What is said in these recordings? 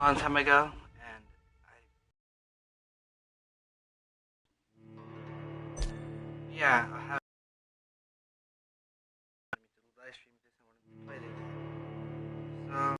long time ago, and I have to live stream this. I wanted to play this. So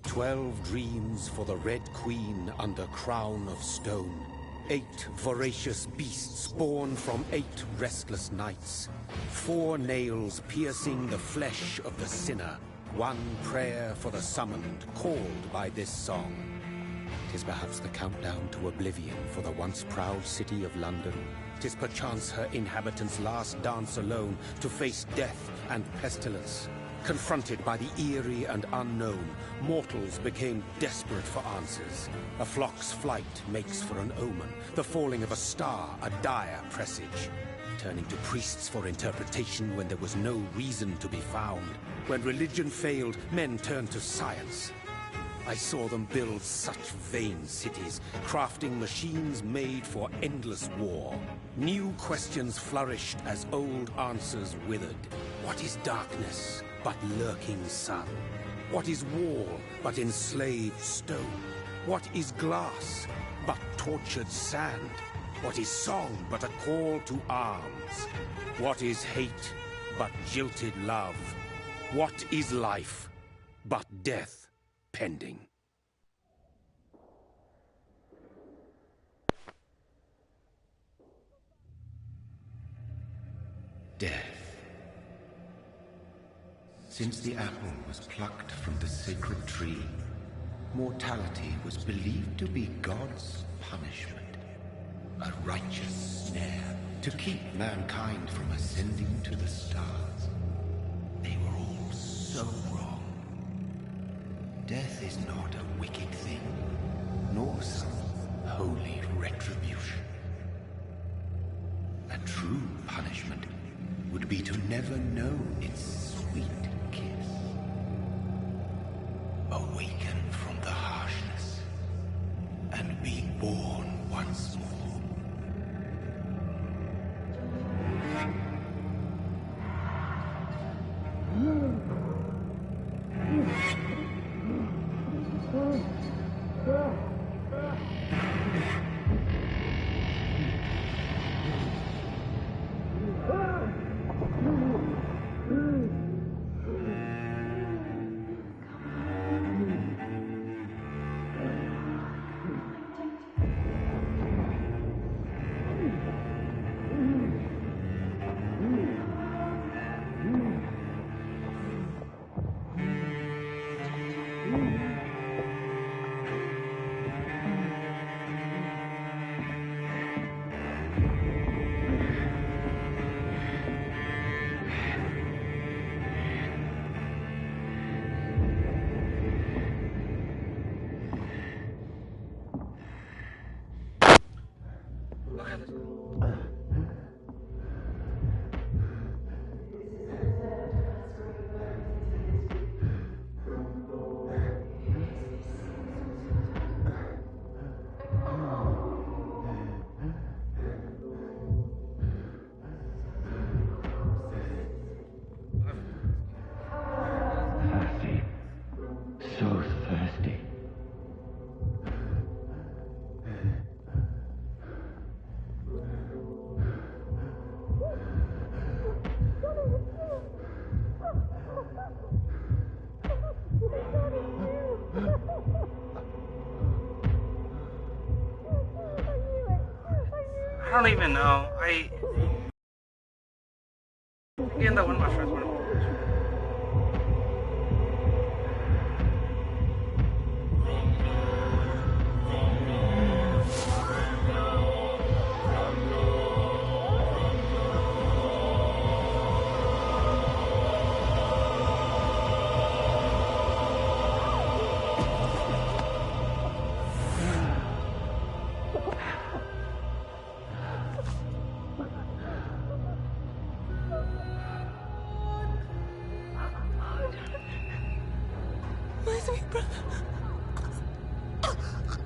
12 dreams for the Red Queen under crown of stone. 8 voracious beasts born from 8 restless nights. 4 nails piercing the flesh of the sinner. 1 prayer for the summoned, called by this song. 'Tis perhaps the countdown to oblivion for the once proud city of London. 'Tis perchance her inhabitants' last dance alone to face death and pestilence. Confronted by the eerie and unknown, mortals became desperate for answers. A flock's flight makes for an omen, the falling of a star a dire presage. Turning to priests for interpretation when there was no reason to be found. When religion failed, men turned to science. I saw them build such vain cities, crafting machines made for endless war. New questions flourished as old answers withered. What is darkness but lurking sun? What is wall but enslaved stone? What is glass but tortured sand? What is song but a call to arms? What is hate but jilted love? What is life but death pending? Death. Since the apple was plucked from the sacred tree, mortality was believed to be God's punishment, a righteous snare to keep mankind from ascending to the stars. They were all so wrong. Death is not a wicked thing, nor some holy retribution. A true punishment would be to never know its sweet kiss. Awaken from the harshness and be born once more. I don't even know. Again, that one of my friends wanted to watch.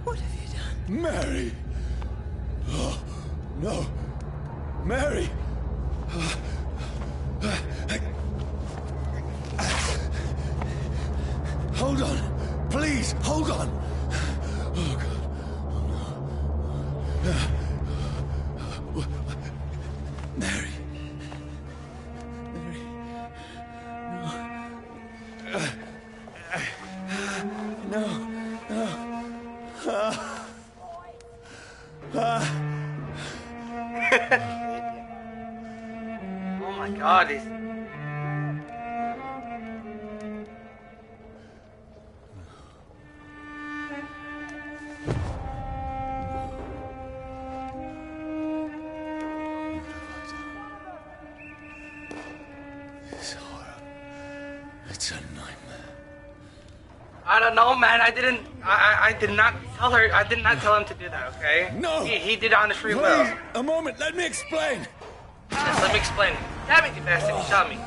What have you done? Mary! Oh, no. Mary! Hold on. Please, hold on. Oh, God. Mary. Mary. No. No. Oh my God, he's... This horror. It's a nightmare. I don't know, man. I did not tell her. I did not tell him to do that, okay? No! He did it on his free will. Please, a moment, let me explain. Yes, let me explain. Damn it, you bastard. You shot me.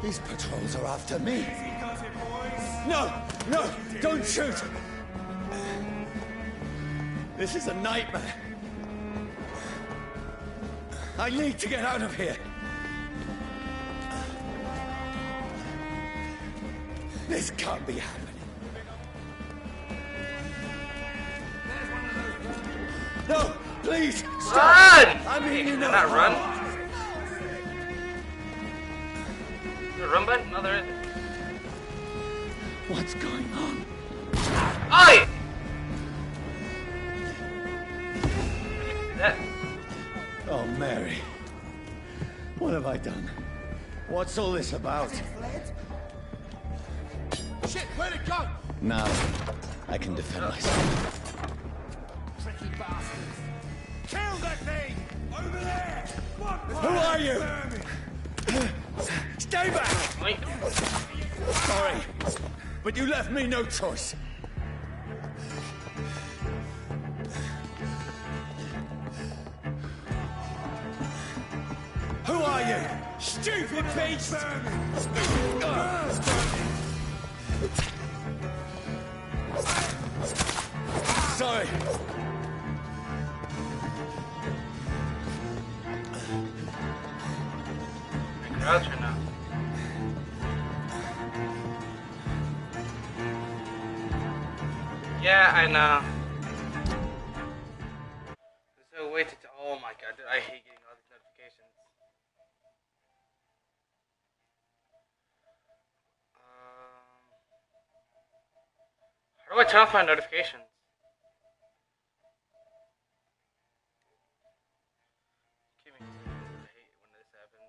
These patrols are after me. No, no, don't shoot. This is a nightmare. I need to get out of here. This can't be happening. No, please, stop. Run! I mean, you know. Not run. Is there a run button? No, there isn't. What's going on? Oi! That. Oh, Mary. What have I done? What's all this about? Shit, where'd it go? Now, I can defend myself. Tricky bastards. Kill that thing! Over there! Who are you? Stay back! Wait. Sorry, but you left me no choice. Who are you? Stupid beast! Sorry. Crouch or no? Yeah, I know. There's no way to. Oh my God, dude, I hate getting all these notifications. How do I turn off my notifications? Give me a second. I hate when this happens.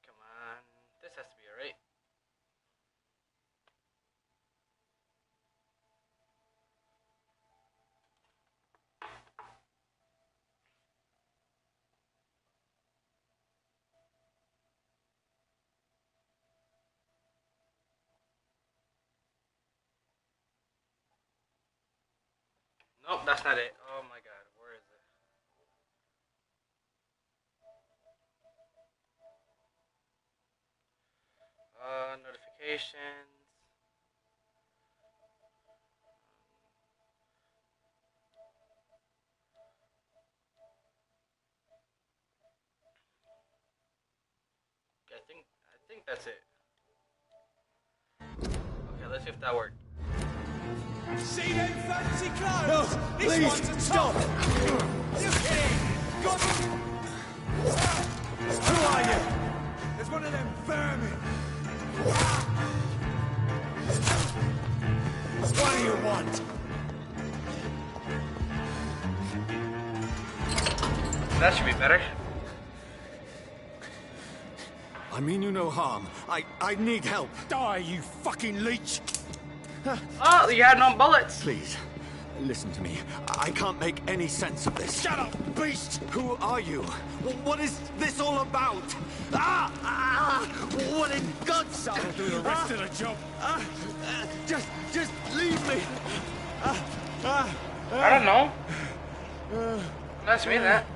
Come on. This has to be alright. Nope, that's not it. Oh my God, where is it? Notifications. I think that's it. Okay, let's see if that worked. See them fancy clothes? No, This please, one's a stop. top. Look at it! Got Who are you? There's one of them vermin. What do you want? That should be better. I mean you no harm. I need help. Die, you fucking leech! Oh, you had no bullets. Please, Listen to me. I can't make any sense of this. Shut up, beast! Who are you? What is this all about? What in God's name? I'll do the rest of the job. Just leave me. I don't know. That's me, that.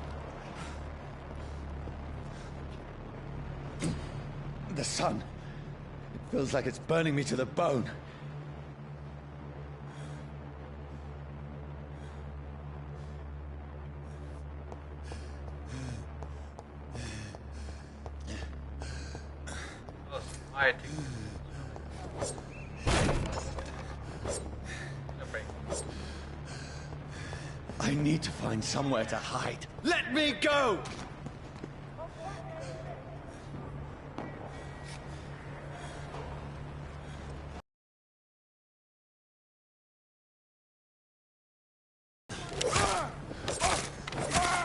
The sun. It feels like it's burning me to the bone. I need to find somewhere to hide. Let me go!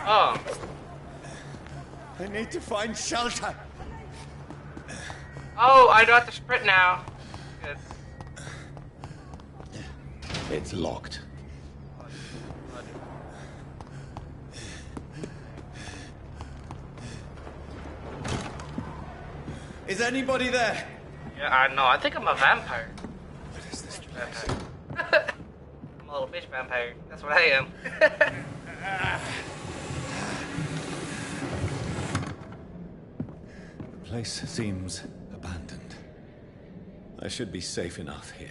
Oh. I need to find shelter. Oh, I know how to sprint now. Good. It's locked. Is anybody there? Yeah, I know. I think I'm a vampire. What is this Vampire. I'm a little bitch vampire. That's what I am. The place seems abandoned. I should be safe enough here.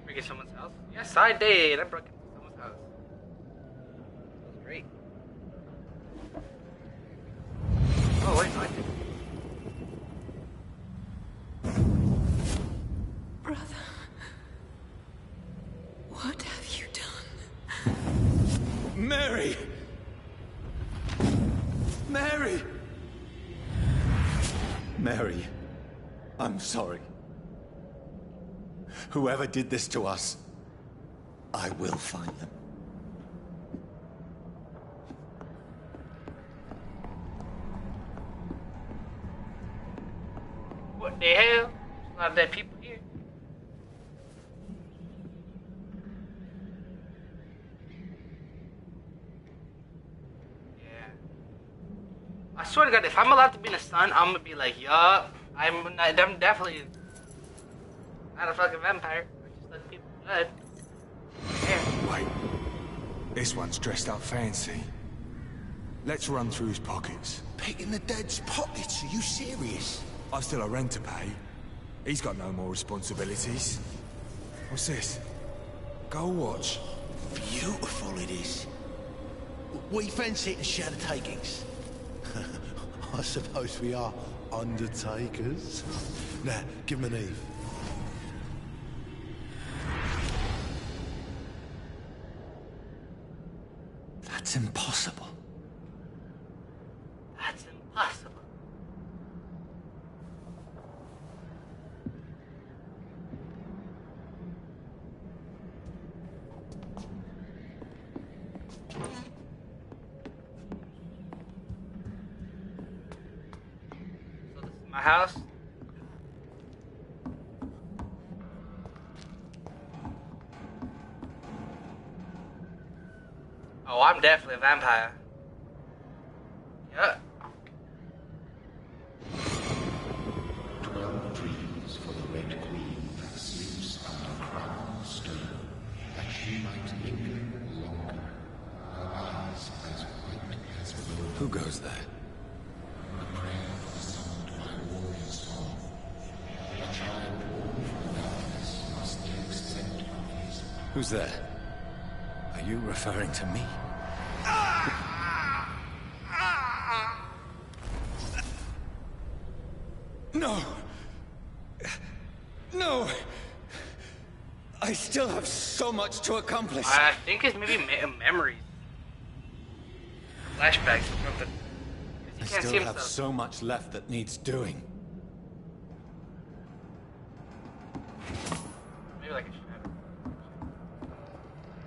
Break into someone's house? Yes, I did. I broke into someone's house. That was great. Oh, wait, no, I didn't. Brother, what have you done? Mary! Mary! Mary, I'm sorry. Whoever did this to us, I will find them. What the hell? There's a lot of dead people here. Yeah. I swear to God, if I'm allowed to be in the sun, I'm gonna be like, yup. I'm definitely not a fucking vampire. I just let people blood. Yeah. Wait. This one's dressed up fancy. Let's run through his pockets. Picking the dead's pockets? Are you serious? I've still a rent to pay. He's got no more responsibilities. What's this? Gold watch. Beautiful it is. We fancy it to share the takings. I suppose we are undertakers. Now, give him an Eve. That's impossible. That's impossible. So this is my house. Oh, I'm definitely a vampire. Yeah. 12 dreams for the Red Queen that sleeps under crown of stone, that she might linger longer, her eyes as white as blood. Who goes there? A prayer summoned by warriors all. A child born from darkness must take scent of his. Who's there? Are you referring to me? No! No! I still have so much to accomplish. I think it's maybe memories. Flashbacks or something. He I can't see still have himself. so much left that needs doing. Maybe like a shadow.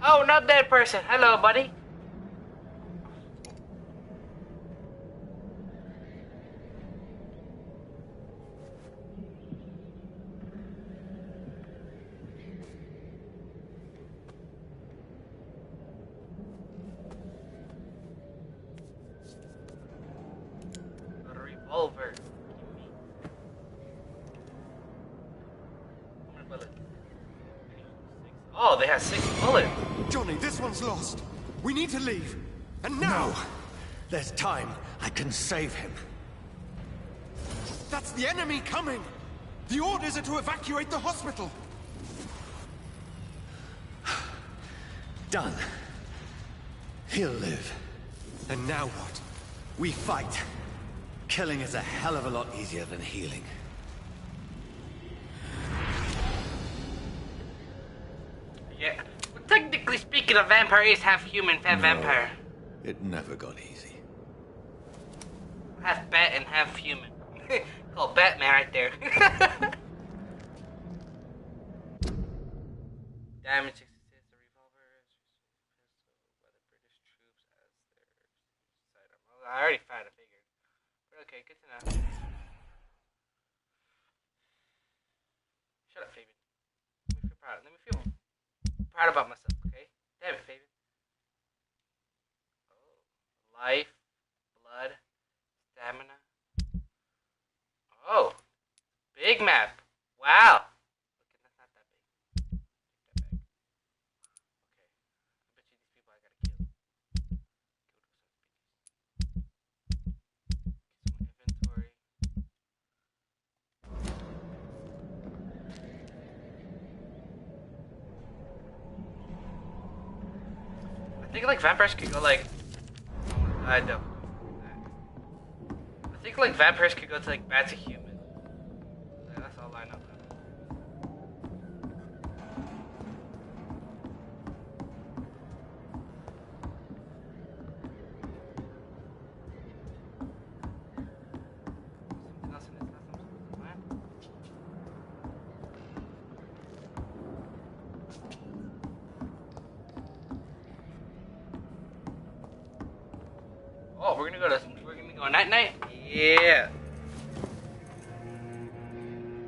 Oh, not that person. Hello, buddy. A revolver. How many bullets? Oh, they have 6 bullets. Johnny, this one's lost. We need to leave. And now! There's time. I can save him. That's the enemy coming! The orders are to evacuate the hospital! Done. He'll live. And now what? We fight. Killing is a hell of a lot easier than healing. Yeah. Well, technically speaking, a vampire is half human, half vampire. It never got easy. Half bat and half human. Called Batman right there. Damage 66, the revolver is pistol by the British troops as their sidearm. I already found it, figured. But okay, good to know. Shut up, Fabian. Let me feel proud. Let me feel proud about myself, okay? Damn it, Fabian. Oh, life, blood, stamina. Oh, big map. Wow. Okay, that's not that big. Take that back. Okay. I bet you these people I gotta kill. Get some inventory. I think like vampires could go like I don't. I think like vampires could go to like bad to human. That's all I know. Something else in this house. Oh, we're gonna go night night. Yeah.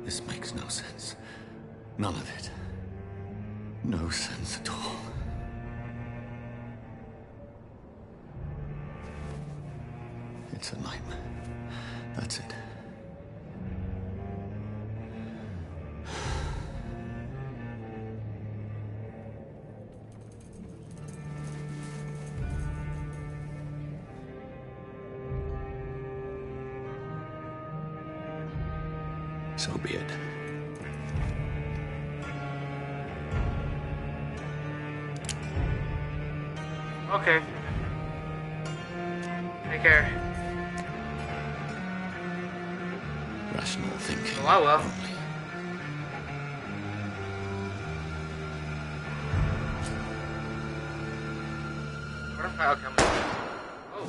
This makes no sense. None of it. No sense at all. It's a nightmare. That's it. So be it. Okay. Take care. Rational thinking. Oh, I will. only. What if I come? Oh.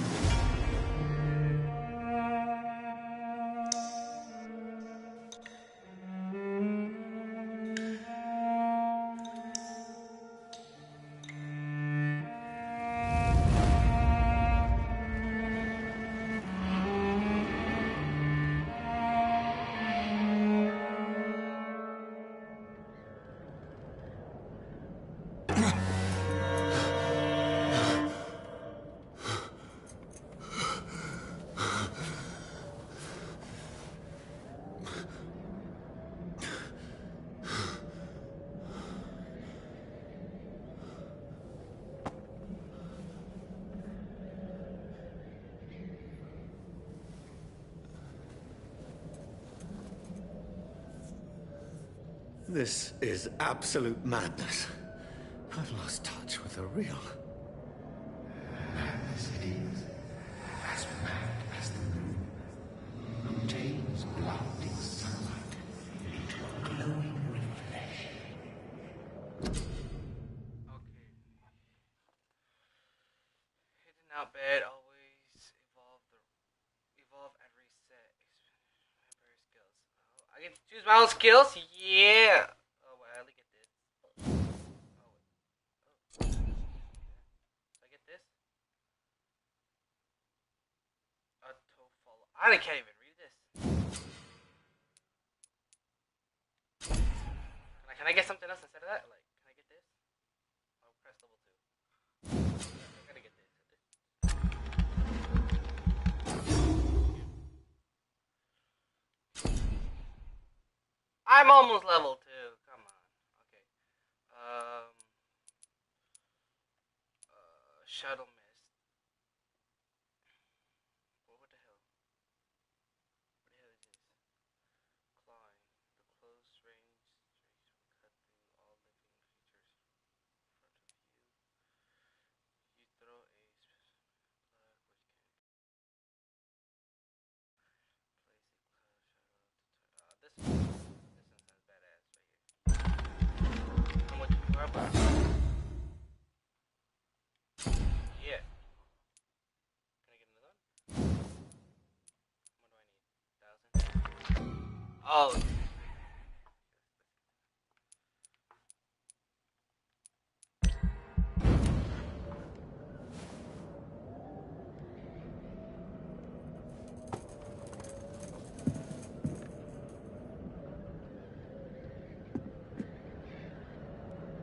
This is absolute madness. I've lost touch with the real. Madness it is, as mad as the moon. Obtains blinding sunlight into a glowing reflection. Not bad. Always evolve and reset. Expand skills. Oh, I get to choose my own skills. Yeah. Oh well, look at this. Oh wait. Oh. So I get this. I can't even read this. Can I get something else instead of that? Like, can I get this? I'll press level 2. I gotta get this. I'm almost level 2. Come on. Okay. Shadow Mist. What the hell? What the hell is this? Clawing. The close range streaks will cut through all living creatures in front of you. You throw a specific plug which can place a cloud shadow to turn. This one sounds badass right here. How much more about? Yeah. Can I get another one? What do I need? 1,000. Oh.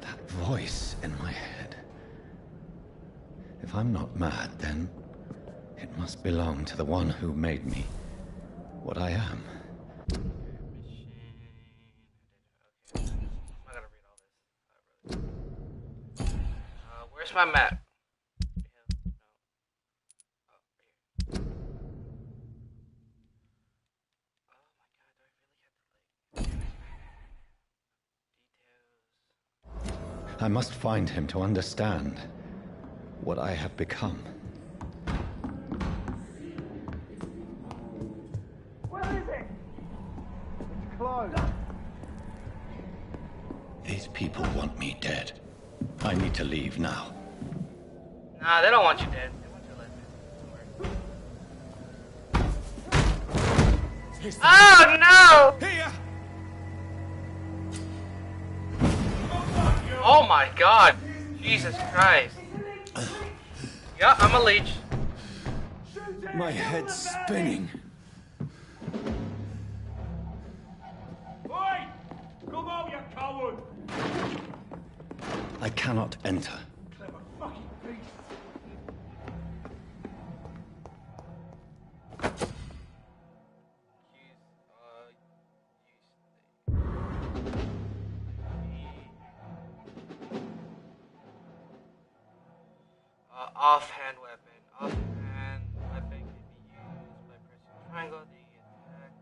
That voice in my head. If I'm not mad, then it must belong to the one who made me what I am. Okay. I'm not gonna read all this. Where's my map? No. Oh, right here. Oh my god, do I really have to like details? I must find him to understand what I have become. Where is it? It's closed. These people want me dead. I need to leave now. Nah, they don't want you dead. They want you alive. Oh no! Here! Oh my god! Jesus Christ. Yeah, I'm a leech. My head's spinning. Oi! Come out, you coward! I cannot enter. Clever fucking beast! Offhand weapon. Offhand weapon can be used by pressing triangle. The attack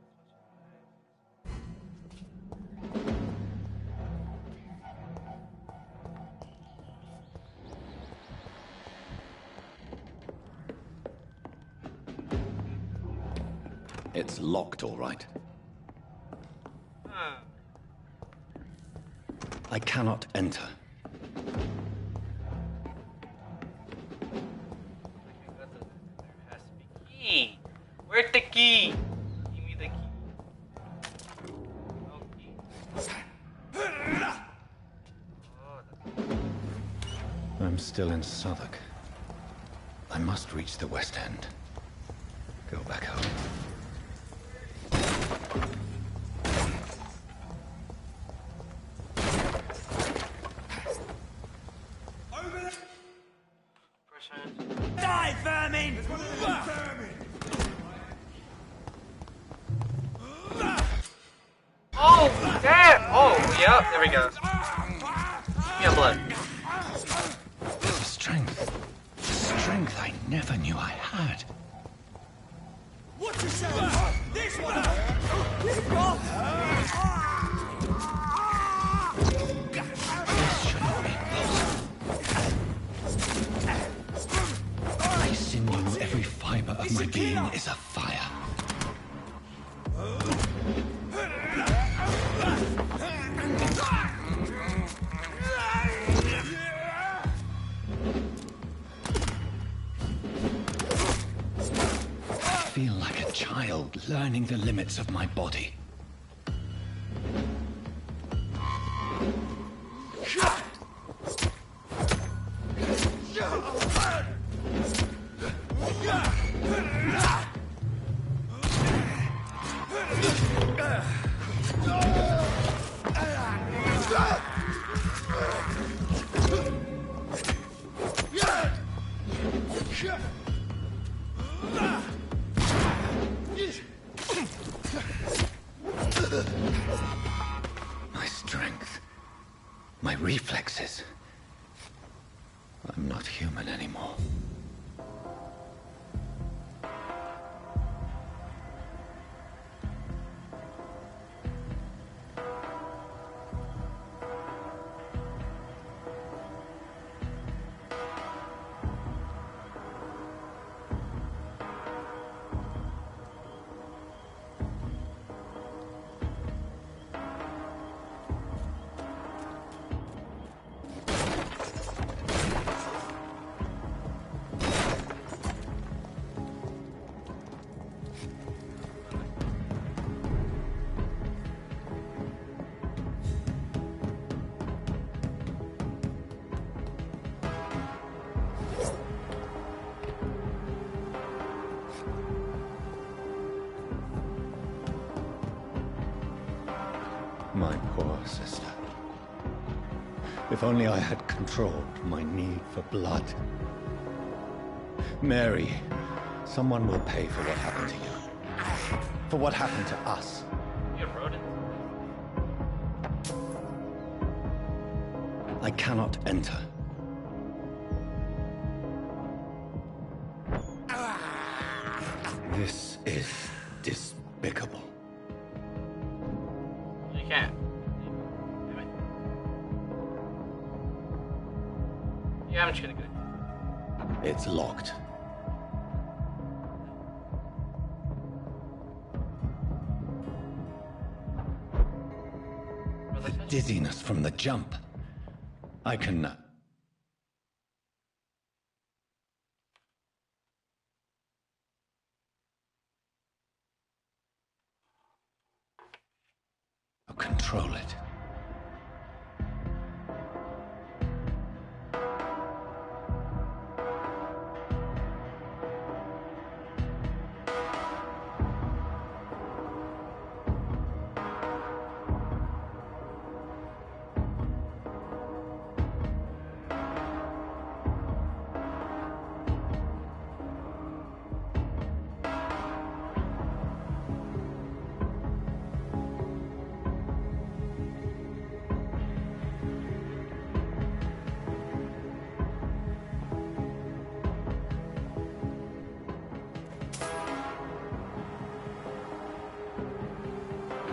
It's locked, all right. Huh. I cannot enter. There has to be key. Where's the key? Give me the key. No key. I'm still in Southwark. I must reach the West End. Go back home. Die, vermin! Oh, damn! Oh, yep, there we go. Give me a blood. Strength. Strength I never knew I had. What you say? This one! This shouldn't be possible. My sinew, every fiber of my being is afire. feel like a child learning the limits of my body. My strength, my reflexes. I'm not human anymore. My poor sister. If only I had controlled my need for blood. Mary, someone will pay for what happened to you. For what happened to us. You have rodents? I cannot enter. This is despicable. You can't. Damn it. Yeah, I'm just gonna go. It's locked. The dizziness from the jump. I can... control it.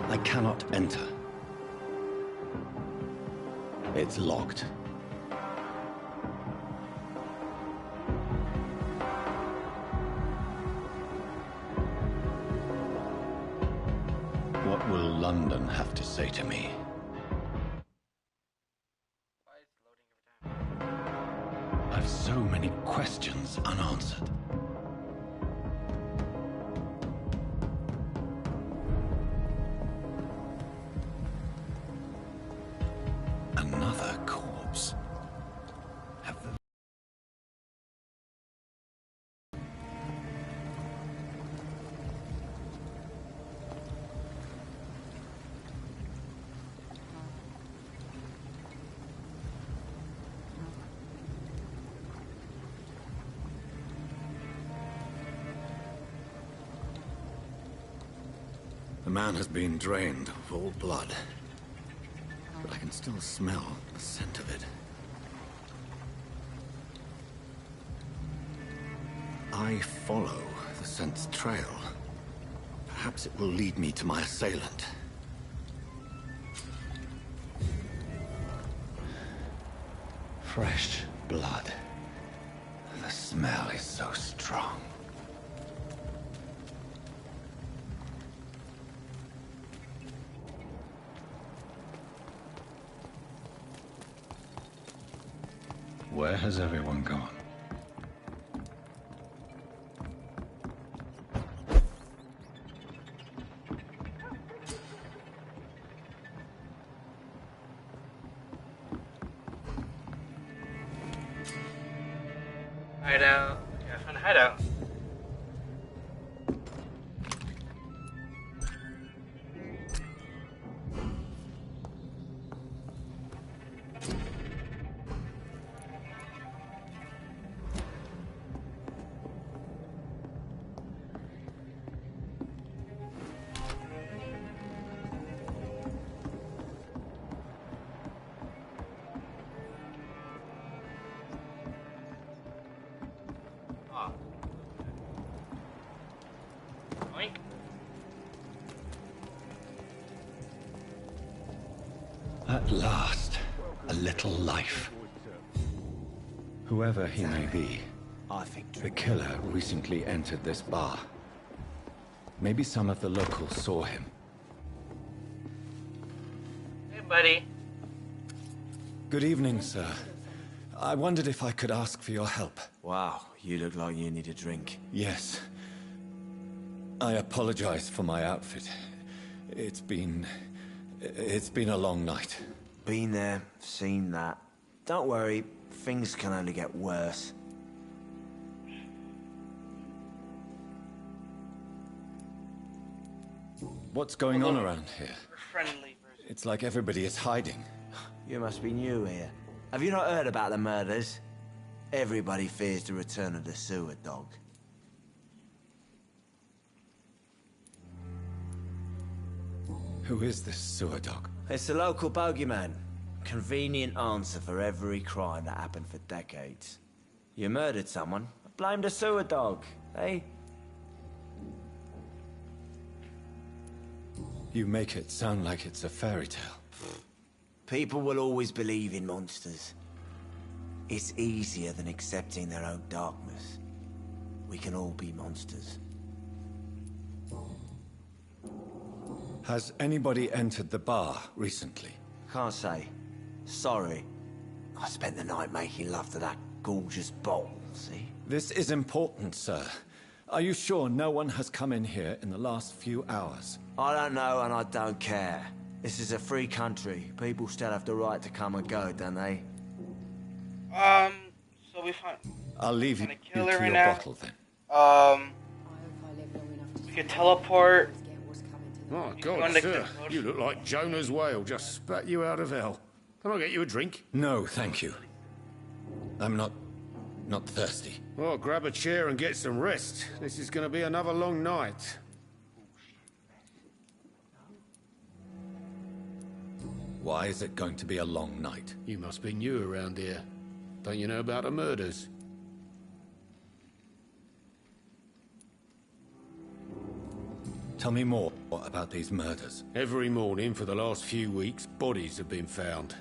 I cannot enter. It's locked. What will London have to say to me? Why is it loading every time? I've so many questions unanswered. Another corpse. Have the... The man has been drained of all blood. But I can still smell the scent of it. I follow the scent's trail. Perhaps it will lead me to my assailant. Fresh blood. The smell is so strong. Where has everyone gone? Find a hideout. Oink. At last, a little life. Whoever he may be, I think the killer recently entered this bar. Maybe some of the locals saw him. Hey, buddy. Good evening, sir. I wondered if I could ask for your help. Wow, you look like you need a drink. Yes. I apologize for my outfit. It's been a long night. Been there, seen that. Don't worry, things can only get worse. What's going on around here? We're friendly versus. It's like everybody is hiding. You must be new here. Have you not heard about the murders? Everybody fears the return of the sewer dog. Who is this sewer dog? It's the local bogeyman. Convenient answer for every crime that happened for decades. You murdered someone, blame the sewer dog, eh? You make it sound like it's a fairy tale. People will always believe in monsters. It's easier than accepting their own darkness. We can all be monsters. Has anybody entered the bar recently? Can't say. Sorry. I spent the night making love to that gorgeous bottle, see? This is important, sir. Are you sure no one has come in here in the last few hours? I don't know and I don't care. This is a free country. People still have the right to come and go, don't they? So we found. I'll leave you Gonna to kill her your right now. bottle then. We could teleport. My Going God, to sir, the- you look like Jonah's whale just spat you out of hell. Can I get you a drink? No, thank you. I'm not thirsty. Well, grab a chair and get some rest. This is going to be another long night. Why is it going to be a long night? You must be new around here. Don't you know about the murders? Tell me more about these murders. Every morning for the last few weeks, bodies have been found.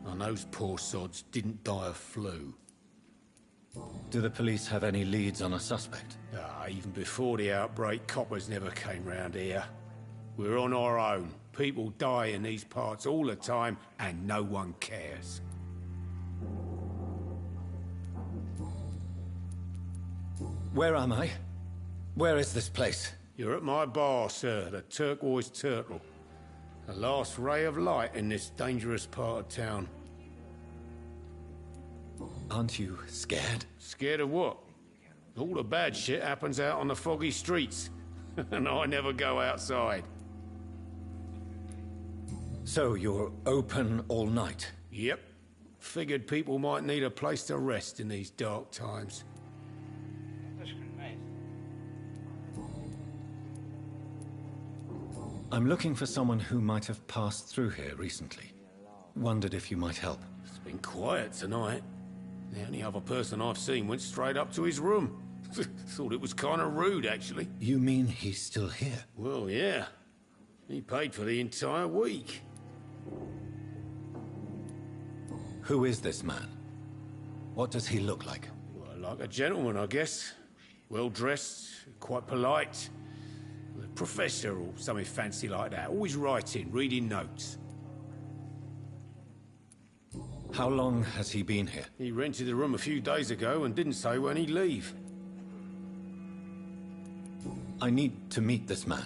And those poor sods didn't die of flu. Do the police have any leads on a suspect? Even before the outbreak, coppers never came round here. We're on our own. People die in these parts all the time, and no one cares. Where am I? Where is this place? You're at my bar, sir, the Turquoise Turtle. The last ray of light in this dangerous part of town. Aren't you scared? Scared of what? All the bad shit happens out on the foggy streets. And I never go outside. So you're open all night? Yep. Figured people might need a place to rest in these dark times. That's nice. I'm looking for someone who might have passed through here recently. Wondered if you might help. It's been quiet tonight. The only other person I've seen went straight up to his room. Thought it was kind of rude, actually. You mean he's still here? Well, yeah. He paid for the entire week. Who is this man? What does he look like? Well, like a gentleman, I guess. Well-dressed, quite polite. A professor or something fancy like that. Always writing, reading notes. How long has he been here? He rented the room a few days ago and didn't say when he'd leave. I need to meet this man.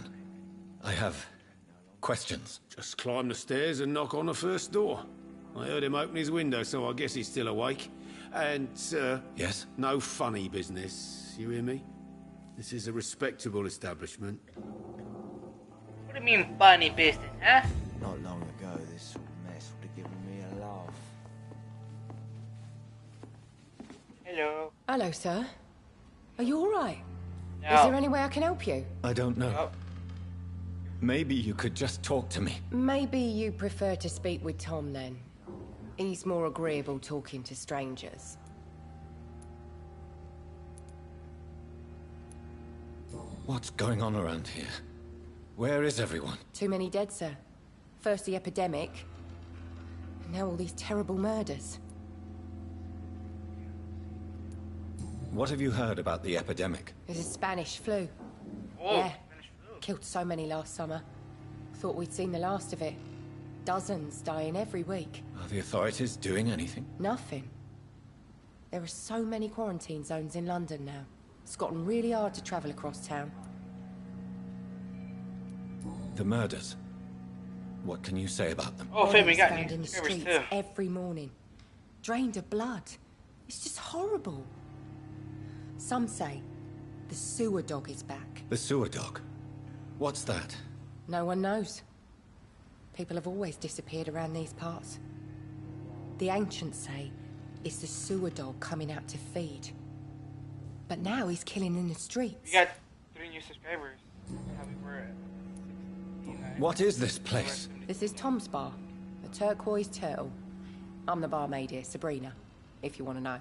I have questions. Just climb the stairs and knock on the first door. I heard him open his window, so I guess he's still awake. And, Yes? no funny business, you hear me? This is a respectable establishment. What do you mean funny business, huh? Not long ago, this sort of mess would have given me a laugh. Hello. Hello, sir. Are you all right? No. Is there any way I can help you? I don't know. Oh. Maybe you could just talk to me. Maybe you prefer to speak with Tom, then. He's more agreeable talking to strangers. What's going on around here? Where is everyone? Too many dead, sir. First the epidemic, and now all these terrible murders. What have you heard about the epidemic? There's a Spanish flu. Oh, Yeah. Spanish flu. Killed so many last summer. Thought we'd seen the last of it. Dozens dying every week. Are the authorities doing anything? Nothing. There are so many quarantine zones in London now. It's gotten really hard to travel across town. The murders. What can you say about them? Oh, Finn, we Bodies got found in the newspapers streets too. every morning. Drained of blood. It's just horrible. Some say the sewer dog is back. The sewer dog. What's that? No one knows. People have always disappeared around these parts. The ancients say it's the sewer dog coming out to feed. But now he's killing in the streets. We got 3 new subscribers. How we were at 69. What is this place? This is Tom's bar, the Turquoise Turtle. I'm the barmaid here, Sabrina, if you want to know.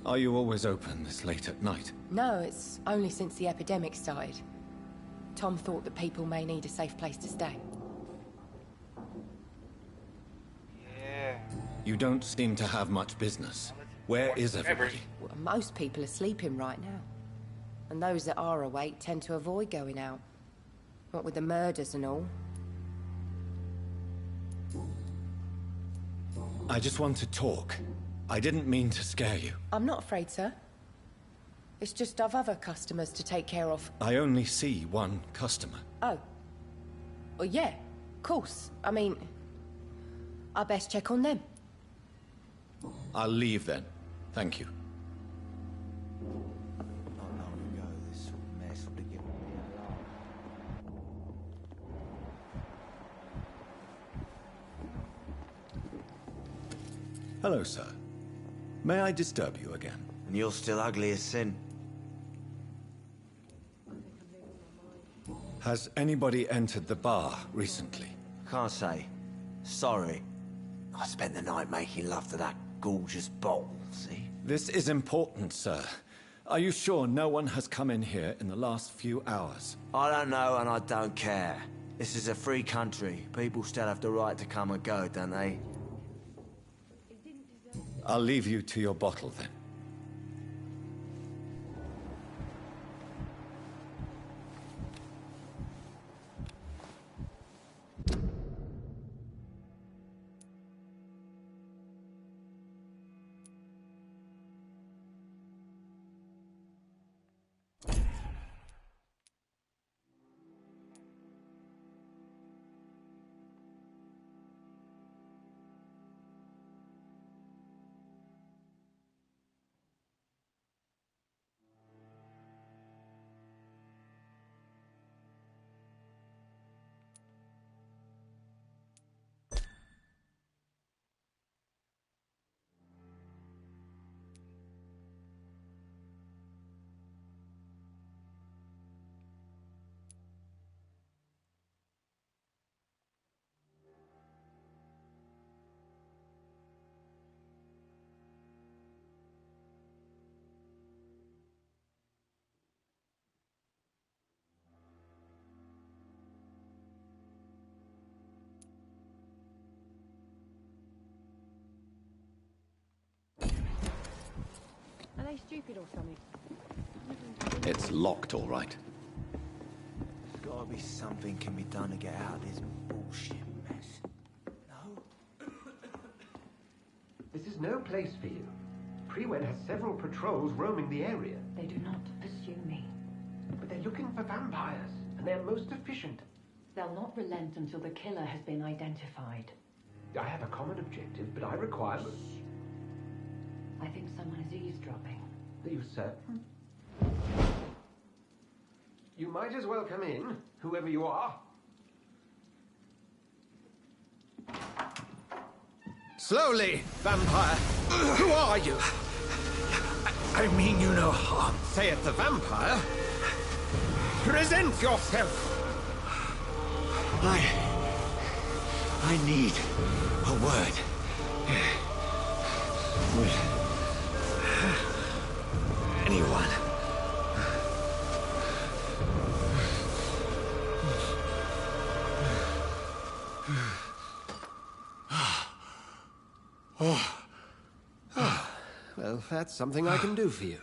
Are you always open this late at night? No, it's only since the epidemic started. Tom thought that people may need a safe place to stay. Yeah. You don't seem to have much business. Where is everybody? Well, most people are sleeping right now. And those that are awake tend to avoid going out. What with the murders and all. I just want to talk. I didn't mean to scare you. I'm not afraid, sir. It's just I've other customers to take care of. I only see one customer. Oh. Well, yeah, of course. I mean, I best check on them. I'll leave then. Thank you. Not long ago, this sort of mess would have given me a laugh. Hello, sir. May I disturb you again? And you're still ugly as sin. Has anybody entered the bar recently? Can't say. Sorry. I spent the night making love to that gorgeous bottle, see? This is important, sir. Are you sure no one has come in here in the last few hours? I don't know and I don't care. This is a free country. People still have the right to come and go, don't they? I'll leave you to your bottle then. Are they stupid or something? It's locked, all right. There's gotta be something can be done to get out of this bullshit mess. No? This is no place for you. Prewen has several patrols roaming the area. They do not pursue me. But they're looking for vampires, and they're most efficient. They'll not relent until the killer has been identified. I have a common objective, but I require... I think someone is eavesdropping. Are you certain? You might as well come in, whoever you are. Slowly, vampire. Who are you? I mean you no harm. Saith the vampire. Present yourself. I need a word. With anyone. Well, that's something I can do for you.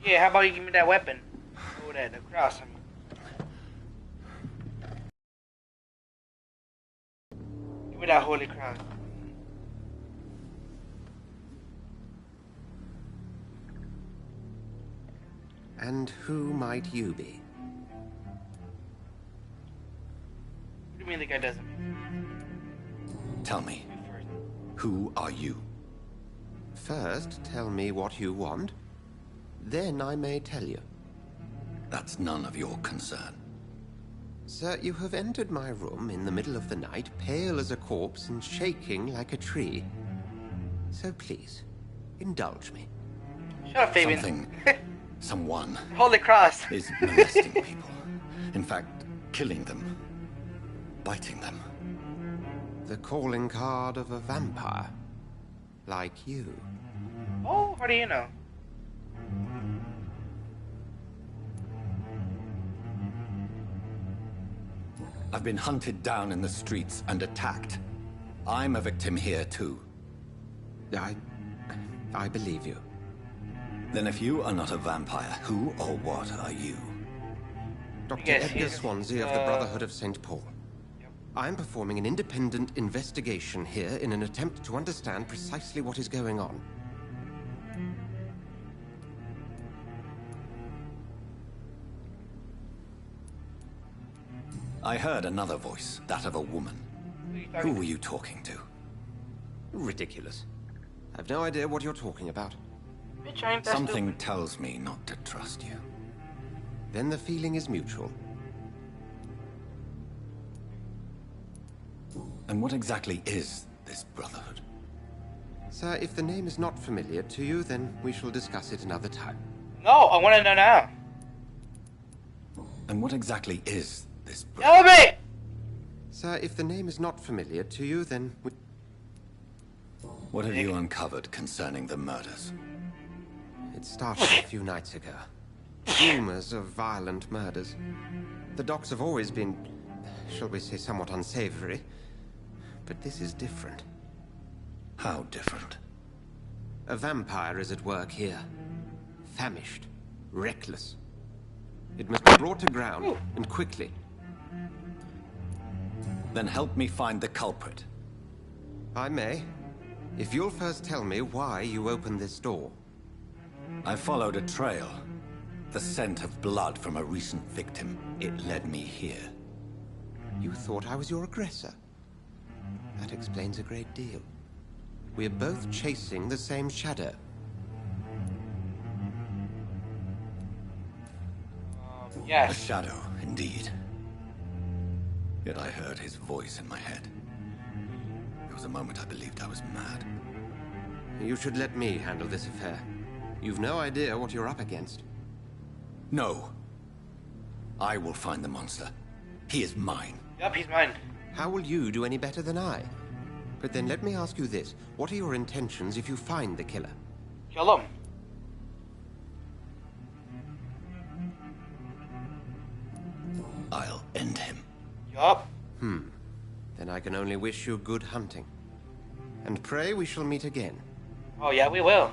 Yeah, how about you give me that weapon? Oh, that, the cross. I mean. Give me that holy cross. And who might you be? What do you mean the guy doesn't? Tell me, who are you? First, tell me what you want. Then I may tell you. That's none of your concern. Sir, you have entered my room in the middle of the night, pale as a corpse and shaking like a tree. So please, indulge me. Shut up, Fabian. Someone Holy cross. is molesting people. In fact, killing them. Biting them. The calling card of a vampire. Like you. Oh, how do you know? I've been hunted down in the streets and attacked. I'm a victim here too. I believe you. Then if you are not a vampire, who or what are you? Dr. Yes, Edgar he's, Swansea of the Brotherhood of St. Paul. I'm performing an independent investigation here in an attempt to understand precisely what is going on. I heard another voice, that of a woman. Who were you talking to? Ridiculous. I've no idea what you're talking about. Bitch, I ain't that Something stupid. tells me not to trust you. Then the feeling is mutual. And what exactly is this Brotherhood? Sir, if the name is not familiar to you, then we shall discuss it another time. No, I want to know now. And what exactly is this Tell Brotherhood? me! Sir, if the name is not familiar to you, then we... What have you uncovered concerning the murders? It started a few nights ago. Rumors of violent murders. The docks have always been, shall we say, somewhat unsavory. But this is different. How different? A vampire is at work here. Famished. Reckless. It must be brought to ground, and quickly. Then help me find the culprit. I may. If you'll first tell me why you opened this door. I followed a trail. The scent of blood from a recent victim. It led me here. You thought I was your aggressor. That explains a great deal. We're both chasing the same shadow. A Yes. shadow, indeed. Yet I heard his voice in my head. There was a moment I believed I was mad. You should let me handle this affair. You've no idea what you're up against. No. I will find the monster. He is mine. Yup, he's mine. How will you do any better than I? But then let me ask you this. What are your intentions if you find the killer? Kill him. I'll end him. Yup. Then I can only wish you good hunting. And pray we shall meet again. Oh, yeah, we will.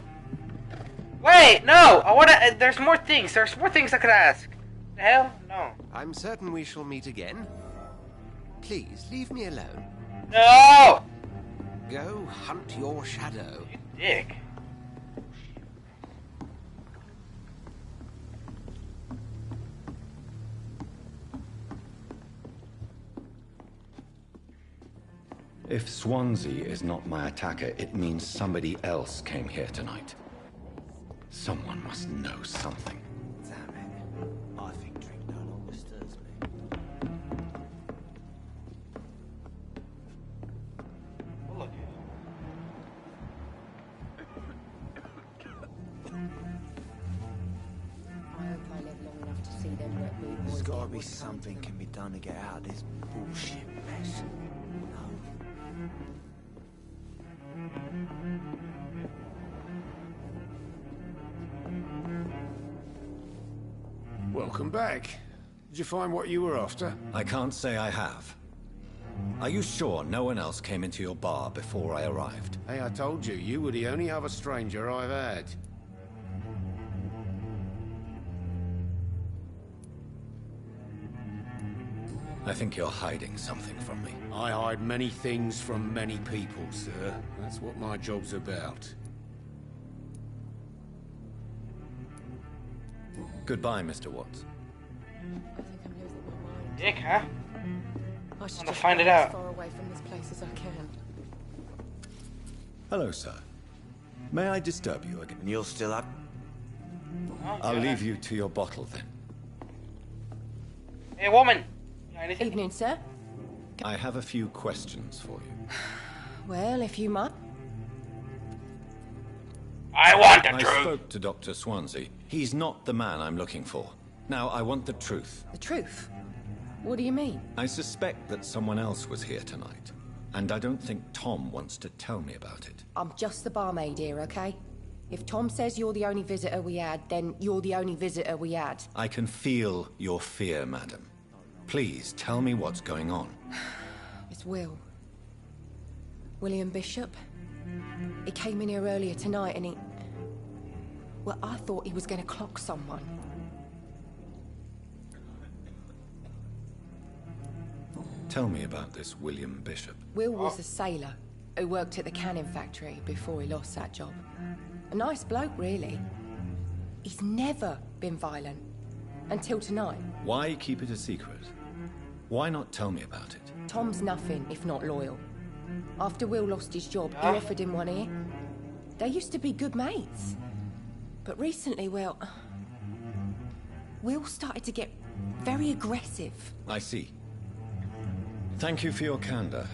Wait, no! I wanna. There's more things. There's more things I could ask. The hell? No. I'm certain we shall meet again. Please, leave me alone. No! Go hunt your shadow. You dick. If Swansea is not my attacker, it means somebody else came here tonight. Someone must know something. Damn it. I think drink no longer stirs me. Oh, look. I hope I live long enough to see them wet blue boys. There's gotta get be what's something coming to can be done to get out of this bullshit mess. Welcome back. Did you find what you were after? I can't say I have. Are you sure no one else came into your bar before I arrived? Hey, I told you, you were the only other stranger I've had. I think you're hiding something from me. I hide many things from many people, sir. That's what my job's about. Goodbye, Mr. Watts. I think I'm losing my mind. Dick, huh? I should Wanna just find go it as out. far away from this place as I can. Hello, sir. May I disturb you again? And you're still up? Oh, I'll yeah. leave you to your bottle then. Hey, woman. You got anything? Evening, sir. I have a few questions for you. Well, if you might. I want the I truth. spoke to Dr. Swansea. He's not the man I'm looking for. Now, I want the truth. The truth? What do you mean? I suspect that someone else was here tonight. And I don't think Tom wants to tell me about it. I'm just the barmaid here, okay? If Tom says you're the only visitor we had, then you're the only visitor we had. I can feel your fear, madam. Please, tell me what's going on. It's Will. William Bishop. He came in here earlier tonight and he... Well, I thought he was going to clock someone. Tell me about this William Bishop. Will was a sailor who worked at the canning factory before he lost that job. A nice bloke, really. He's never been violent. Until tonight. Why keep it a secret? Why not tell me about it? Tom's nothing if not loyal. After Will lost his job, he offered him one here. They used to be good mates. But recently, well... Will started to get very aggressive. I see. Thank you for your candor.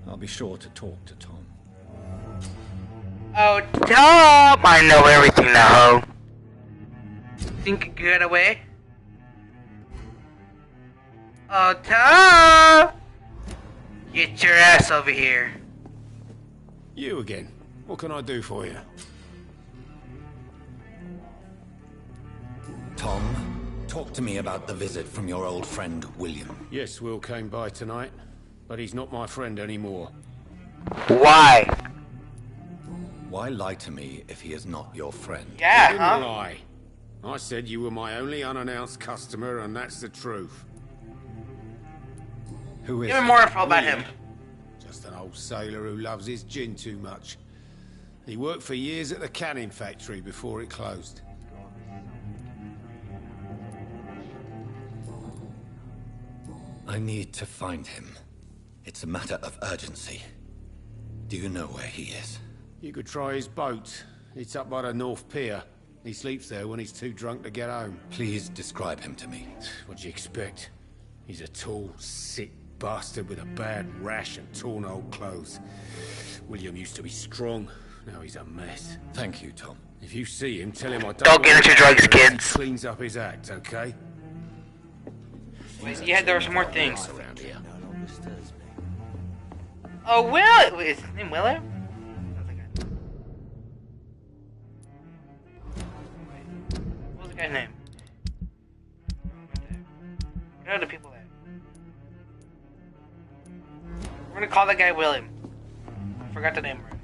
I'll be sure to talk to Tom. Oh, Tom! I know everything now. Think you get away? Oh, Tom! Get your ass over here. You again. What can I do for you? Tom, talk to me about the visit from your old friend, William. Yes, Will came by tonight, but he's not my friend anymore. Why? Why lie to me if he is not your friend? I Yeah, didn't huh? lie. I said you were my only unannounced customer, and that's the truth. Who is Give me he? more info about William. him. Just an old sailor who loves his gin too much. He worked for years at the canning factory before it closed. I need to find him. It's a matter of urgency. Do you know where he is? You could try his boat. It's up by the North Pier. He sleeps there when he's too drunk to get home. Please describe him to me. What'd you expect? He's a tall, sick bastard with a bad rash and torn old clothes. William used to be strong. Now he's a mess. Thank you, Tom. If you see him, tell him I don't Don't get want into him drugs, here unless kids. he cleans up his act, okay? Wait, yeah, there were some more things. Around here. No longer stirs me. Oh, Will! Wait, is his name William? What was the guy's name? What are the people there? We're gonna call that guy William. I forgot the name already.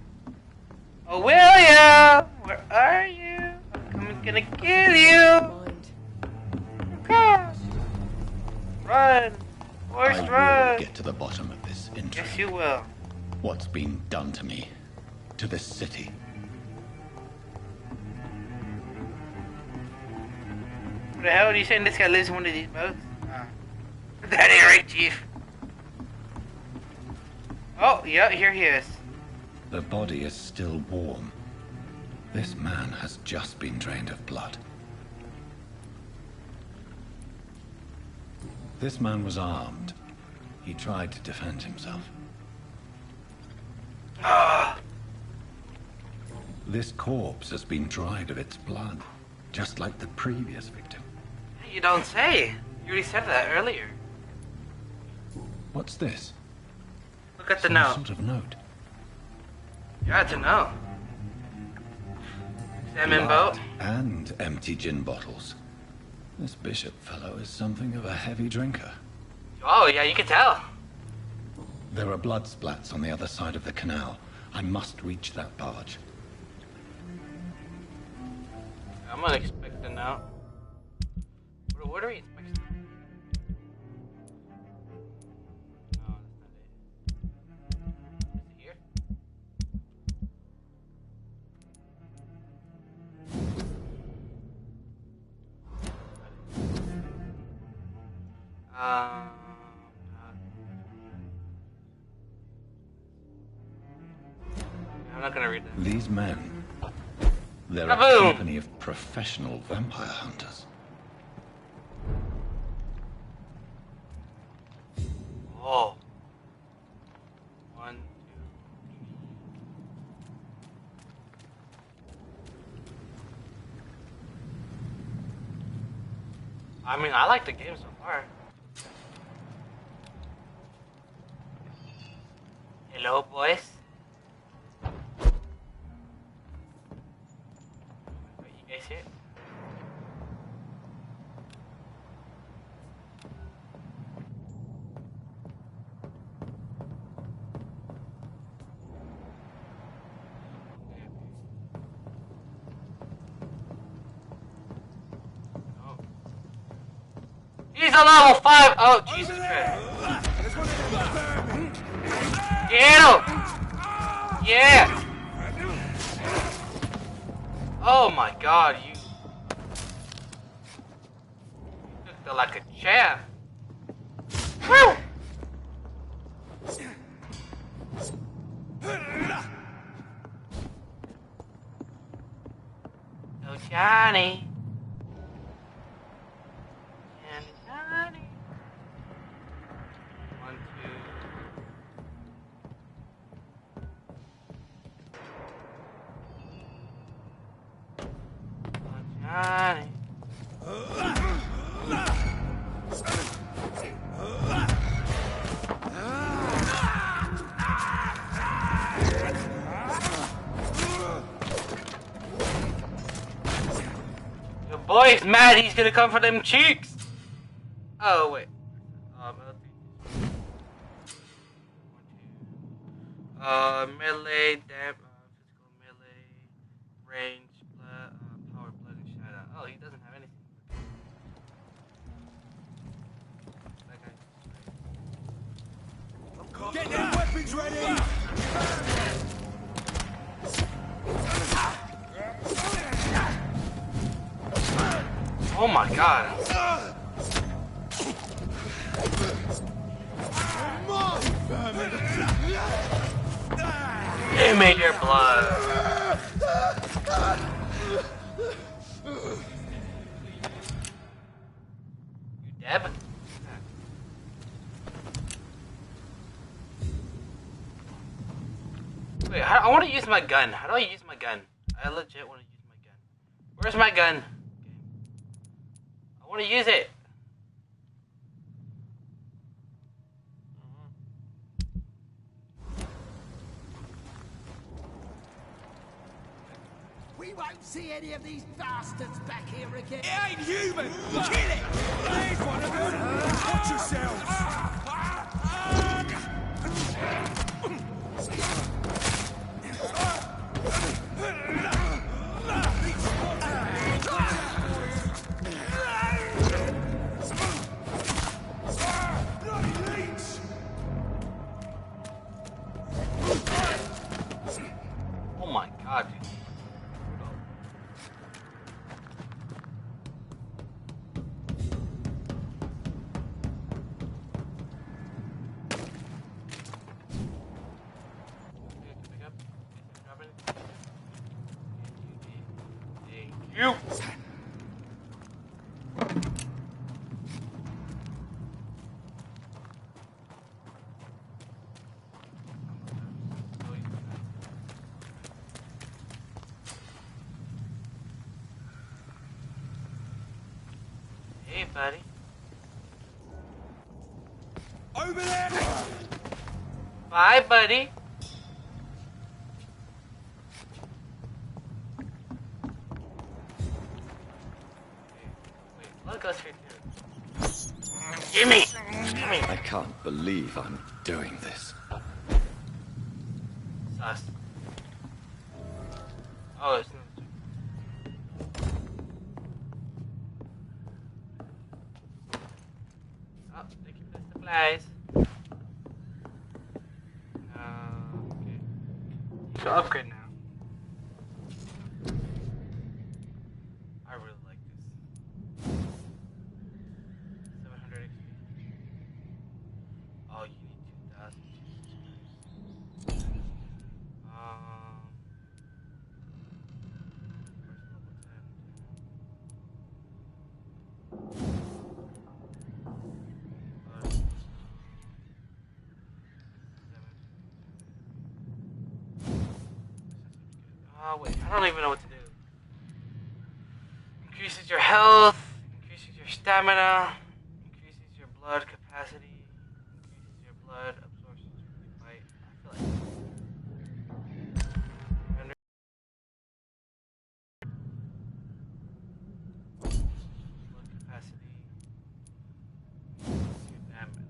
Oh, William! Where are you? I'm gonna kill you! Mind. Gosh! Run! Forrest, I will run! get to the bottom of this intrigue. Yes, you will. What's been done to me? To this city? What the hell are you saying this guy lives in one of these boats? That ain't right, Chief. Oh, Oh, yeah, here he is. The body is still warm. This man has just been drained of blood. This man was armed. He tried to defend himself. This corpse has been dried of its blood, just like the previous victim. You don't say. You already said that earlier. What's this? Look at the Some note. sort of note. Yeah, it's a note. Salmon Blood boat. and empty gin bottles. This bishop fellow is something of a heavy drinker. Oh, yeah, you can tell. There are blood splats on the other side of the canal. I must reach that barge. I'm gonna expect a note. What are we expecting? No, that's not it. Is it here? I'm not gonna read that. These men, they're Kaboom! a company of professional vampire hunters. Oh. 1, 2. I mean, I like the game so far. Hello, boys. Wait, you guys here? He's a level 5! Oh, Jesus Christ. Get him! Yeah! Oh my god, you took that like a champ. Woo! Oh, Johnny. Johnny. 1, 2. Oh, Johnny. Your boy's mad, he's gonna come for them cheeks. Oh, wait. Melee, physical melee, range, blood, power, blood, and shadow. Oh, he doesn't have anything. That guy. Get them weapons ready! Oh my god. They made your blood. You dead? Wait, I want to use my gun. How do I use my gun? I legit want to use my gun. Where's my gun? I want to use it. We won't see any of these bastards back here again. It ain't human! Kill it! There's one of them! Watch yourselves! Oh my god, dude. You. Hey, buddy. Over there! Bye, buddy. Wait, blood goes here too. Gimme! Gimme! I can't believe I'm doing this. Sus. Oh, it's not. Oh, thank you for the supplies. Okay. You can upgrade now. I really like this. 700 XP. Oh, you need 2,000. Oh wait, I don't even know what to do. Increases your health, increases your stamina, increases your blood capacity, increases your blood absorption. Right? I feel like blood capacity, increases your damage.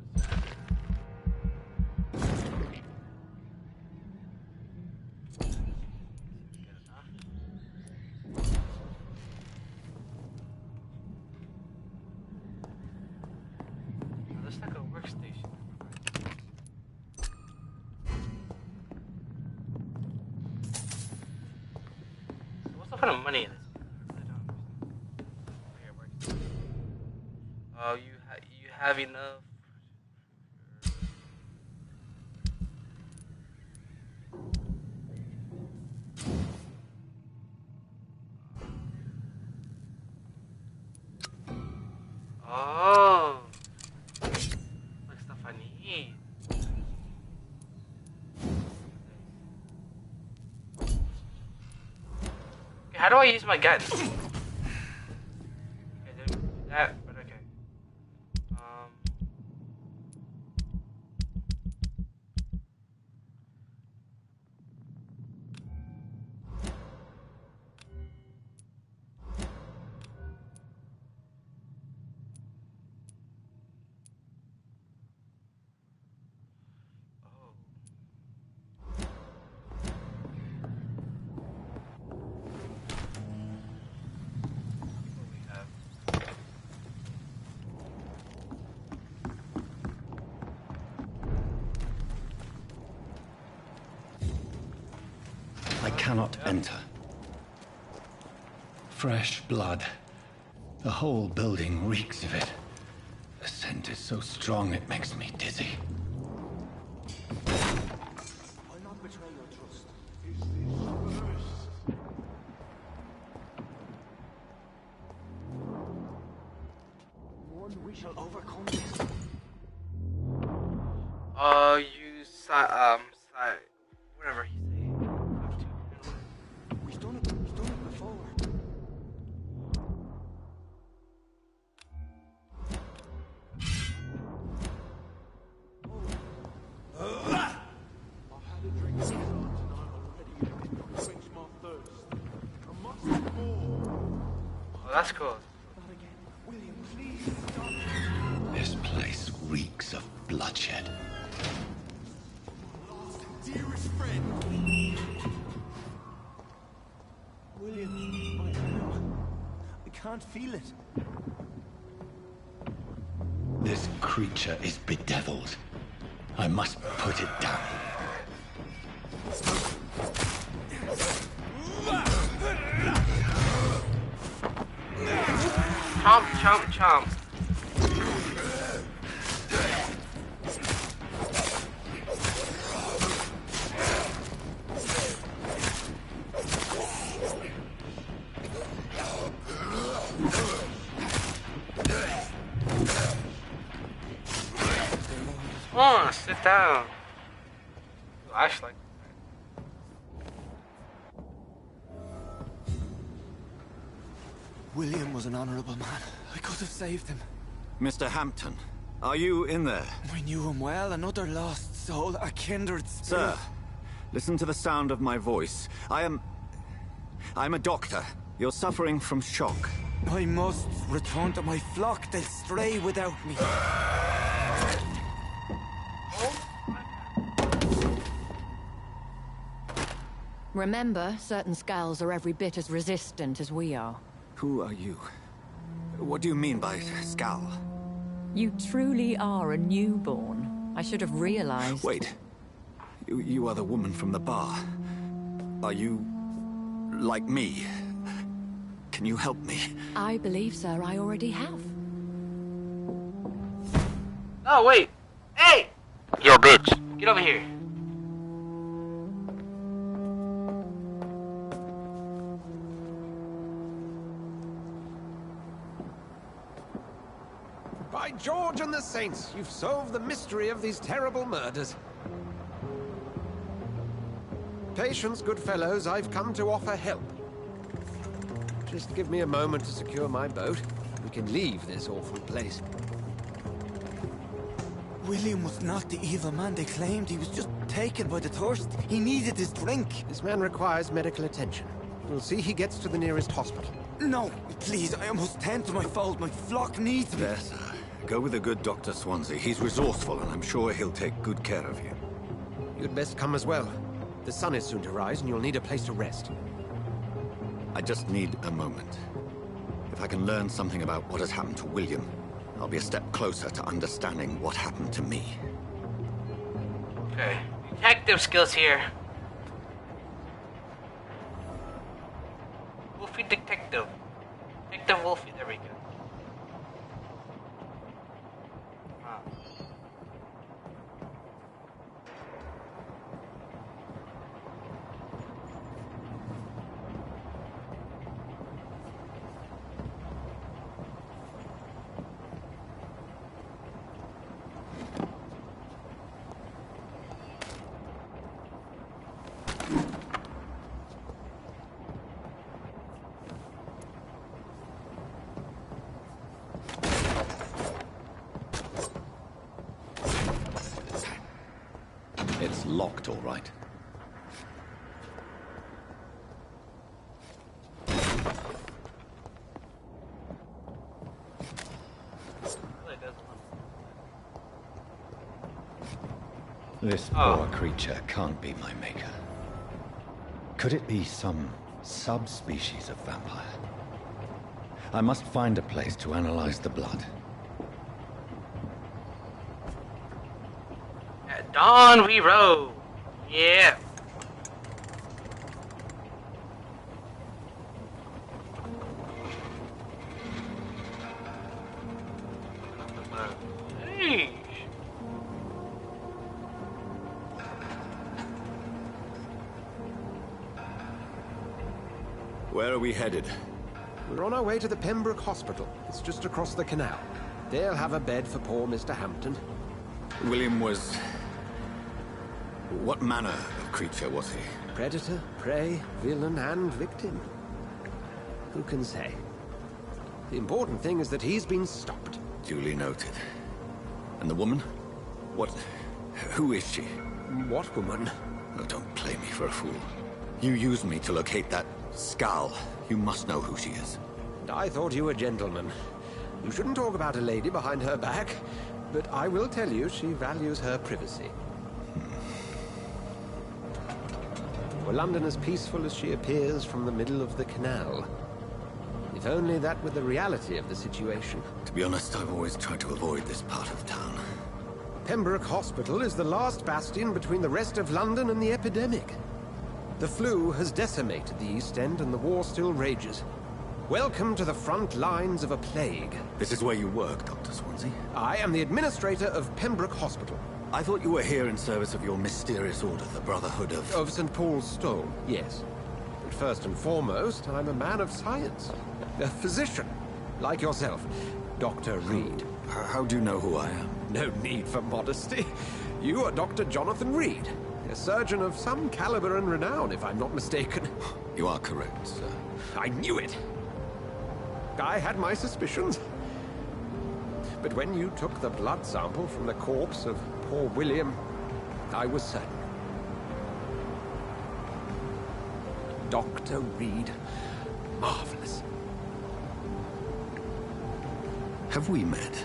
Looks like a workstation. So what's the point of money in this? I don't understand. Oh, you have enough. Oh, like stuff I need. Okay, how do I use my gun? Okay, didn't do that, but okay. I cannot enter. Fresh blood. The whole building reeks of it. The scent is so strong it makes me dizzy. I'll not betray your trust. Is this first? One, we shall overcome this. Whatever he say. We've done it before. I've had a drink of tonight already. It quench my thirst. I must have more. Oh, that's cool. Not again. William, please stop. This place reeks of bloodshed. Dearest friend. William, I can't feel it. This creature is bedeviled. I must put it down. Chomp, chomp, chomp. Come on, sit down. I actually like William was an honorable man. I could have saved him. Mr. Hampton, are you in there? I knew him well, another lost soul, a kindred spirit. Sir, listen to the sound of my voice. I'm a doctor. You're suffering from shock. I must return to my flock. They'll stray without me. Remember, certain skulls are every bit as resistant as we are. Who are you? What do you mean by Skal? You truly are a newborn. I should have realized. Wait. You are the woman from the bar. Are you... like me? Can you help me? I believe, sir, I already have. Oh, wait. Hey! Yo, bitch. Get over here. By George and the Saints, you've solved the mystery of these terrible murders. Patience, good fellows, I've come to offer help. Just give me a moment to secure my boat. We can leave this awful place. William was not the evil man they claimed. He was just taken by the thirst. He needed his drink. This man requires medical attention. We'll see he gets to the nearest hospital. No, please, I must tend to my fold. My flock needs me. There, sir. Go with the good Dr. Swansea. He's resourceful, and I'm sure he'll take good care of you. You'd best come as well. The sun is soon to rise, and you'll need a place to rest. I just need a moment. If I can learn something about what has happened to William, I'll be a step closer to understanding what happened to me. Okay. Detective skills here. Wolfie detective. Detective Wolfie, there we go. It's locked, all right. This poor creature can't be my maker. Could it be some subspecies of vampire? I must find a place to analyze the blood. At dawn we row. Yeah. Hey. Where are we headed? We're on our way to the Pembroke Hospital. It's just across the canal. They'll have a bed for poor Mr. Hampton. William was... what manner of creature was he? Predator, prey, villain, and victim. Who can say? The important thing is that he's been stopped. Duly noted. And the woman? What... who is she? What woman? Oh, don't play me for a fool. You used me to locate that Skal. You must know who she is. I thought you a gentleman. You shouldn't talk about a lady behind her back, but I will tell you she values her privacy. Were London as peaceful as she appears from the middle of the canal? If only that were the reality of the situation. To be honest, I've always tried to avoid this part of town. Pembroke Hospital is the last bastion between the rest of London and the epidemic. The flu has decimated the East End and the war still rages. Welcome to the front lines of a plague. This is where you work, Dr. Swansea? I am the administrator of Pembroke Hospital. I thought you were here in service of your mysterious order, the Brotherhood of... Of St. Paul's Stone, yes. But first and foremost, I'm a man of science. A physician, like yourself, Dr. Reed. How do you know who I am? No need for modesty. You are Dr. Jonathan Reed, a surgeon of some caliber and renown, if I'm not mistaken. You are correct, sir. I knew it! I had my suspicions. But when you took the blood sample from the corpse of poor William, I was certain. Dr. Reed. Marvelous. Have we met?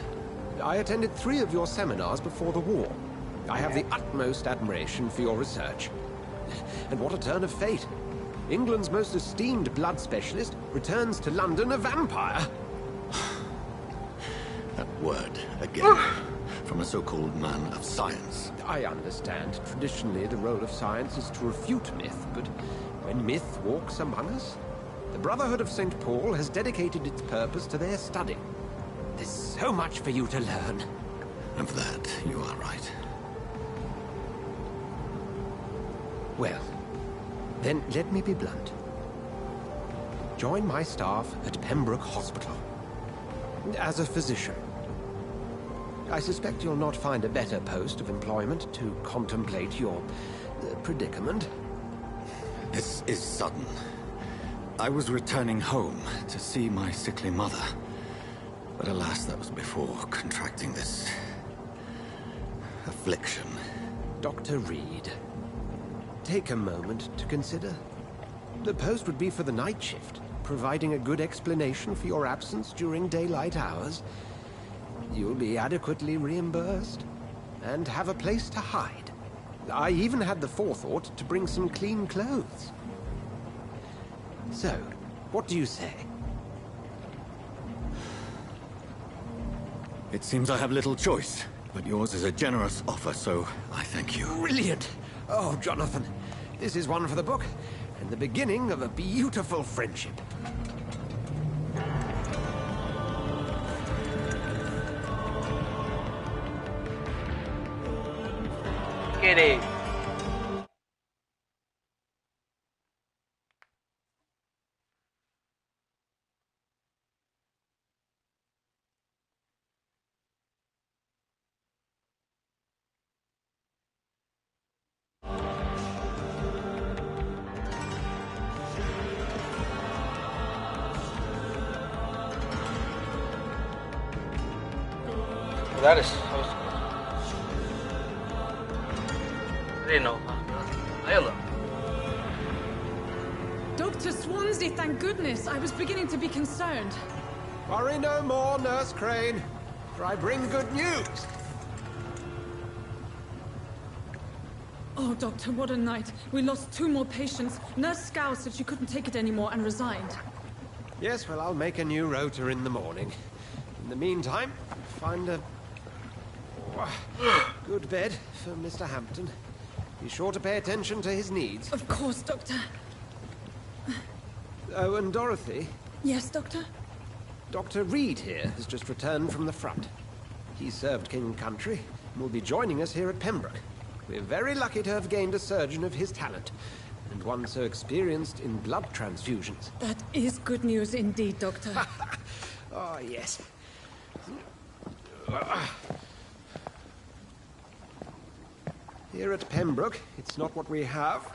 I attended 3 of your seminars before the war. I have the utmost admiration for your research. And what a turn of fate. England's most esteemed blood specialist returns to London a vampire. That word, again. From a so-called man of science. I understand. Traditionally, the role of science is to refute myth, but when myth walks among us, the Brotherhood of St. Paul has dedicated its purpose to their study. There's so much for you to learn. Of that, you are right. Well, then let me be blunt. Join my staff at Pembroke Hospital. As a physician. I suspect you'll not find a better post of employment to contemplate your predicament. This is sudden. I was returning home to see my sickly mother. But alas, that was before contracting this affliction. Dr. Reed, take a moment to consider. The post would be for the night shift, providing a good explanation for your absence during daylight hours. You'll be adequately reimbursed, and have a place to hide. I even had the forethought to bring some clean clothes. So, what do you say? It seems I have little choice, but yours is a generous offer, so I thank you. Brilliant! Oh, Jonathan, this is one for the book, and the beginning of a beautiful friendship. Get it. That is so smart. I didn't know. Ayla. Dr. Swansea, thank goodness. I was beginning to be concerned. Worry no more, Nurse Crane, for I bring good news. Oh, Doctor, what a night. We lost 2 more patients. Nurse Scow said she couldn't take it anymore and resigned. Yes, well, I'll make a new rota in the morning. In the meantime, find a good bed for Mr. Hampton. Be sure to pay attention to his needs. Of course, Doctor. Oh, and Dorothy? Yes, Doctor? Dr. Reed here has just returned from the front. He served King and Country and will be joining us here at Pembroke. We're very lucky to have gained a surgeon of his talent, and one so experienced in blood transfusions. That is good news indeed, Doctor. Oh, yes. Here at Pembroke, it's not what we have,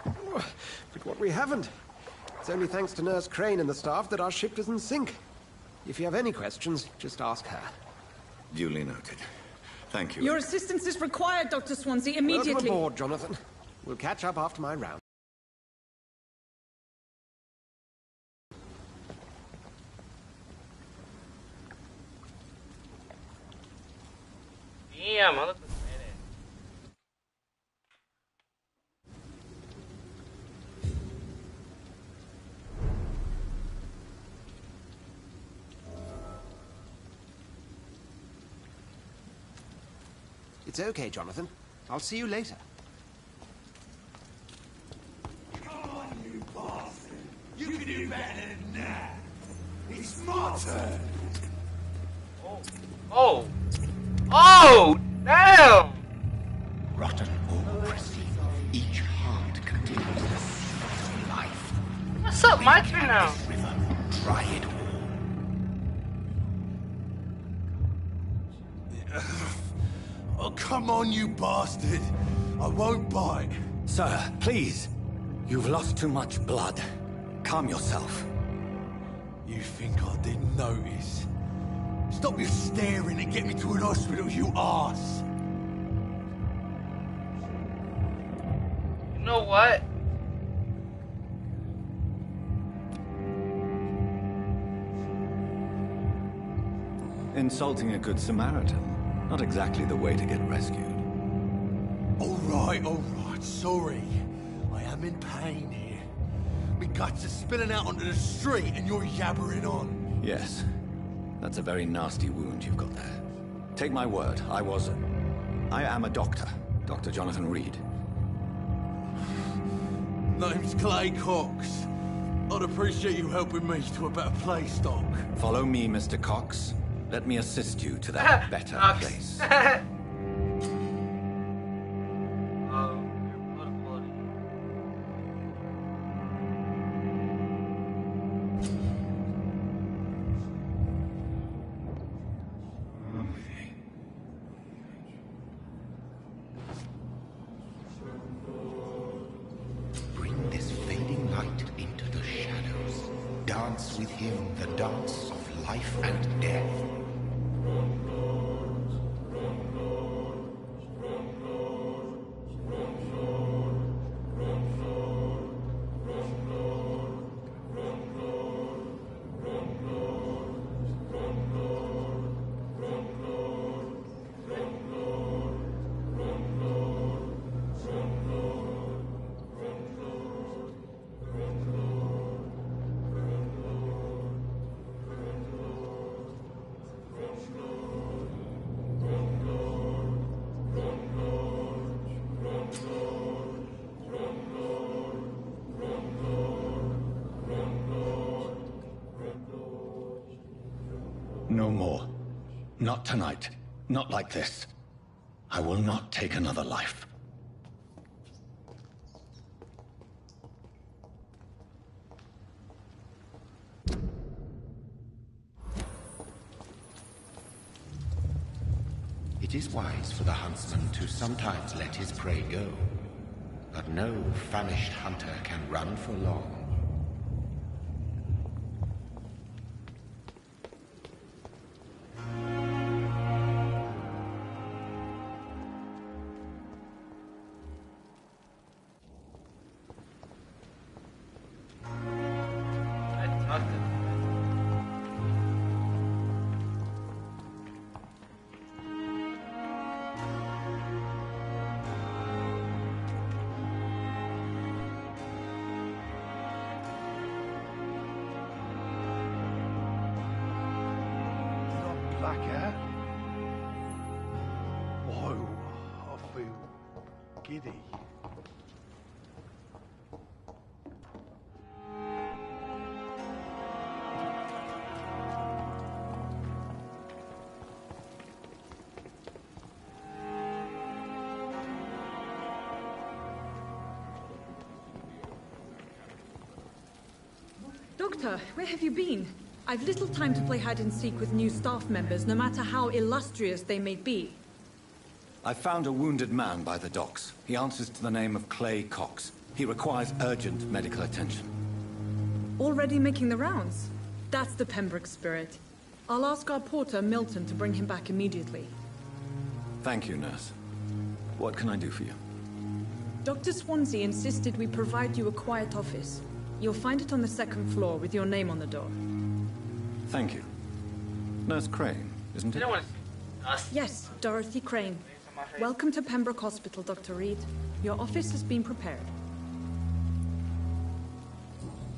but what we haven't. It's only thanks to Nurse Crane and the staff that our ship doesn't sink. If you have any questions, just ask her. Duly noted. Thank you. Your assistance is required, Dr. Swansea, immediately. Welcome aboard, Jonathan. We'll catch up after my round. Damn, I look badass. It's okay, Jonathan. I'll see you later. Come on, you bastard! You can do better than that! It's my turn! Oh! Oh! Damn! Rotten all-pressing, each heart contains the seed of life. What's up, my turn now? River, dry it all. Come on, you bastard. I won't bite. Sir, please. You've lost too much blood. Calm yourself. You think I didn't notice? Stop your staring and get me to an hospital, you arse! You know what? Insulting a good Samaritan. Not exactly the way to get rescued. All right, sorry. I am in pain here. Me guts are spilling out onto the street and you're yabbering on. Yes. That's a very nasty wound you've got there. Take my word, I am a doctor. Dr. Jonathan Reed. Name's Clay Cox. I'd appreciate you helping me to a better place, Doc. Follow me, Mr. Cox. Let me assist you to that better place. Bring this fading light into the shadows. Dance with him the dance of life and death. No more. Not tonight. Not like this. I will not take another life. It is wise for the huntsman to sometimes let his prey go. But no famished hunter can run for long. Black hat? Whoa, I feel giddy. Doctor, where have you been? I've little time to play hide-and-seek with new staff members, no matter how illustrious they may be. I found a wounded man by the docks. He answers to the name of Clay Cox. He requires urgent medical attention. Already making the rounds? That's the Pembroke spirit. I'll ask our porter, Milton, to bring him back immediately. Thank you, nurse. What can I do for you? Dr. Swansea insisted we provide you a quiet office. You'll find it on the second floor with your name on the door. Thank you. Nurse Crane, isn't it? Yes, Dorothy Crane. Welcome to Pembroke Hospital, Dr. Reed. Your office has been prepared.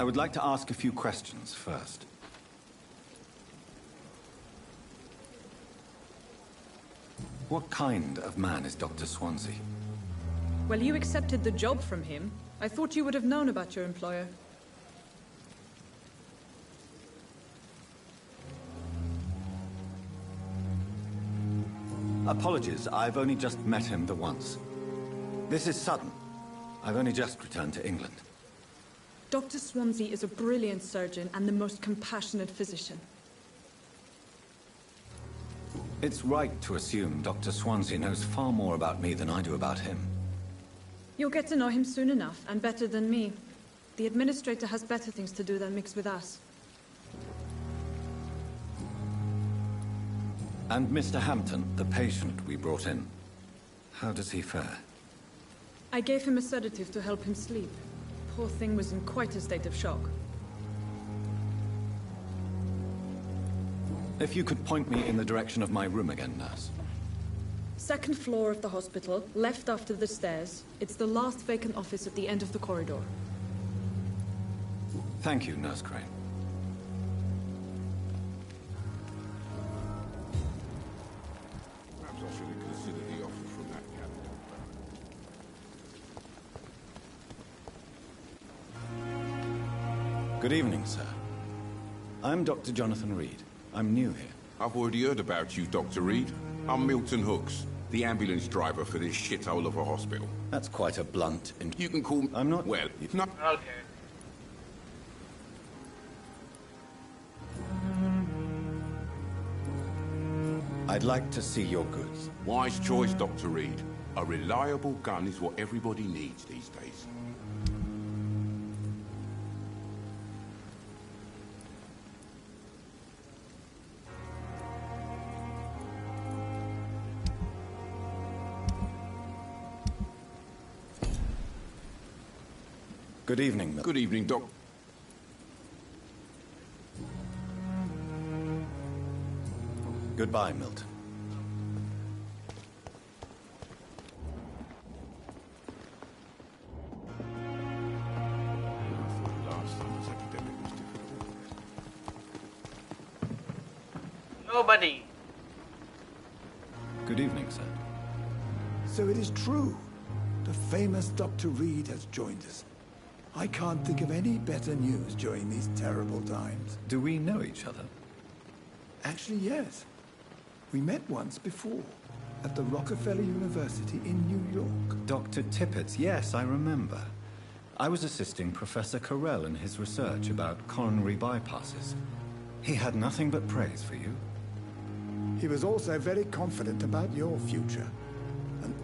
I would like to ask a few questions first. What kind of man is Dr. Swansea? Well, you accepted the job from him. I thought you would have known about your employer. Apologies, I've only just met him the once. This is sudden. I've only just returned to England. Dr. Swansea is a brilliant surgeon and the most compassionate physician. It's right to assume Dr. Swansea knows far more about me than I do about him. You'll get to know him soon enough, and better than me. The Administrator has better things to do than mix with us. And Mr. Hampton, the patient we brought in. How does he fare? I gave him a sedative to help him sleep. Poor thing was in quite a state of shock. If you could point me in the direction of my room again, nurse. Second floor of the hospital, left after the stairs. It's the last vacant office at the end of the corridor. Thank you, Nurse Crane. Perhaps I should have considered the offer from that captain. Good evening, sir. I'm Dr. Jonathan Reed. I'm new here. I've already heard about you, Dr. Reed. I'm Milton Hooks, the ambulance driver for this shithole of a hospital. That's quite a blunt You can call me... I'm not... Well, it's not... Okay. I'd like to see your goods. Wise choice, Dr. Reed. A reliable gun is what everybody needs these days. Good evening, Milton. Good evening, Doc. Goodbye, Milton. Nobody. Good evening, sir. So it is true. The famous Dr. Reed has joined us. I can't think of any better news during these terrible times. Do we know each other? Actually, yes. We met once before, at the Rockefeller University in New York. Dr. Tippett, yes, I remember. I was assisting Professor Carell in his research about coronary bypasses. He had nothing but praise for you. He was also very confident about your future. And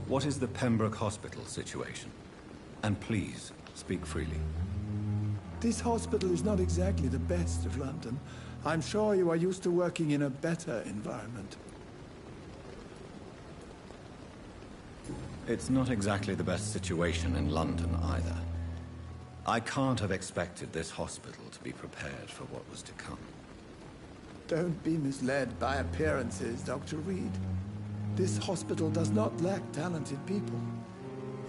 what is the Pembroke Hospital situation? And please, speak freely. this hospital is not exactly the best of London. I'm sure you are used to working in a better environment. It's not exactly the best situation in London either. I can't have expected this hospital to be prepared for what was to come. Don't be misled by appearances, Dr. Reed. This hospital does not lack talented people.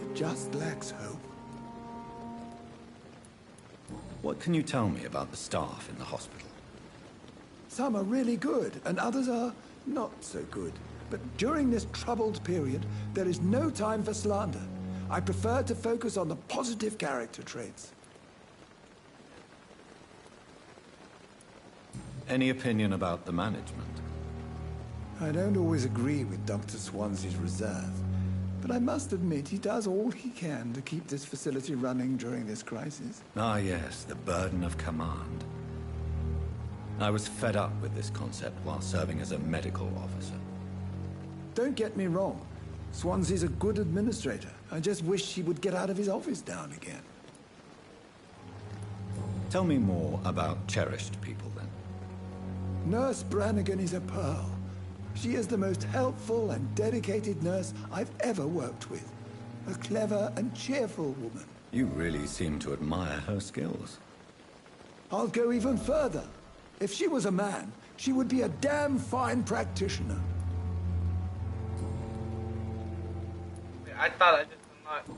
It just lacks hope. What can you tell me about the staff in the hospital? Some are really good, and others are not so good. But during this troubled period, there is no time for slander. I prefer to focus on the positive character traits. Any opinion about the management? I don't always agree with Dr. Swansea's reserve, but I must admit he does all he can to keep this facility running during this crisis. Ah, yes, the burden of command. I was fed up with this concept while serving as a medical officer. Don't get me wrong. Swansea's a good administrator. I just wish he would get out of his office down again. Tell me more about cherished people, then. Nurse Brannigan is a pearl. She is the most helpful and dedicated nurse I've ever worked with. A clever and cheerful woman. You really seem to admire her skills. I'll go even further. If she was a man, she would be a damn fine practitioner. I thought I just unlocked.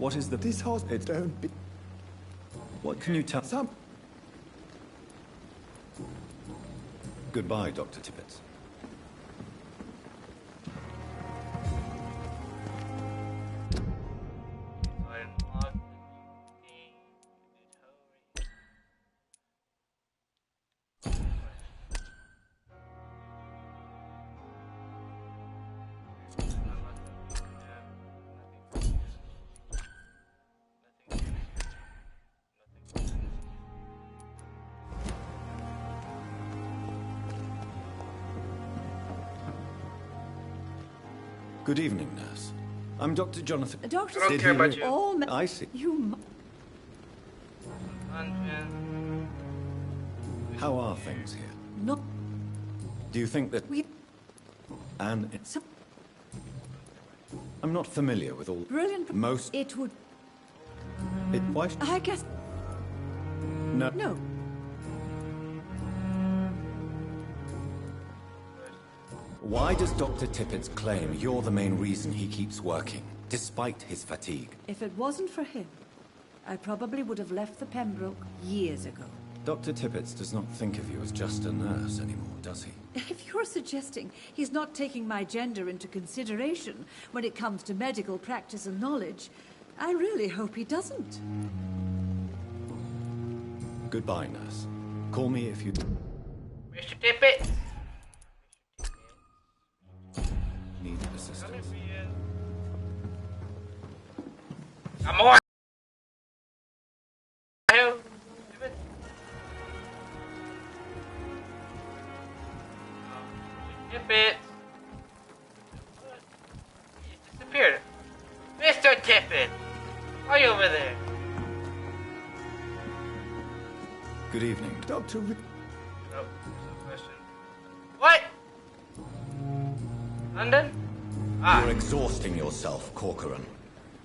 What is the... This hospital don't be... What can you tell... Some... Goodbye, Dr. Tippett. Good evening, nurse. I'm Dr. Jonathan. Doctor, I don't care about you. all I see. you. How are things here? No. Do you think that... And I'm not familiar with all... Brilliant. Most... It would... Why... I guess... No. No. Why does Dr. Tippett's claim you're the main reason he keeps working, despite his fatigue? If it wasn't for him, I probably would have left the Pembroke years ago. Dr. Tippett does not think of you as just a nurse anymore, does he? If you're suggesting he's not taking my gender into consideration when it comes to medical practice and knowledge, I really hope he doesn't. Goodbye, nurse. Call me if you... Mr. Tippett! Need assistance. Come on! Tippett! He disappeared. Mr. Tippett! Why are you over there? Good evening. Dr. Oh, there's a question. What? London? You're exhausting yourself, Corcoran.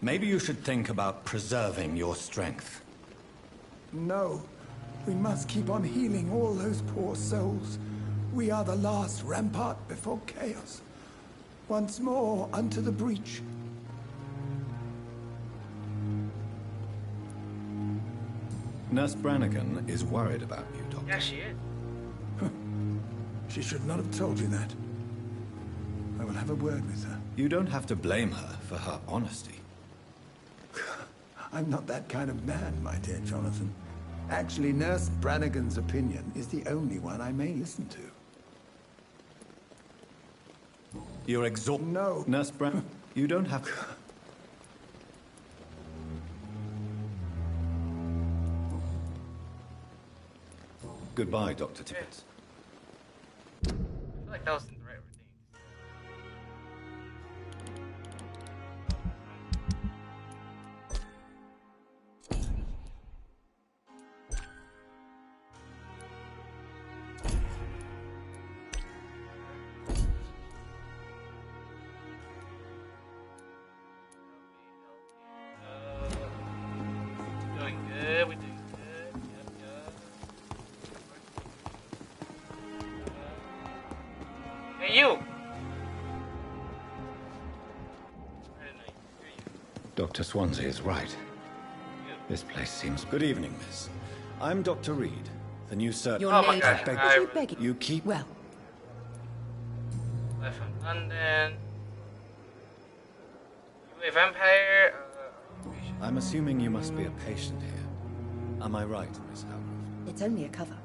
Maybe you should think about preserving your strength. No. We must keep on healing all those poor souls. We are the last rampart before chaos. Once more, unto the breach. Nurse Brannigan is worried about you, Doctor. Yeah, she is. She should not have told you that. I will have a word with her. You don't have to blame her for her honesty. I'm not that kind of man, my dear Jonathan. Actually, Nurse Brannigan's opinion is the only one I may listen to. You're exhausted. No. Nurse Brannigan, you don't have to... Goodbye, Dr. Tippett. I feel like that was in the right routine. Doing good, we're doing good. Yep. Hey, you! Dr. Swansea is right. This place seems... Good evening, miss. I'm Dr. Reed, the new surgeon. Your name... I beg you begging? you keep... Well... Left from London. You a vampire? I'm assuming you must be a patient here. Am I right, Miss Howcroft? It's only a cover.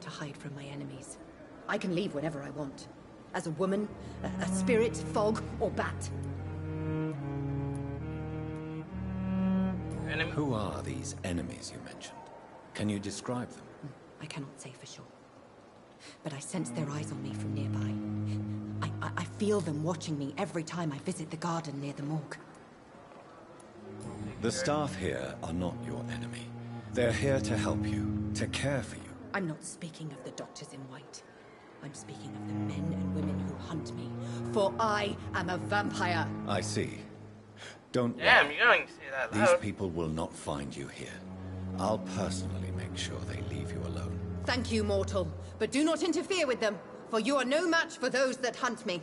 To hide from my enemies. I can leave whenever I want. As a woman, a spirit, fog, or bat. Who are these enemies you mentioned? Can you describe them? I cannot say for sure. But I sense their eyes on me from nearby. I feel them watching me every time I visit the garden near the morgue. The staff here are not your enemy. They're here to help you, to care for you. I'm not speaking of the doctors in white. I'm speaking of the men and women who hunt me. For I am a vampire. I see. Don't Damn, worry. you don't say that loud. These people will not find you here. I'll personally make sure they leave you alone. Thank you, mortal. But do not interfere with them, for you are no match for those that hunt me.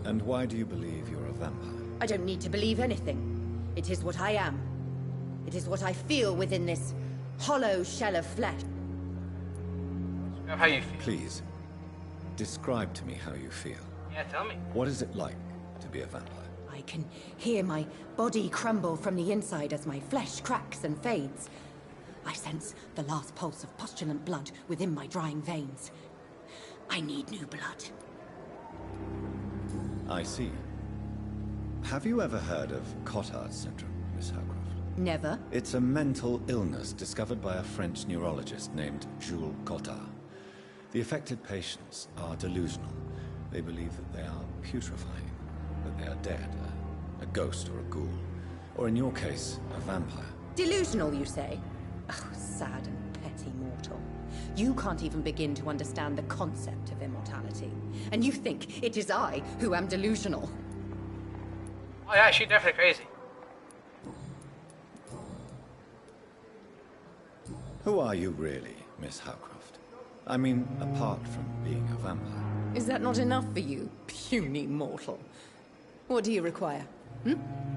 And why do you believe you're a vampire? I don't need to believe anything. It is what I am. It is what I feel within this hollow shell of flesh. How you feel? Please, describe to me how you feel. Yeah, tell me. What is it like to be a vampire? I can hear my body crumble from the inside as my flesh cracks and fades. I sense the last pulse of postulant blood within my drying veins. I need new blood. I see. Have you ever heard of Cotard's syndrome, Miss Howcroft? Never. It's a mental illness discovered by a French neurologist named Jules Cotard. The affected patients are delusional. They believe that they are putrefying, that they are dead, a ghost or a ghoul. Or in your case, a vampire. Delusional, you say? Oh, sad and petty mortal. You can't even begin to understand the concept of immortality. And you think it is I who am delusional. Oh yeah, she's definitely crazy. Who are you really, Miss Howcroft? I mean, apart from being a vampire. Is that not enough for you, puny mortal? What do you require?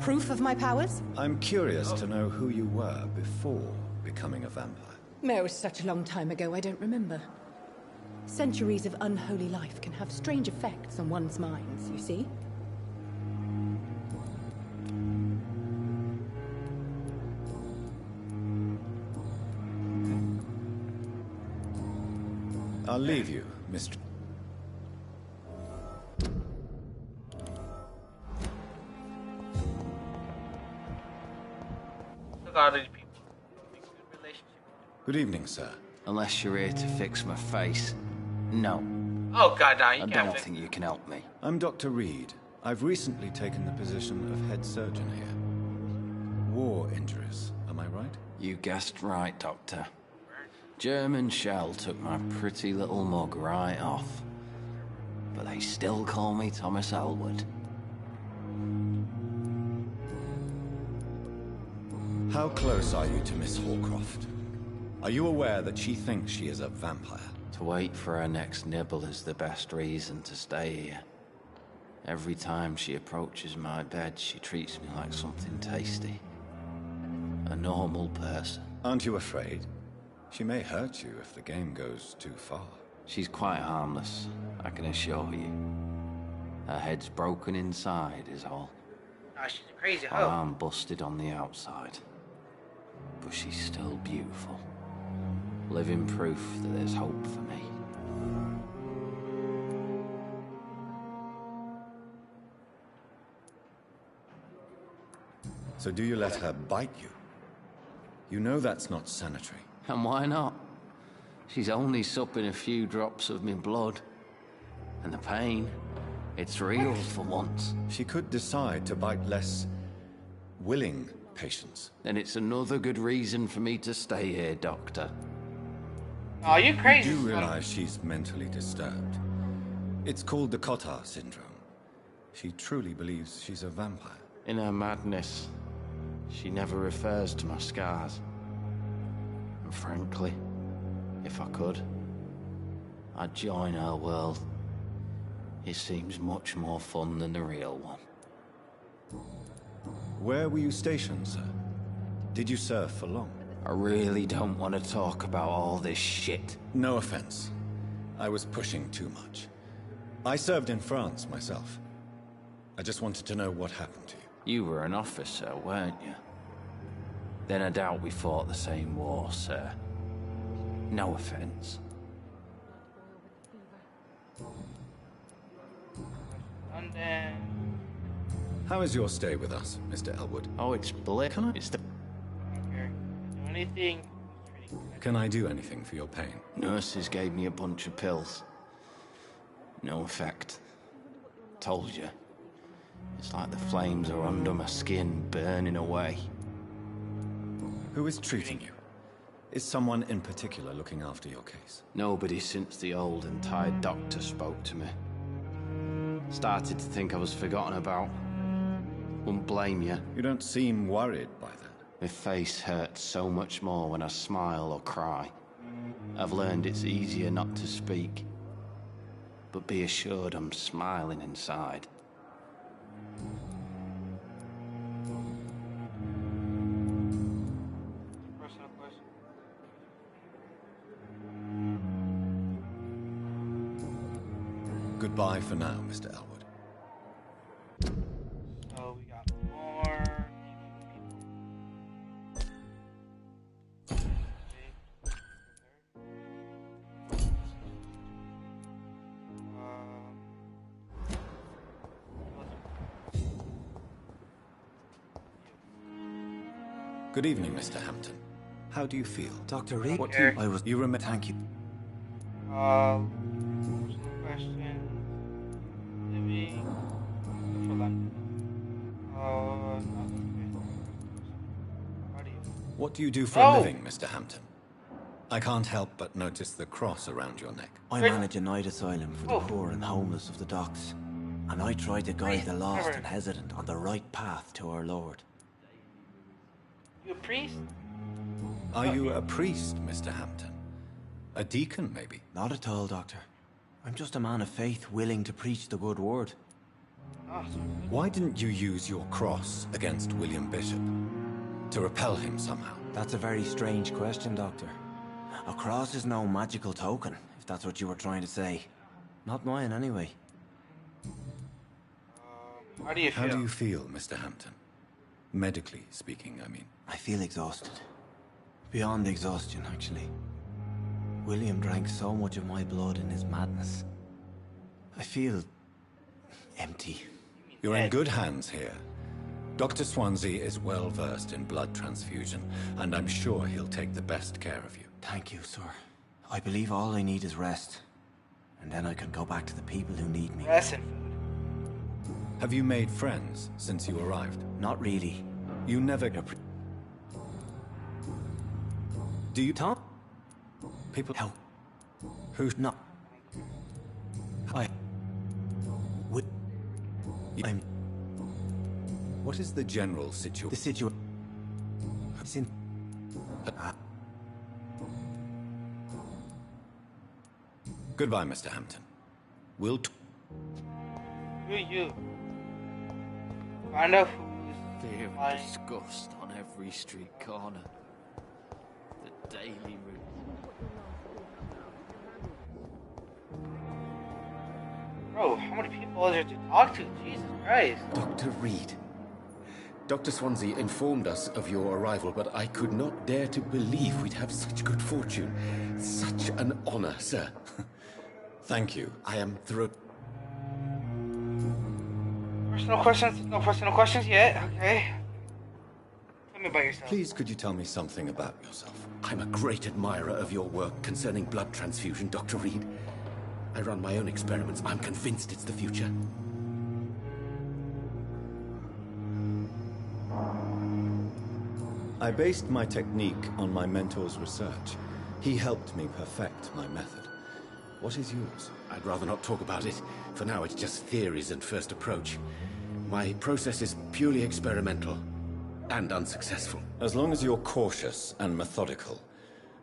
Proof of my powers? I'm curious to know who you were before becoming a vampire. It was such a long time ago, I don't remember. Centuries of unholy life can have strange effects on one's minds, you see? I'll leave you, Mr. Look at all these people. Good relationship. Good evening, sir. Unless you're here to fix my face. No. Oh god, nah, you I can't don't fix think you can help me. I'm Dr. Reed. I've recently taken the position of head surgeon here. War injuries, am I right? You guessed right, Doctor. German shell took my pretty little mug right off. But they still call me Thomas Elwood. How close are you to Miss Hawcroft? Are you aware that she thinks she is a vampire? To wait for her next nibble is the best reason to stay here. Every time she approaches my bed, she treats me like something tasty. A normal person. Aren't you afraid? She may hurt you if the game goes too far. She's quite harmless, I can assure you. Her head's broken inside is all. Nah, she's a crazy Her hoe. arm busted on the outside. But she's still beautiful. Living proof that there's hope for me. So do you let her bite you? You know that's not sanitary. And why not? She's only supping a few drops of me blood. And the pain, it's real for once. She could decide to bite less willing patients. Then it's another good reason for me to stay here, Doctor. Oh, you crazy. You do realize she's mentally disturbed. It's called the Cotard syndrome. She truly believes she's a vampire. In her madness, she never refers to my scars. And frankly, if I could, I'd join her world. It seems much more fun than the real one. Where were you stationed, sir? Did you serve for long? I really don't want to talk about all this shit. No offense. I was pushing too much. I served in France myself. I just wanted to know what happened to you. You were an officer, weren't you? Then I doubt we fought the same war, sir. No offense. London. How is your stay with us, Mr. Elwood? Oh, it's bliss. It's the... Do anything. Can I do anything for your pain? Nurses gave me a bunch of pills. No effect. Told you. It's like the flames are under my skin, burning away. Who is treating you? Is someone in particular looking after your case? Nobody since the old and tired doctor spoke to me. Started to think I was forgotten about. Wouldn't blame you. You don't seem worried by that. My face hurts so much more when I smile or cry. I've learned it's easier not to speak. But be assured I'm smiling inside. Personal question. Goodbye for now, Mr. Elwood. So we got more. Good evening, Mr. Hampton. How do you feel? Dr. Reed, What do you remember? Thank you. Question. Living for London. What do you do for a living, Mr. Hampton? I can't help but notice the cross around your neck. I manage a night asylum for the poor and homeless of the docks. And I try to guide the lost and hesitant on the right path to our Lord. You a priest? Are you a priest, Mr. Hampton? A deacon, maybe? Not at all, Doctor. I'm just a man of faith willing to preach the good word. Why didn't you use your cross against William Bishop? To repel him somehow? That's a very strange question, Doctor. A cross is no magical token, if that's what you were trying to say. Not mine, anyway. How do you feel? How do you feel, Mr. Hampton? Medically speaking, I mean. I feel exhausted. Beyond exhaustion, actually. William drank so much of my blood in his madness. I feel empty. You're in good hands here. Dr. Swansea is well versed in blood transfusion, and I'm sure he'll take the best care of you. Thank you, sir. I believe all I need is rest. And then I can go back to the people who need me. Rest and food. Have you made friends since you arrived? Not really. You never... Do you... Tom? People... How? Who's not... I... Would... I'm... What is the general situation? The situation... It's in... Goodbye, Mr. Hampton. We'll... You. Find out who's... Fear and disgust on every street corner. The daily route. Bro, how many people is there to talk to? Jesus Christ. Dr. Reed. Dr. Swansea informed us of your arrival, but I could not dare to believe we'd have such good fortune. Such an honor, sir. Thank you. I am thrilled. Personal questions? No personal questions yet? Okay. Tell me about yourself. Please, could you tell me something about yourself? I'm a great admirer of your work concerning blood transfusion, Dr. Reed. I run my own experiments. I'm convinced it's the future. I based my technique on my mentor's research. He helped me perfect my method. What is yours? I'd rather not talk about it. For now, it's just theories and first approach. My process is purely experimental and unsuccessful. As long as you're cautious and methodical,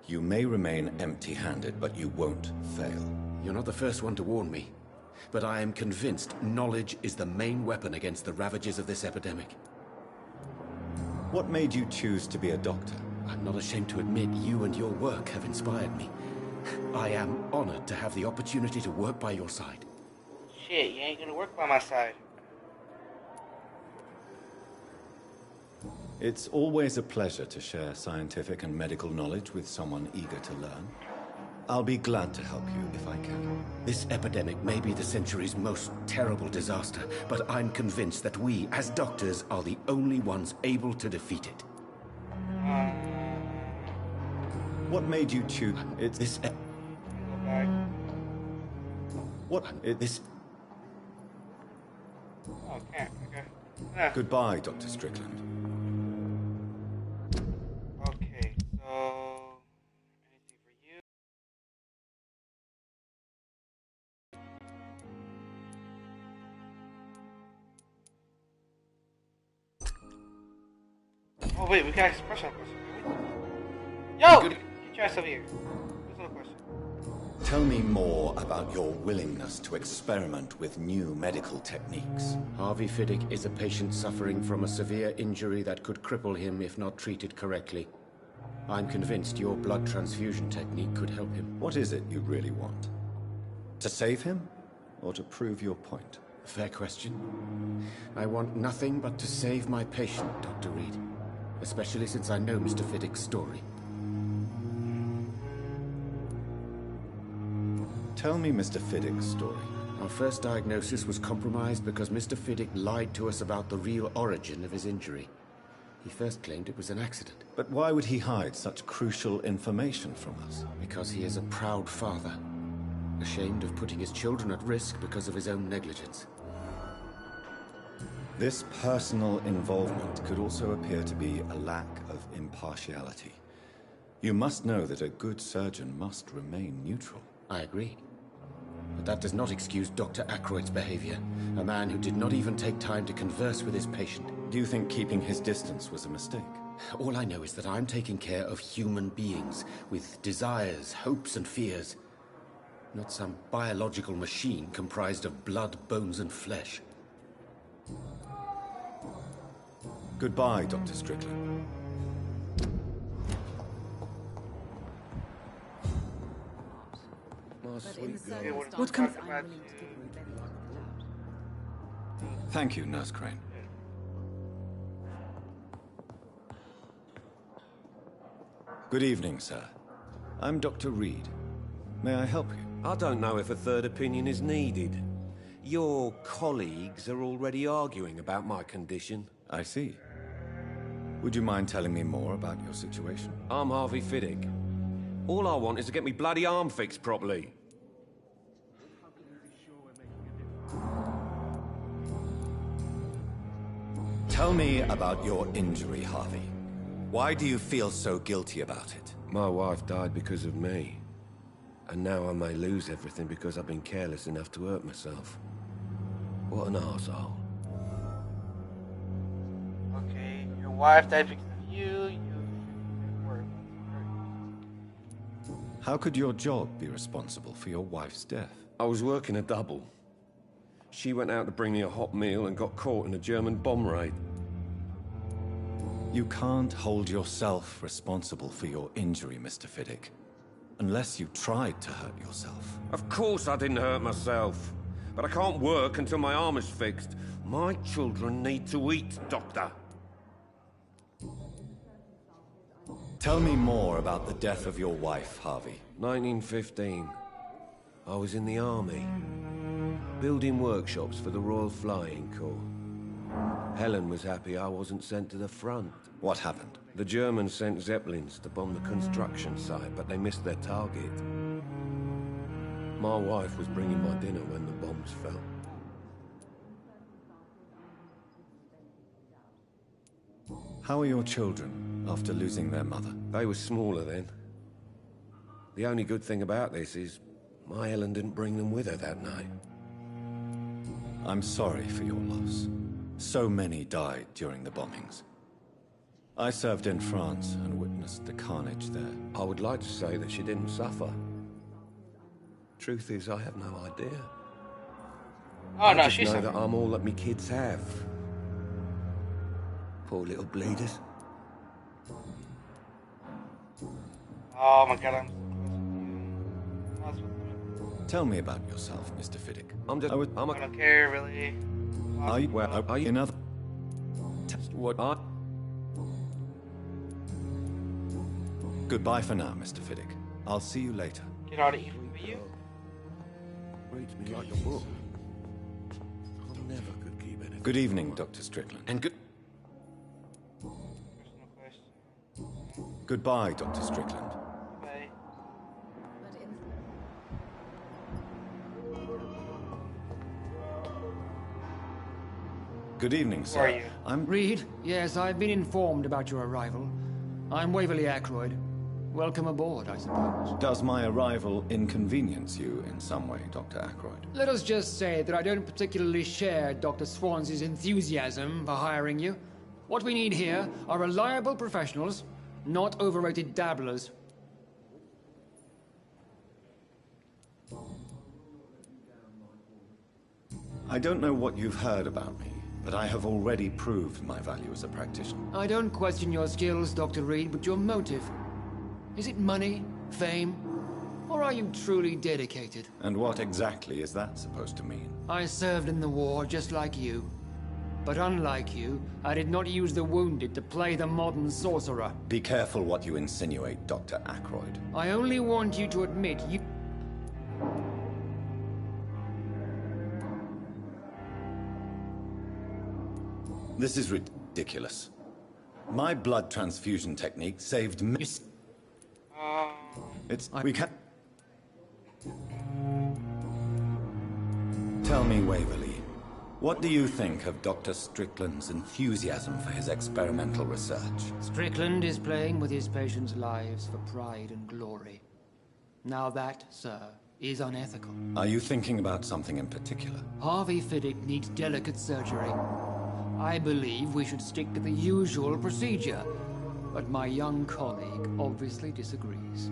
you may remain empty-handed, but you won't fail. You're not the first one to warn me, but I am convinced knowledge is the main weapon against the ravages of this epidemic. What made you choose to be a doctor? I'm not ashamed to admit you and your work have inspired me. I am honored to have the opportunity to work by your side. Shit, you ain't gonna work by my side. It's always a pleasure to share scientific and medical knowledge with someone eager to learn. I'll be glad to help you if I can. This epidemic may be the century's most terrible disaster, but I'm convinced that we, as doctors, are the only ones able to defeat it. What made you choose? It's this. What? This. Okay. Yeah. Goodbye, Dr. Strickland. Okay, so anything for you? Oh wait, we can ask a personal question. Yo, get your ass over here. Personal question. Tell me more about your willingness to experiment with new medical techniques. Harvey Fiddick is a patient suffering from a severe injury that could cripple him if not treated correctly. I'm convinced your blood transfusion technique could help him. What is it you really want? To save him, or to prove your point? Fair question. I want nothing but to save my patient, Dr. Reed. Especially since I know Mr. Fiddick's story. Tell me Mr. Fiddick's story. Our first diagnosis was compromised because Mr. Fiddick lied to us about the real origin of his injury. He first claimed it was an accident. But why would he hide such crucial information from us? Because he is a proud father. ashamed of putting his children at risk because of his own negligence. This personal involvement could also appear to be a lack of impartiality. You must know that a good surgeon must remain neutral. I agree. But that does not excuse Dr. Ackroyd's behavior. A man who did not even take time to converse with his patient. Do you think keeping his distance was a mistake? All I know is that I'm taking care of human beings with desires, hopes, and fears. Not some biological machine comprised of blood, bones, and flesh. Goodbye, Dr. Strickland. What comes? Thank you, Nurse Crane. Good evening, sir. I'm Dr. Reed. May I help you? I don't know if a third opinion is needed. Your colleagues are already arguing about my condition. I see. Would you mind telling me more about your situation? I'm Harvey Fiddick. All I want is to get me bloody arm fixed properly. Tell me about your injury, Harvey. Why do you feel so guilty about it? My wife died because of me. And now I may lose everything because I've been careless enough to hurt myself. What an arsehole. Okay, your wife died because of you were... How could your job be responsible for your wife's death? I was working a double. She went out to bring me a hot meal and got caught in a German bomb raid. You can't hold yourself responsible for your injury, Mr. Fiddick. Unless you tried to hurt yourself. Of course I didn't hurt myself. But I can't work until my arm is fixed. My children need to eat, Doctor. Tell me more about the death of your wife, Harvey. 1915. I was in the army. Building workshops for the Royal Flying Corps. Helen was happy I wasn't sent to the front. What happened? The Germans sent Zeppelins to bomb the construction site, but they missed their target. My wife was bringing my dinner when the bombs fell. How are your children after losing their mother? They were smaller then. The only good thing about this is my Helen didn't bring them with her that night. I'm sorry for your loss. So many died during the bombings. I served in France and witnessed the carnage there. I would like to say that she didn't suffer. Truth is, I have no idea. Oh no, I she's just know that I'm all that me kids have. Poor little bleeders. Oh my god, Tell me about yourself, Mr. Fiddick. I don't care, really. Are you, are you in other... What are... Goodbye for now, Mr. Fiddick. I'll see you later. Get out of here for you. Reads me like a book. I never could keep anything. Good evening, Dr. Strickland. And good... Goodbye, Dr. Strickland. Bye. Good evening, Who are sir. you? I'm... Reed? Yes, I've been informed about your arrival. I'm Waverly Ackroyd. Welcome aboard, I suppose. Does my arrival inconvenience you in some way, Dr. Ackroyd? Let us just say that I don't particularly share Dr. Swans's enthusiasm for hiring you. What we need here are reliable professionals, not overrated dabblers. I don't know what you've heard about me, but I have already proved my value as a practitioner. I don't question your skills, Dr. Reed, but your motive. Is it money, fame, or are you truly dedicated? And what exactly is that supposed to mean? I served in the war just like you. But unlike you, I did not use the wounded to play the modern sorcerer. Be careful what you insinuate, Dr. Ackroyd. I only want you to admit you... This is ridiculous. My blood transfusion technique saved me. We can't... Tell me, Waverly, what do you think of Dr. Strickland's enthusiasm for his experimental research? Strickland is playing with his patients' lives for pride and glory. Now that, sir, is unethical. Are you thinking about something in particular? Harvey Fiddick needs delicate surgery. I believe we should stick to the usual procedure, but my young colleague obviously disagrees.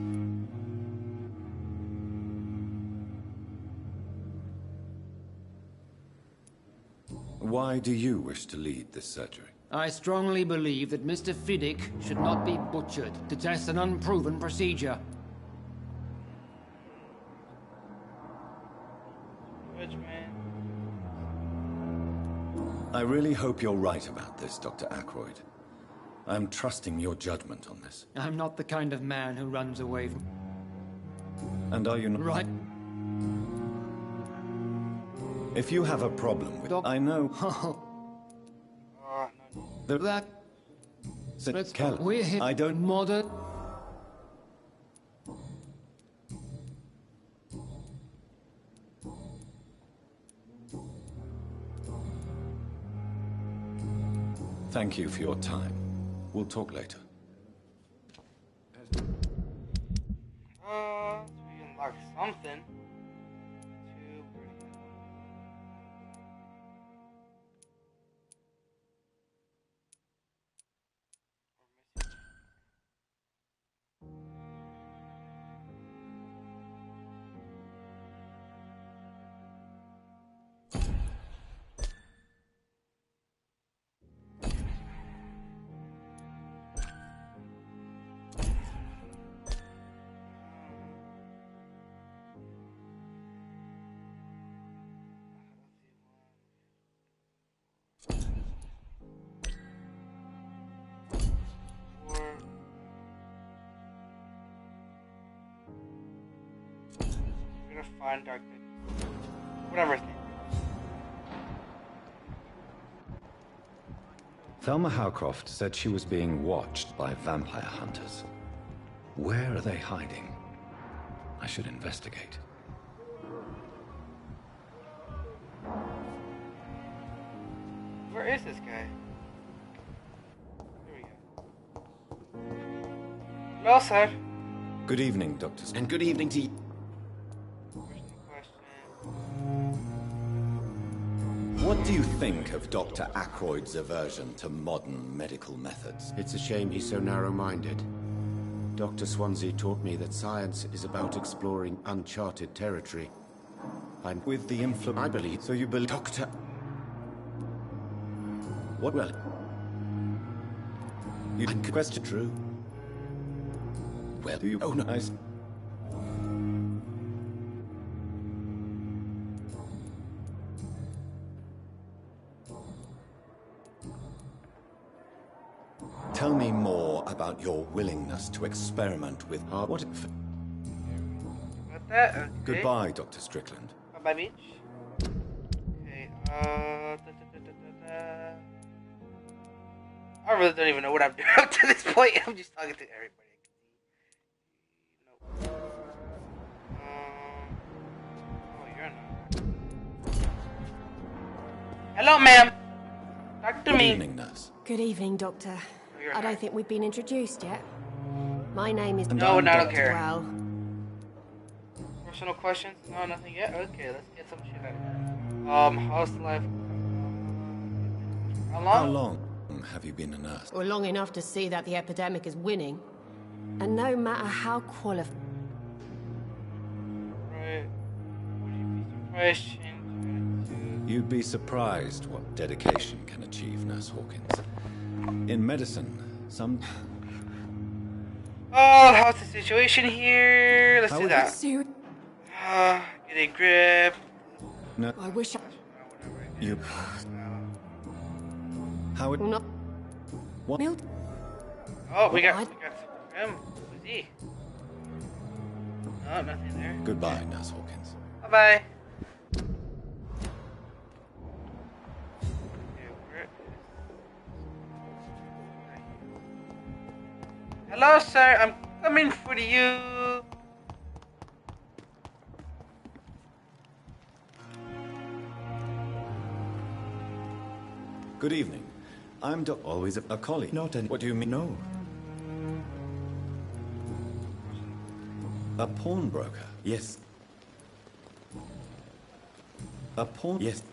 Why do you wish to lead this surgery? I strongly believe that Mr. Fiddick should not be butchered to test an unproven procedure. I really hope you're right about this, Dr. Ackroyd. I'm trusting your judgment on this. I'm not the kind of man who runs away from... And are you not... Right. If you have a problem with... I know... That... We're here... I don't... Modern... Thank you for your time. We'll talk later. We unlocked something. Find darkness. Whatever. Thelma Howcroft said she was being watched by vampire hunters. Where are they hiding? I should investigate. Where is this guy? Here we go. Hello, sir. Good evening, Dr. And good evening to you. What do you think of Dr. Ackroyd's aversion to modern medical methods? It's a shame he's so narrow-minded. Dr. Swansea taught me that science is about exploring uncharted territory. I'm with the influence. I believe. So you believe, Doctor? What? Well, you didn't question true. Well, do you? Oh no. Tell me more about your willingness to experiment with what? Got that? Okay. Goodbye, Dr. Strickland. Bye, Beach. Okay. I really don't even know what I'm doing up to this point. I'm just talking to everybody. Oh, you're not. Hello, ma'am. Talk to me. Good evening, nurse. Good evening, Doctor. I don't think we've been introduced yet. My name is... No, I don't care. Well. Personal questions? No, nothing yet? Okay, let's get some shit out of here. How's the life? How long? How long have you been a nurse? Well, long enough to see that the epidemic is winning. And no matter how qualified... Right. Would you be surprised? You'd be surprised what dedication can achieve, Nurse Hawkins. In medicine, some... Oh, how's the situation here? Let's do that. Serious? Get a grip. No. I wish I... You... How it... Not... What? Mild? Oh, we got him. Who's he? No, nothing there. Goodbye, Nurse Hawkins. Bye-bye. Hello, sir. I'm coming for you. Good evening. I'm always a colleague. Not an... What do you mean? No. A pawnbroker? Yes. A pawn... Yes.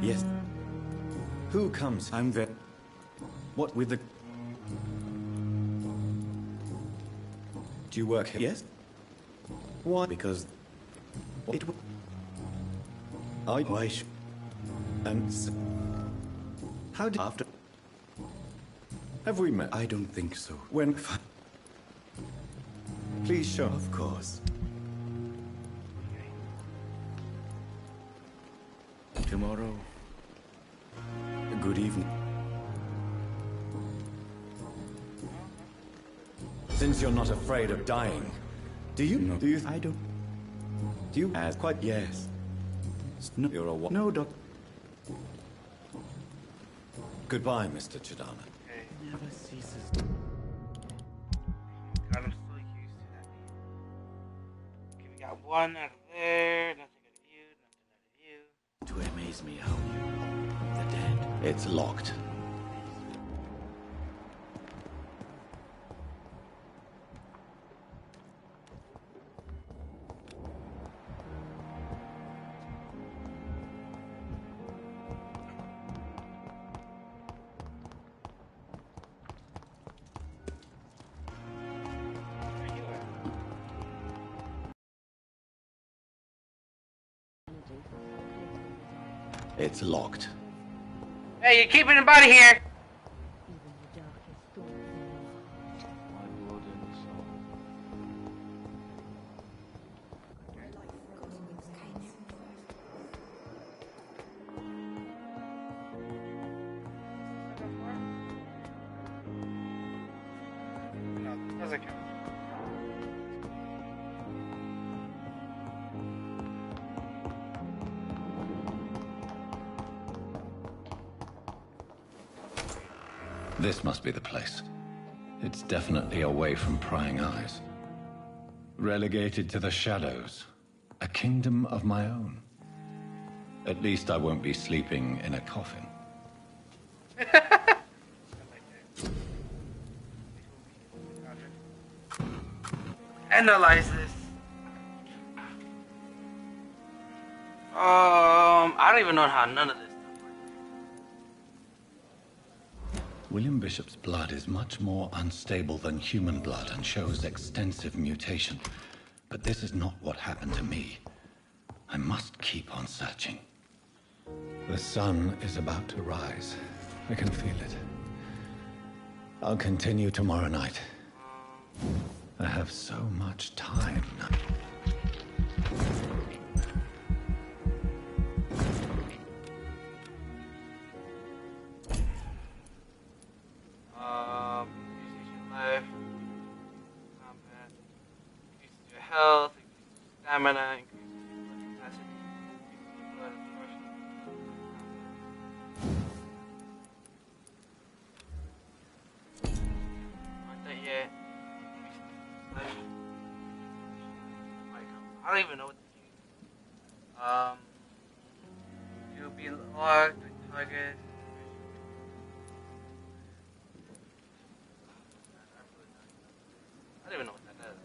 Yes. Who comes? I'm there. What with the... Do you work here? Yes. Why? Because... It... I sh... And... How did... After... Have we met? I don't think so. When... Please show... Of course. Tomorrow... Good evening. Since you're not afraid of dying, do you? No. Do you? I don't. Do you? As quite yes. No, you're a what? No, Doc. Goodbye, Mr. Chidana. Okay. Never ceases. God, I'm so used to that. Okay, we got one out of there. Nothing out of you. Nothing out of you. To amaze me how you the dead. It's locked. It's locked. Hey, you're keeping anybody here? No, doesn't count. This must be the place. It's definitely away from prying eyes. Relegated to the shadows. A kingdom of my own. At least I won't be sleeping in a coffin. Analyze this. I don't even know how none of this. William Bishop's blood is much more unstable than human blood and shows extensive mutation. But this is not what happened to me. I must keep on searching. The sun is about to rise. I can feel it. I'll continue tomorrow night. I have so much time now. Life, combat, increases your health, increases your stamina, increases your blood capacity, increases your blood absorption. Not that yet. I don't even know what to use. You'll be locked with target. I don't even know what that does.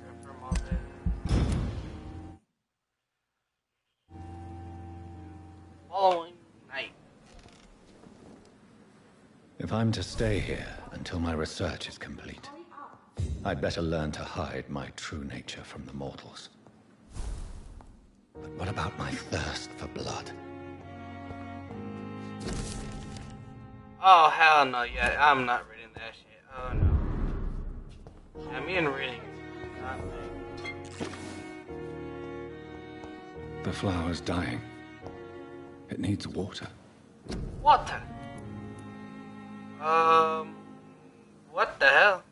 Confirm all this. Following night. If I'm to stay here until my research is complete, I'd better learn to hide my true nature from the mortals. But what about my thirst for blood? Oh, hell no, yeah, I'm not reading that shit. Oh, no. Yeah, me and reading is not me. The flower's dying. It needs water. Water? What the hell?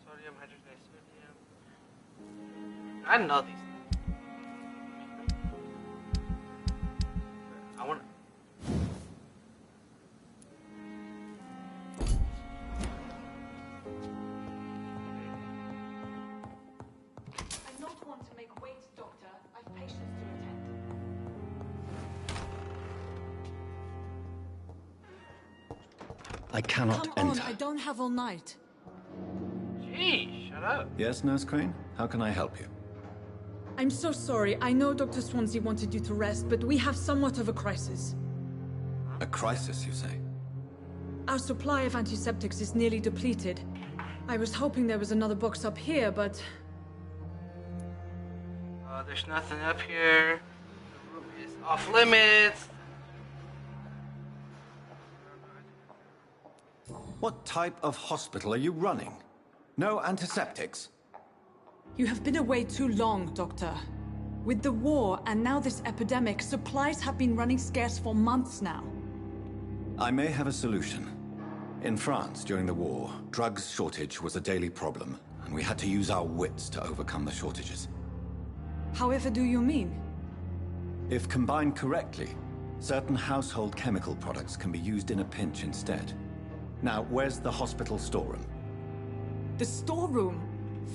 Sodium, hydrogen, sodium. I know these things. I want. I'm not one to make wait, Doctor. I've patients to attend. I cannot Come on, enter. I don't have all night. Gee, shut up. Yes, Nurse Crane? How can I help you? I'm so sorry. I know Dr. Swansea wanted you to rest, but we have somewhat of a crisis. A crisis, you say? Our supply of antiseptics is nearly depleted. I was hoping there was another box up here, but... There's nothing up here. The room is off limits. What type of hospital are you running? No antiseptics? You have been away too long, Doctor. With the war and now this epidemic, supplies have been running scarce for months now. I may have a solution. In France, during the war, drugs shortage was a daily problem, and we had to use our wits to overcome the shortages. However do you mean? If combined correctly, certain household chemical products can be used in a pinch instead. Now, where's the hospital storeroom? The storeroom?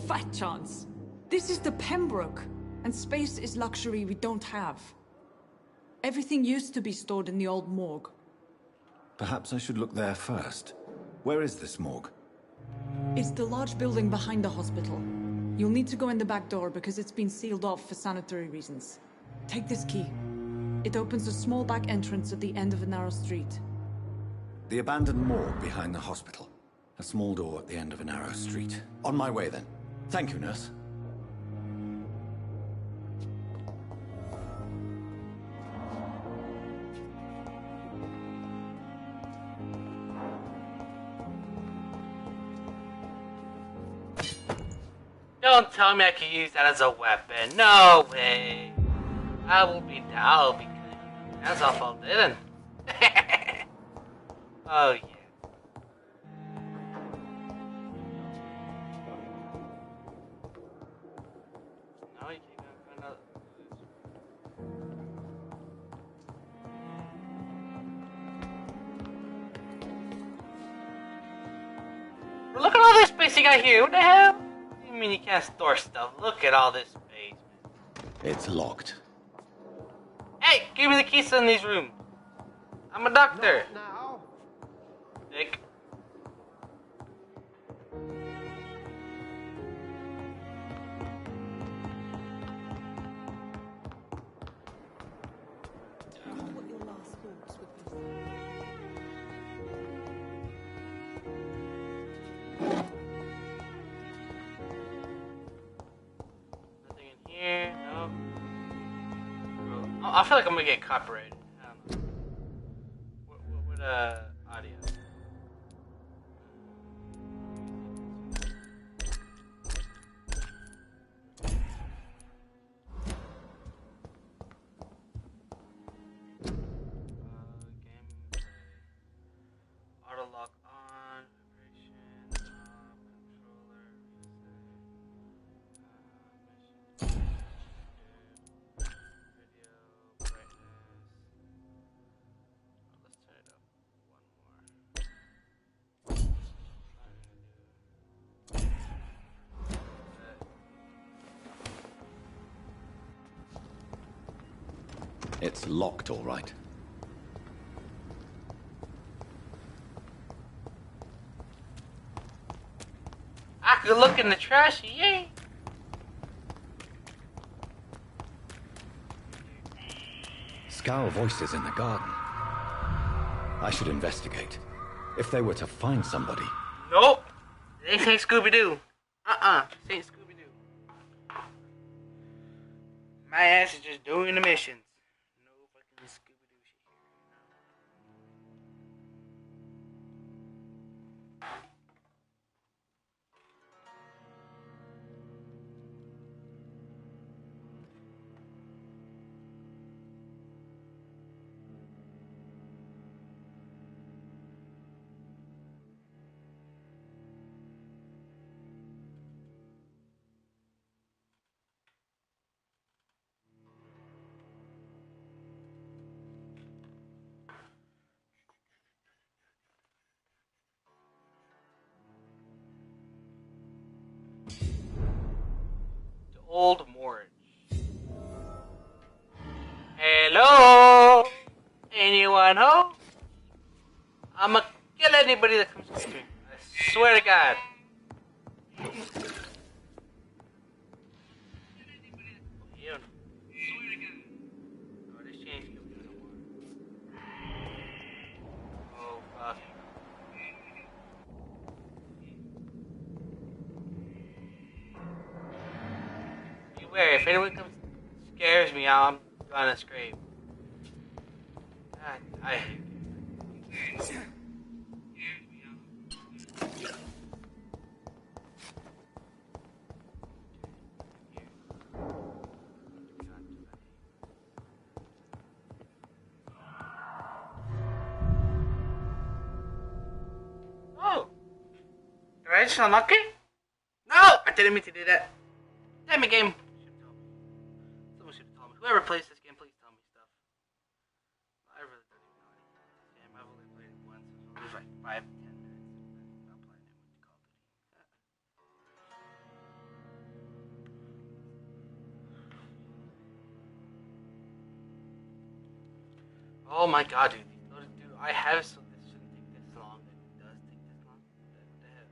Fat chance. This is the Pembroke, and space is luxury we don't have. Everything used to be stored in the old morgue. Perhaps I should look there first. Where is this morgue? It's the large building behind the hospital. You'll need to go in the back door because it's been sealed off for sanitary reasons. Take this key. It opens a small back entrance at the end of a narrow street. The abandoned morgue behind the hospital. A small door at the end of a narrow street. On my way, then. Thank you, nurse. Don't tell me I can use that as a weapon. No way. I'll be good. That's awful, didn't. Oh yeah. No, you can't find out. Look at all this space you got here. What the hell? What do you mean you can't store stuff? Look at all this space, man. It's locked. Hey, give me the keys to these rooms. I'm a doctor. Now. Dick. Nothing in here. No. Oh, I feel like I'm gonna get copyrighted. I don't know. What audio? Gameplay. Auto lock on. Vibration. Controller. Reset. Video. Brightness. Let's turn it up one more. It's locked, all right. I could look in the trash, yay! Scowl voices in the garden. I should investigate. If they were to find somebody. Nope! This ain't Scooby-Doo. This ain't Scooby-Doo. My ass is just doing the missions. No fucking Scooby-Doo shit here. Old Morge. Hello? Anyone home? I'ma kill anybody that comes to me. I swear to God. Oh, fuck. Beware, if anyone comes scares me, I'm gonna scream. God, I hate you. Oh! Did I just unlock it? No! I didn't mean to do that. Damn it, game. Someone should have told me. Whoever plays this game, please tell me stuff. I really don't even know anything about this game. I've only played it once. It was like 5 to 10 minutes. I'm playing it with Call of Duty. Oh my god, dude. Dude, I have so this shouldn't take this long. It does take this long. What the hell?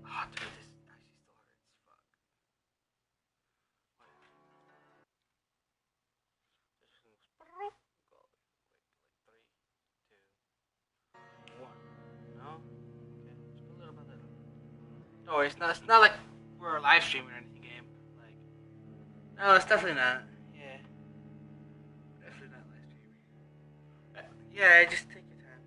Oh, dude, this actually still hurts. Fuck. Go like 3, 2, 1. No? Okay, just a little by little. No, it's not like we're live streaming or anything, game. Like, no, it's definitely not. Yeah. Definitely not live streaming. Yeah, just take your time.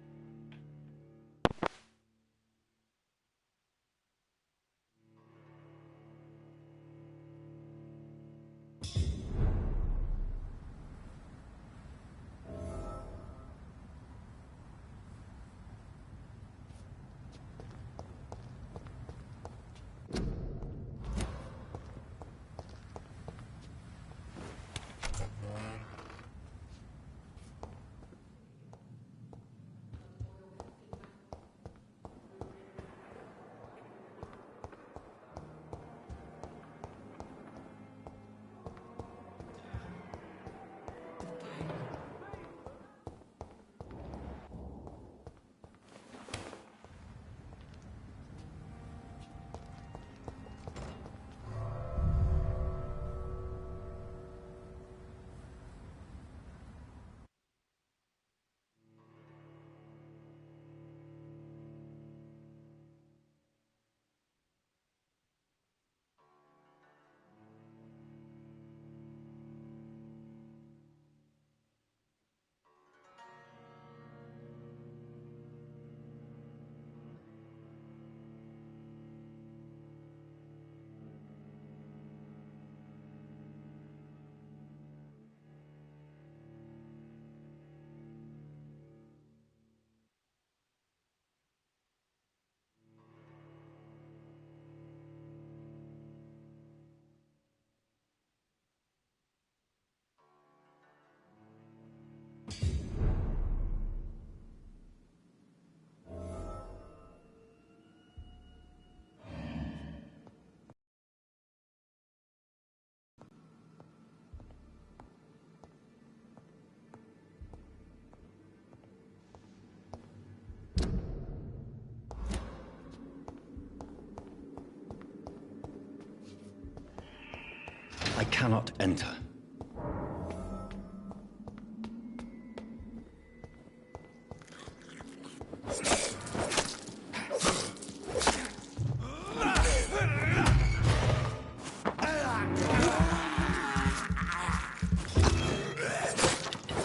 I cannot enter.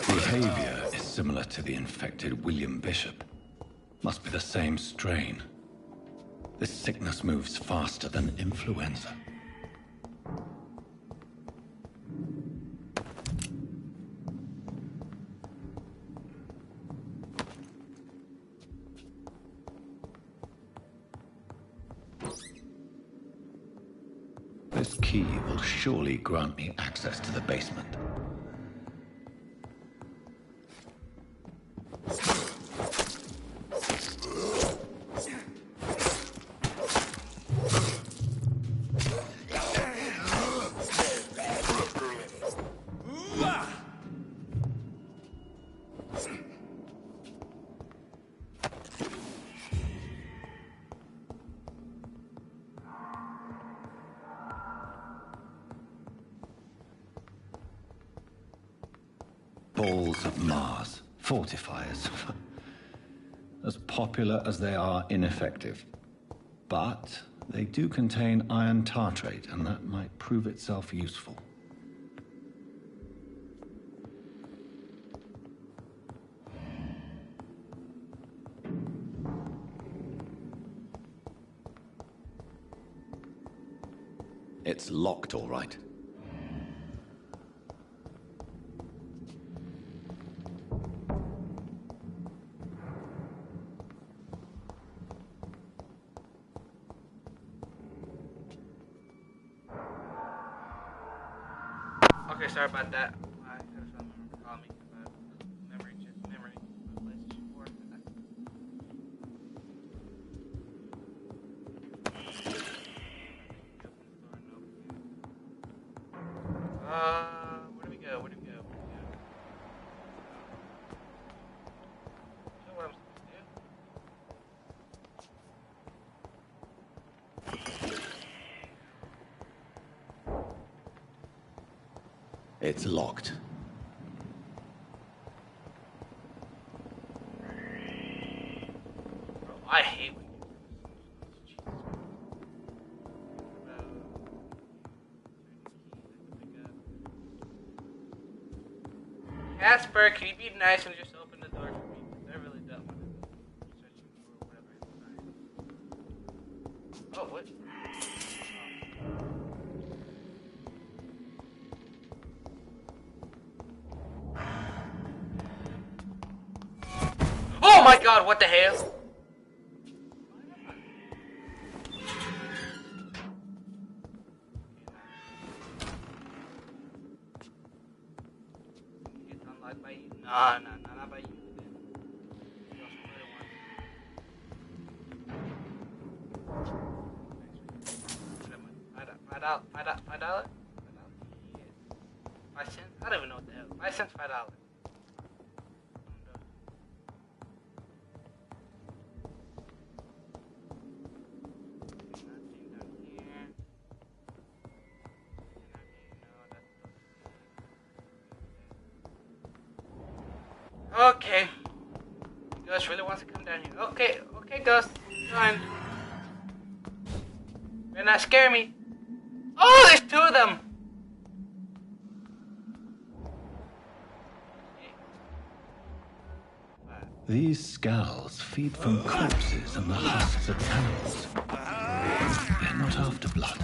Behavior is similar to the infected William Bishop. Must be the same strain. This sickness moves faster than influenza. This key will surely grant me access to the basement. Balls of Mars. Fortifiers. As popular as they are ineffective. But they do contain iron tartrate, and that might prove itself useful. It's locked, all right. Okay, sorry about that. I had someone call me about memory. PlayStation 4. Where do we go? Where do we go? So what I'm supposed to do? It's locked. Bro, I hate when Casper, can you be nice and just open the door for me? Because I really don't want to be searching for whatever I find. Oh, what? Oh my god, what the hell? It's unlocked by you. Nah, not by you. $5? Yeah. 5 cents? I don't even know what the hell. 5 cents, $5. Okay. Ghost really wants to come down here. Okay, Ghost. Fine. Better not scare me. Oh, there's 2 of them. These skulls feed from corpses and the husks of animals. They're not after blood.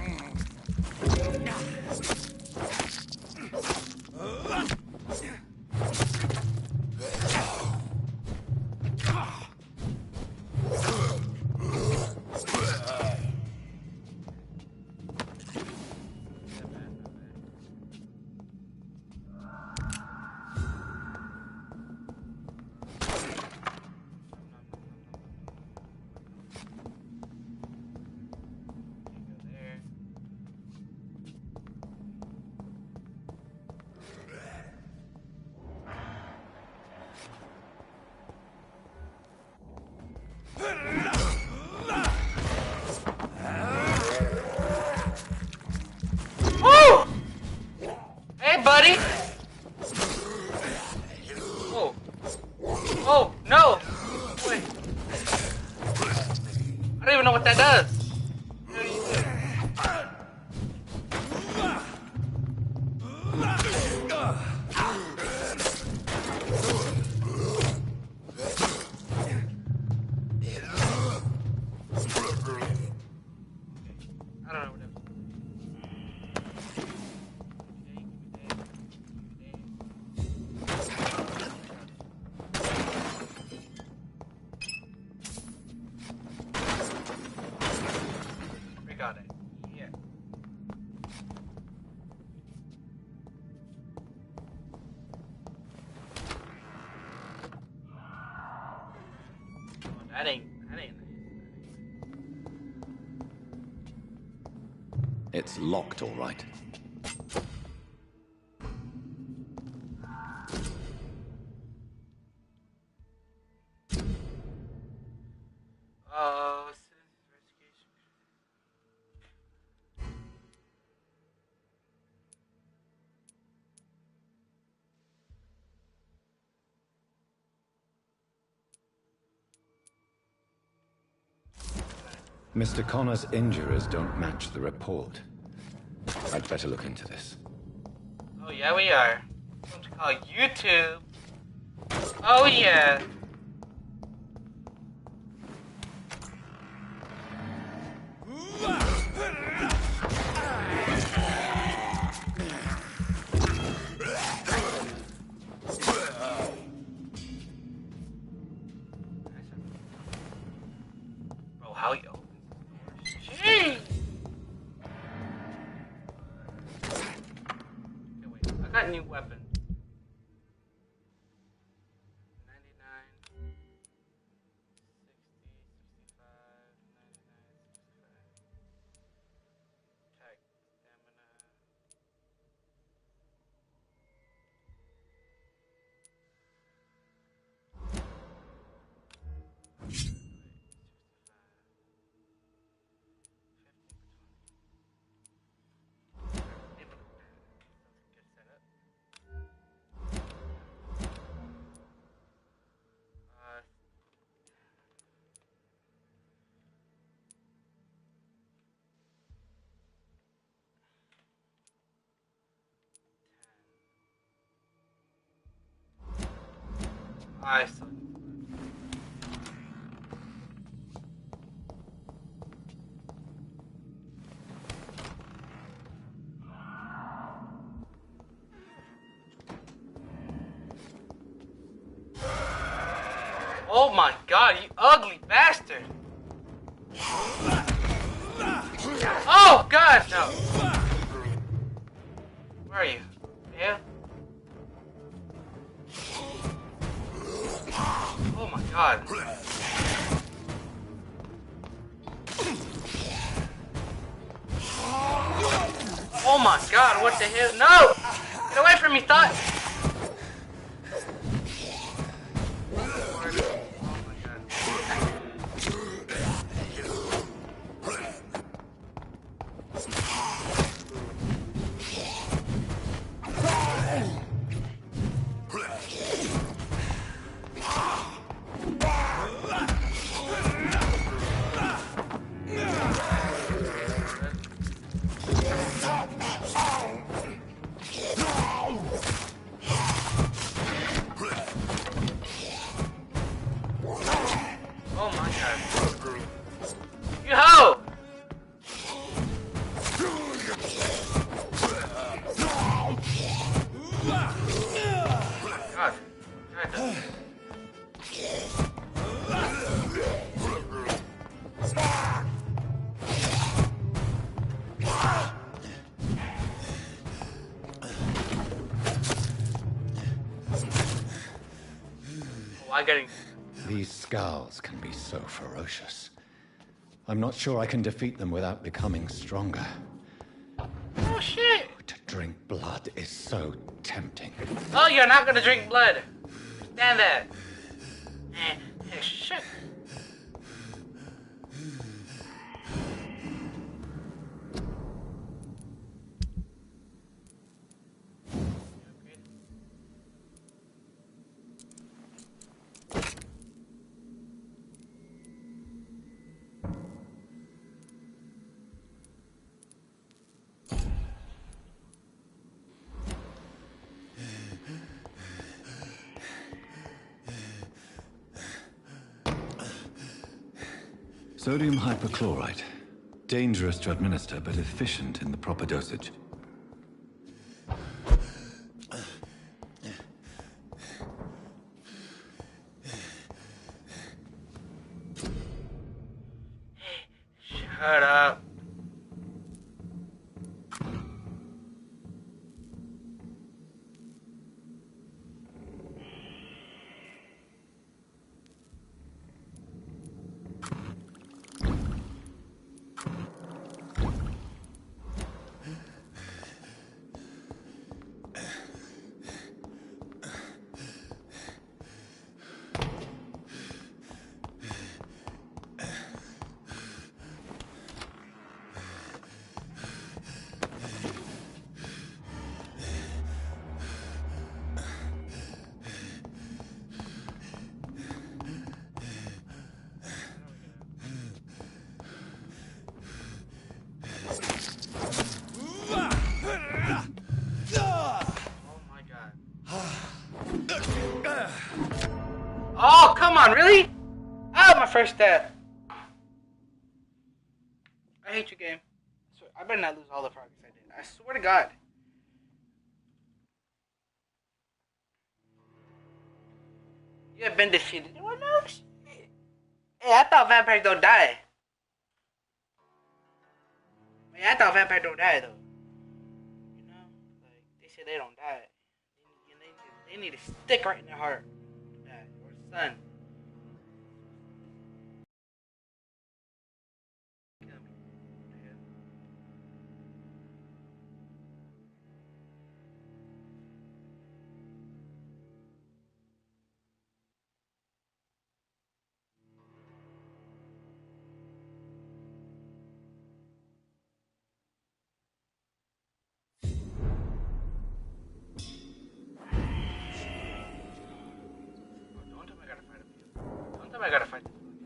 Woo! Hey, buddy. Oh. Oh, no. Wait. I don't even know what that does. I don't know what that We got it. Yeah. Oh, that ain't nice. It's locked, all right. Oh, investigation. Mr. Connor's injuries don't match the report. I'd better look into this. Oh yeah, we are. Something called YouTube. Oh yeah. Bro, how you open this door? Jeez. Okay, wait. I got a new weapon. 99, 65, 65. Attack, stamina. I suck. Oh my god, you ugly bastard! Oh god, no! Where are you? Yeah? Oh my god. Oh my god, what the hell? No! Get away from me, thought! Oh my god. You hoe! God. God. Oh, These scowls can be so ferocious. I'm not sure I can defeat them without becoming stronger. Oh shit! To drink blood is so tempting. Oh, you're not gonna drink blood. Stand there. Shit. Sodium hypochlorite. Dangerous to administer, but efficient in the proper dosage. Shut up. on, really? Oh, my first death. I hate you, game. I better not lose all the progress I did. I swear to God. You have been defeated. Well, no shit. Hey, I thought vampires don't die. I thought vampires don't die, though. You know? Like, they say they don't die. They need a stick right in their heart to die. Or sun. I gotta fight this one.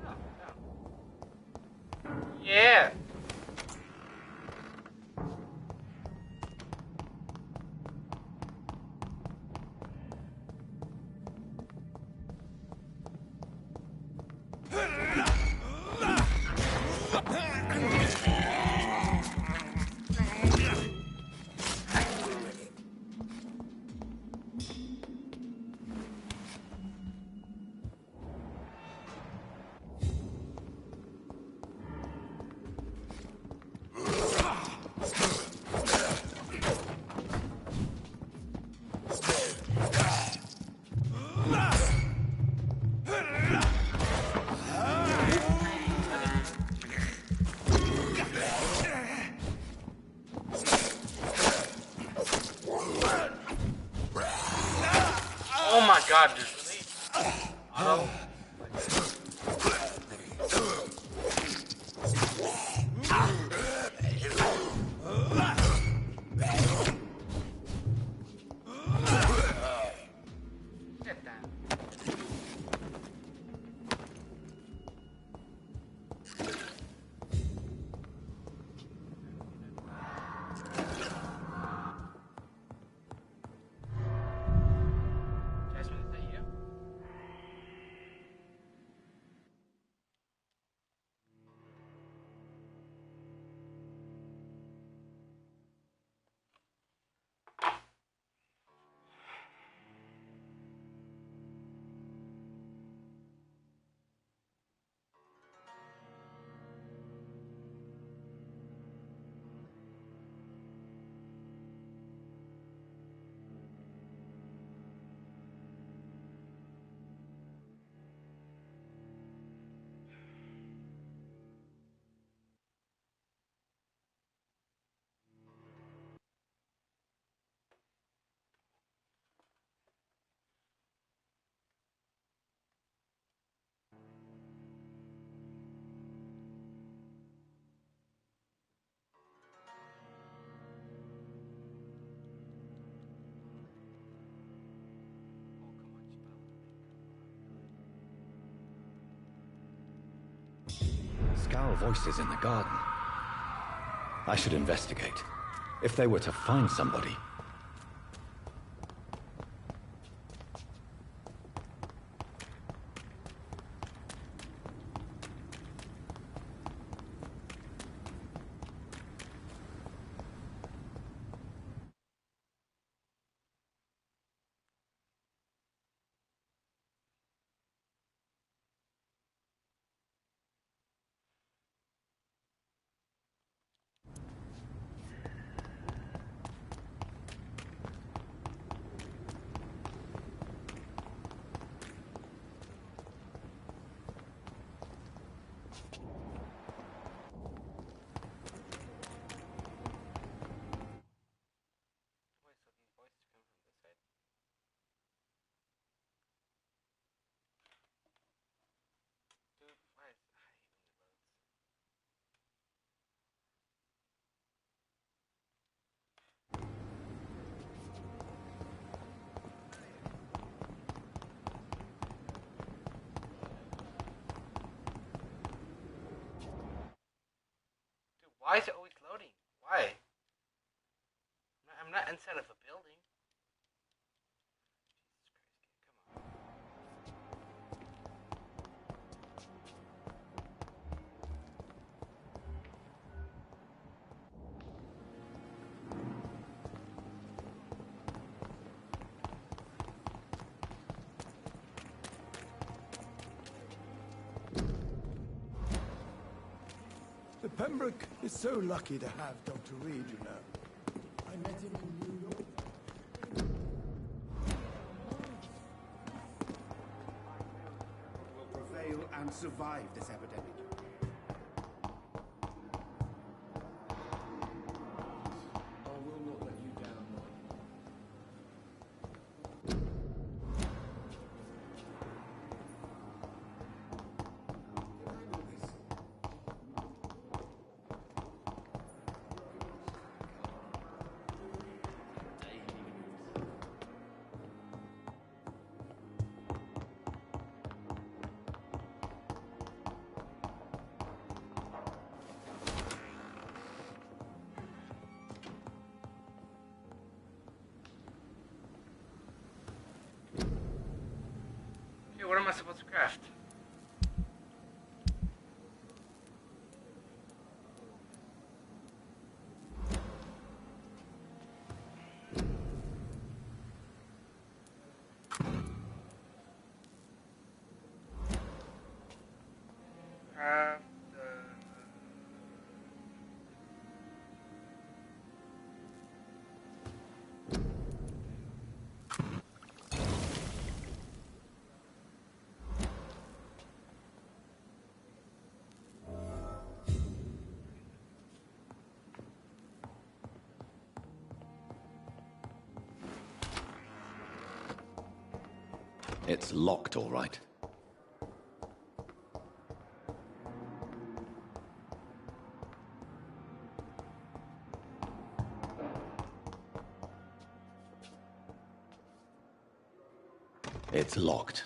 No. Yeah. Oh my God, dude. Really? Get that. Jasmine, is that you? Scowl voices in the garden. I should investigate. If they were to find somebody. Why is it always loading? Why? I'm not inside of a building. The Pembroke is so lucky to have Dr. Reed, you know. I met him in New York. Will prevail and survive this epidemic. I will not let you down. Okay, what am I supposed to craft? Craft. It's locked, all right. It's locked.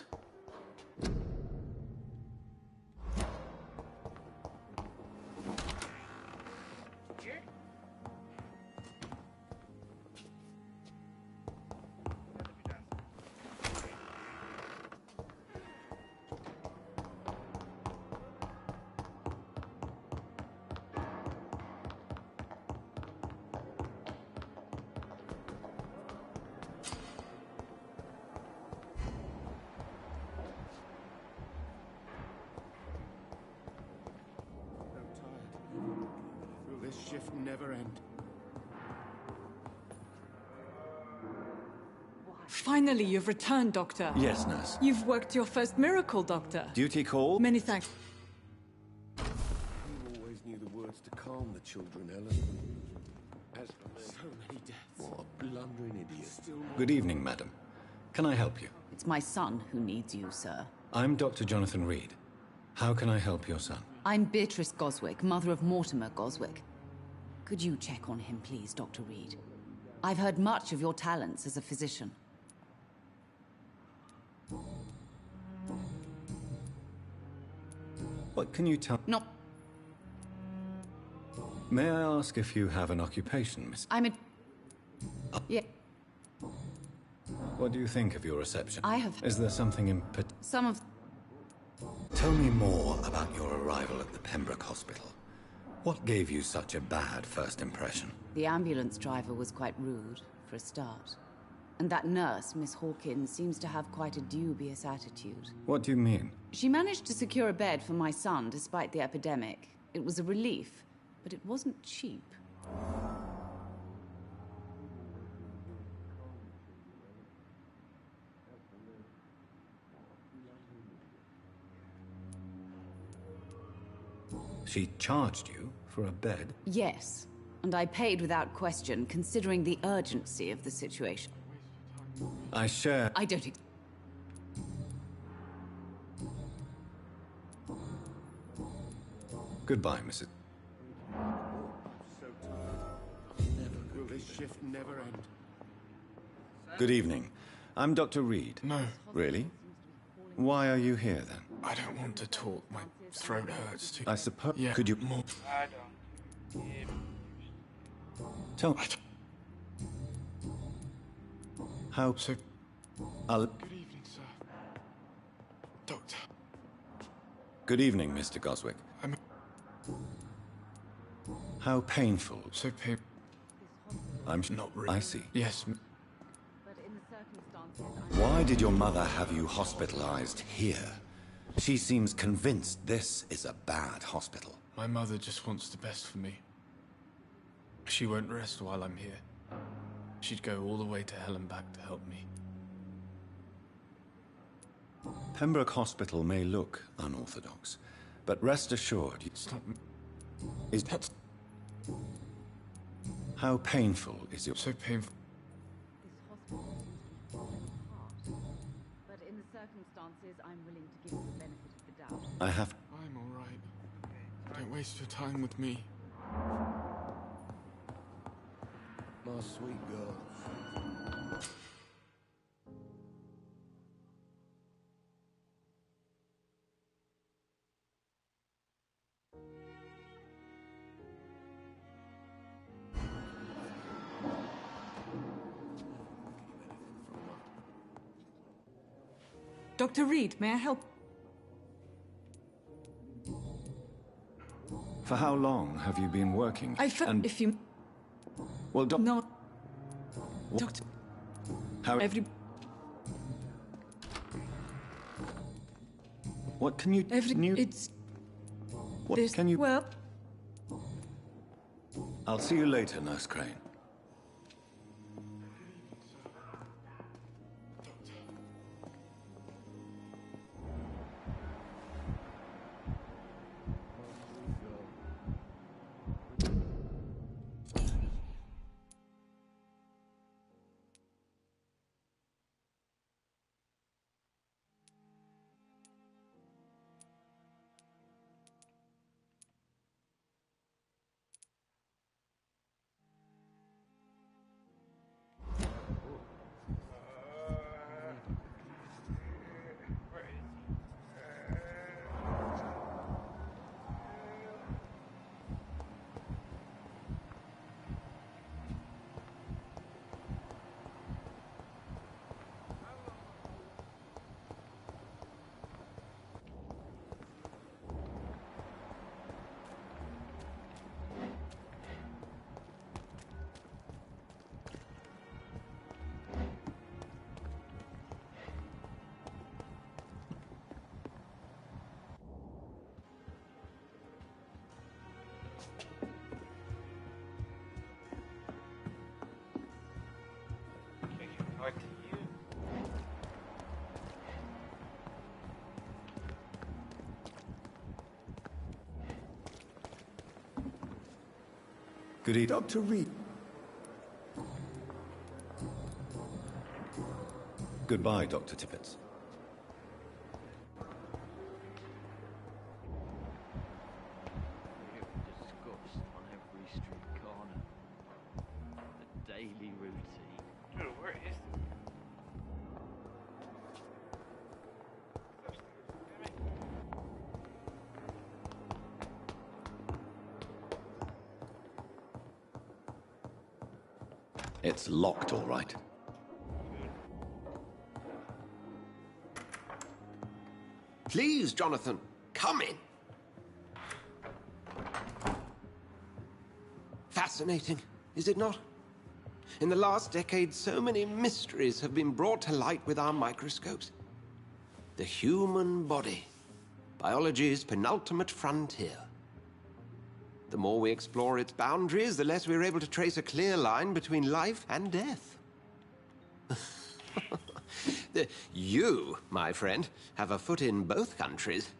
Here? Will this shift never end? Finally, you've returned, Doctor. Yes, nurse. You've worked your first miracle, Doctor. Duty call? Many thanks. You always knew the words to calm the children, Ellen. As for me, So many deaths. what a blundering idiot. Good evening, madam. Can I help you? It's my son who needs you, sir. I'm Dr. Jonathan Reed. How can I help your son? I'm Beatrice Goswick, mother of Mortimer Goswick. Could you check on him, please, Dr. Reed? I've heard much of your talents as a physician. What can you tell? No. May I ask if you have an occupation, miss? I'm a... Yeah, What do you think of your reception? I have... Is there something in particular? Some of... Tell me more about your arrival at the Pembroke Hospital. What gave you such a bad first impression? The ambulance driver was quite rude, for a start. And that nurse, Miss Hawkins, seems to have quite a dubious attitude. What do you mean? She managed to secure a bed for my son despite the epidemic. It was a relief, but it wasn't cheap. She charged you for a bed? Yes, and I paid without question, considering the urgency of the situation. I share... I don't... Goodbye, Mrs. Will this shift never end? Good evening. I'm Dr. Reed. No. Really? Why are you here, then? I don't want to talk. My throat hurts too. I suppose... Yeah, Could you... more. I don't. Tell me. How... So... I'll... Good evening, sir. Doctor. Good evening, Mr. Goswick. How painful. So I'm... Not really. I see. Yes. Why did your mother have you hospitalized here? She seems convinced this is a bad hospital. My mother just wants the best for me. She won't rest while I'm here. She'd go all the way to hell and back to help me. Pembroke Hospital may look unorthodox, but rest assured, Stop. Is that... How painful is your... So painful. But in the circumstances, I'm willing to give you the benefit of the doubt. I have... I'm all right. Don't waste your time with me. My sweet girl. Dr. Reed, may I help? For how long have you been working? If you... Well, No. Doctor... How... What can you... It's... What This... can you... Well... I'll see you later, Nurse Crane. Back to you. Good evening. Dr. Reed. Goodbye, Dr. Tippett. Discussed on every street corner. The daily routine. Dude, where is this? It's locked, all right. Please, Jonathan, come in. Fascinating, is it not? In the last decade, so many mysteries have been brought to light with our microscopes. The human body, biology's penultimate frontier. The more we explore its boundaries, the less we're able to trace a clear line between life and death. You, my friend, have a foot in both countries.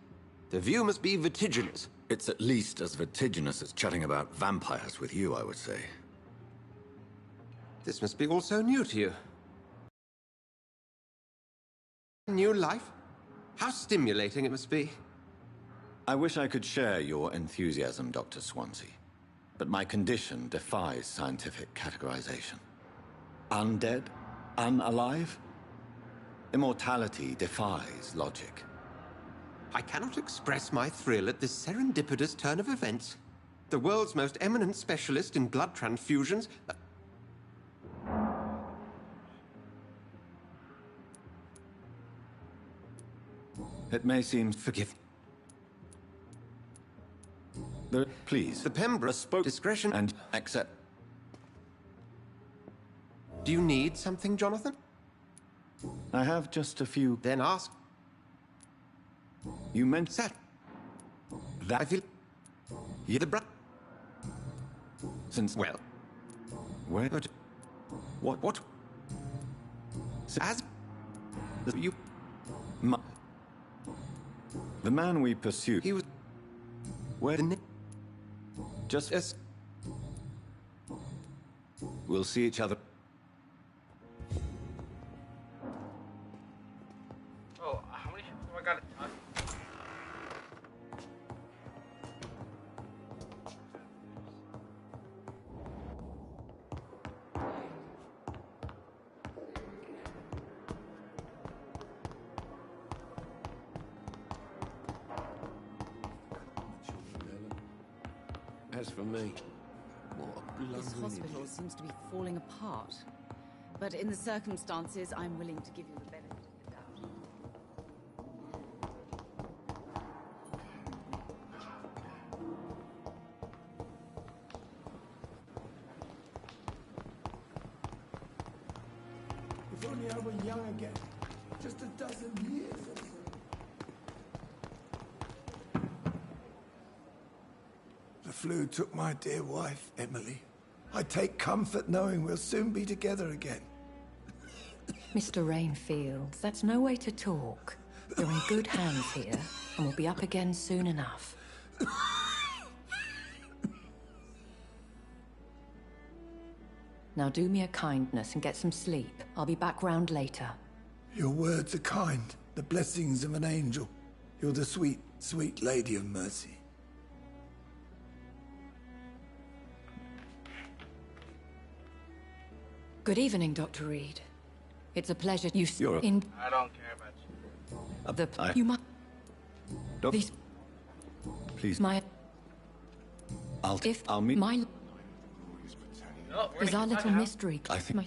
The view must be vertiginous. It's at least as vertiginous as chatting about vampires with you, I would say. This must be all so new to you. New life? How stimulating it must be. I wish I could share your enthusiasm, Dr. Swansea, but my condition defies scientific categorization. Undead? Unalive? Immortality defies logic. I cannot express my thrill at this serendipitous turn of events. The world's most eminent specialist in blood transfusions... It may seem... Forgive. Please. The Pembroke spoke discretion and accept. Do you need something, Jonathan? I have just a few... Then ask. You meant that... I feel... Yeah, since Well, where? What? As you, the man we pursued. He was. Where? Just as. We'll see each other. Oh, how many ships do I got? As for me, what a This blundering hospital idiot. seems to be falling apart. But in the circumstances, I'm willing to give you the benefit of the doubt. If only I were young again. Just a dozen years or so. The flu took my dear wife, Emily. I take comfort knowing we'll soon be together again. Mr. Rainfield, that's no way to talk. You're in good hands here, and we'll be up again soon enough. Now do me a kindness and get some sleep. I'll be back round later. Your words are kind, the blessings of an angel. You're the sweet, sweet lady of mercy. Good evening, Dr. Reed. It's a pleasure You're in I don't care about you. you might Please. Please. my I'll meet. my No, we're is gonna our keep little talking, mystery. I think- My...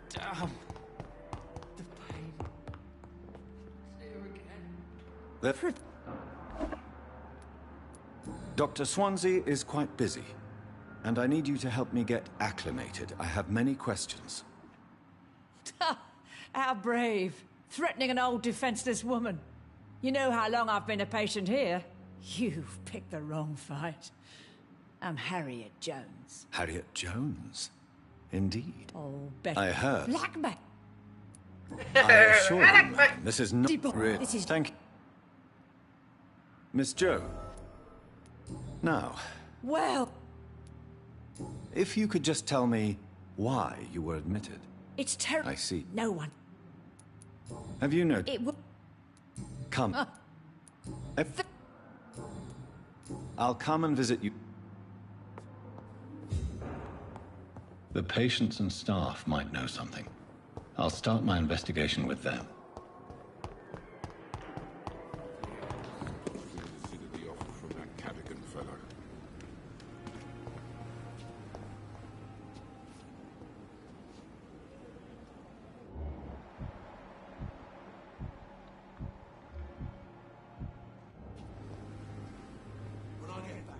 Damn. The Dr. Swansea is quite busy, and I need you to help me get acclimated. I have many questions. How brave. Threatening an old defenseless woman. You know how long I've been a patient here? You've picked the wrong fight. I'm Harriet Jones. Harriet Jones? Indeed. Oh, Betty. I heard. Blackman. I assure you, madam, this is not really... This is- Thank you. Miss Joe. Now, Well, if you could just tell me why you were admitted. it's terrible. I see. No one. Have you noticed? It will. Come. If- I'll come and visit you. The patients and staff might know something. I'll start my investigation with them. Consider the offer from that Cadogan fellow. When I get back.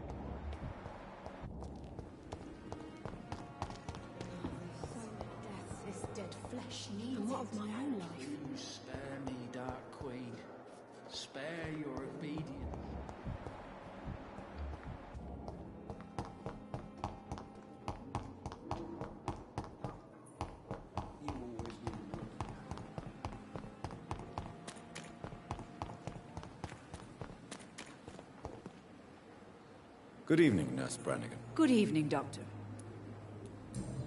This dead flesh needs and what of my own life? You spare me, Dark Queen. Spare your obedience. Good evening, Nurse Brannigan. Good evening, Doctor.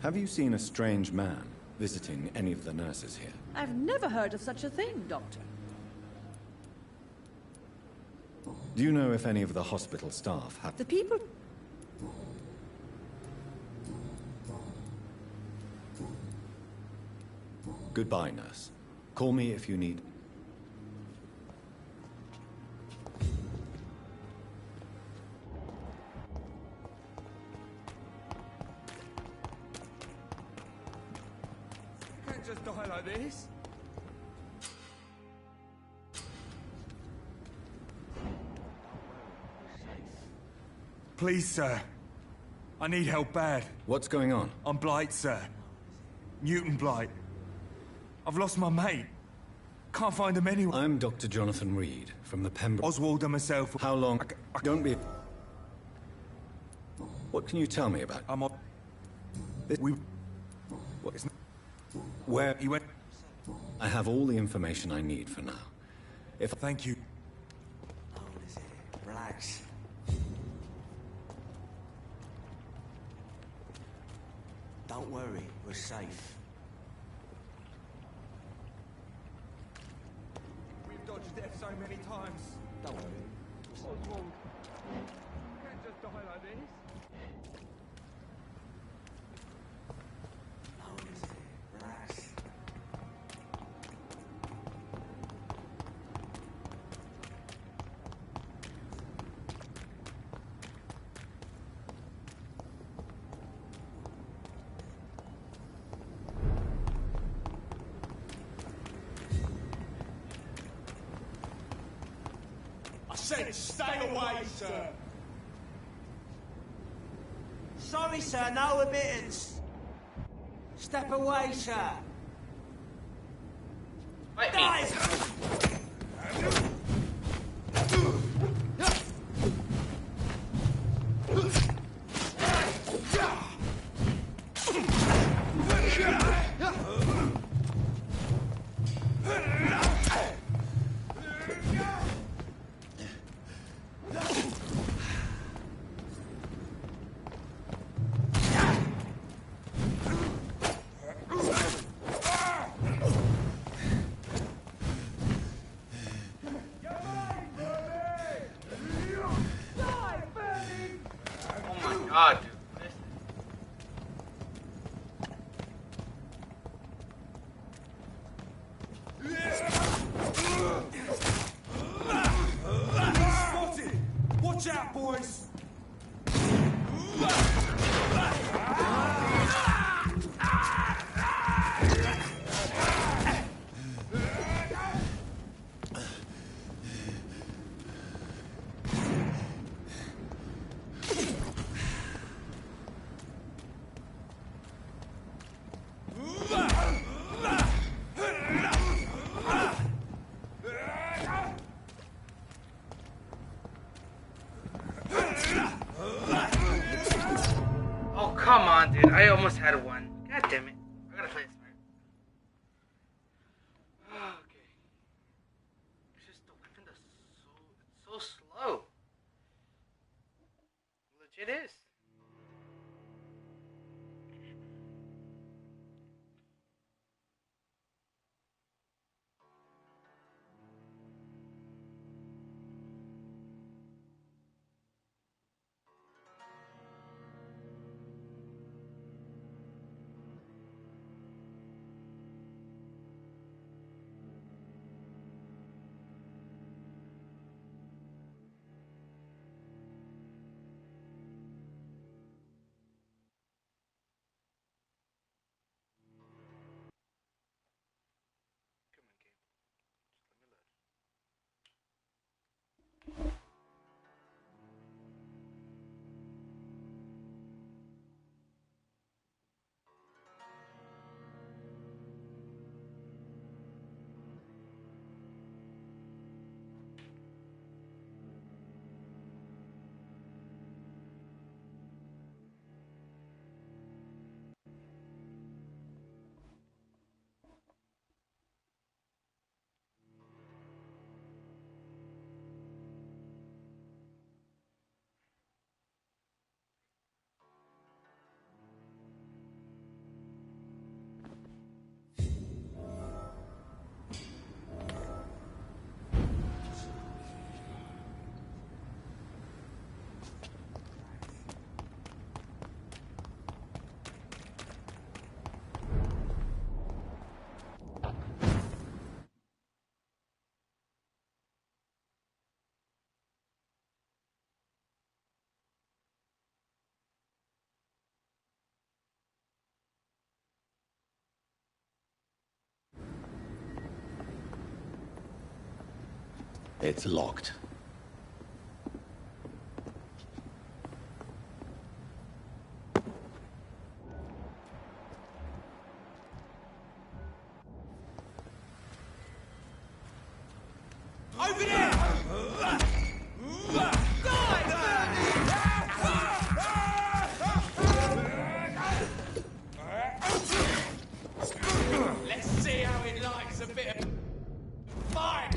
Have you seen a strange man visiting any of the nurses here? I've never heard of such a thing, Doctor. Do you know if any of the hospital staff have... The people... Goodbye, nurse. Call me if you need... You can't just die like this. Please, sir. I need help bad. What's going on? I'm Blight, sir. Newton Blight. I've lost my mate. Can't find him anywhere. I'm Dr. Jonathan Reed, from the Pembroke... Oswald and myself... How long... Don't be... What can you tell me about... I'm on... We... What? Where... He went... I have all the information I need for now. If... Thank you. Relax. Don't worry, we're safe. We've dodged death so many times. Don't worry. Oswald, you can't just die like this. Relax. I said stay away, sir. Sorry, sir, no admittance. Step away, sir. Fight me. God, dude. What is Spotted! Watch out, boys! Oh, come on, dude. I almost had one. God damn it. I gotta play it smart. Okay. It's just the weapon that's so slow. Legit is. It's locked. Over there! Let's see how it likes a bit of fire!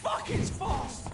Fuck, it's fast!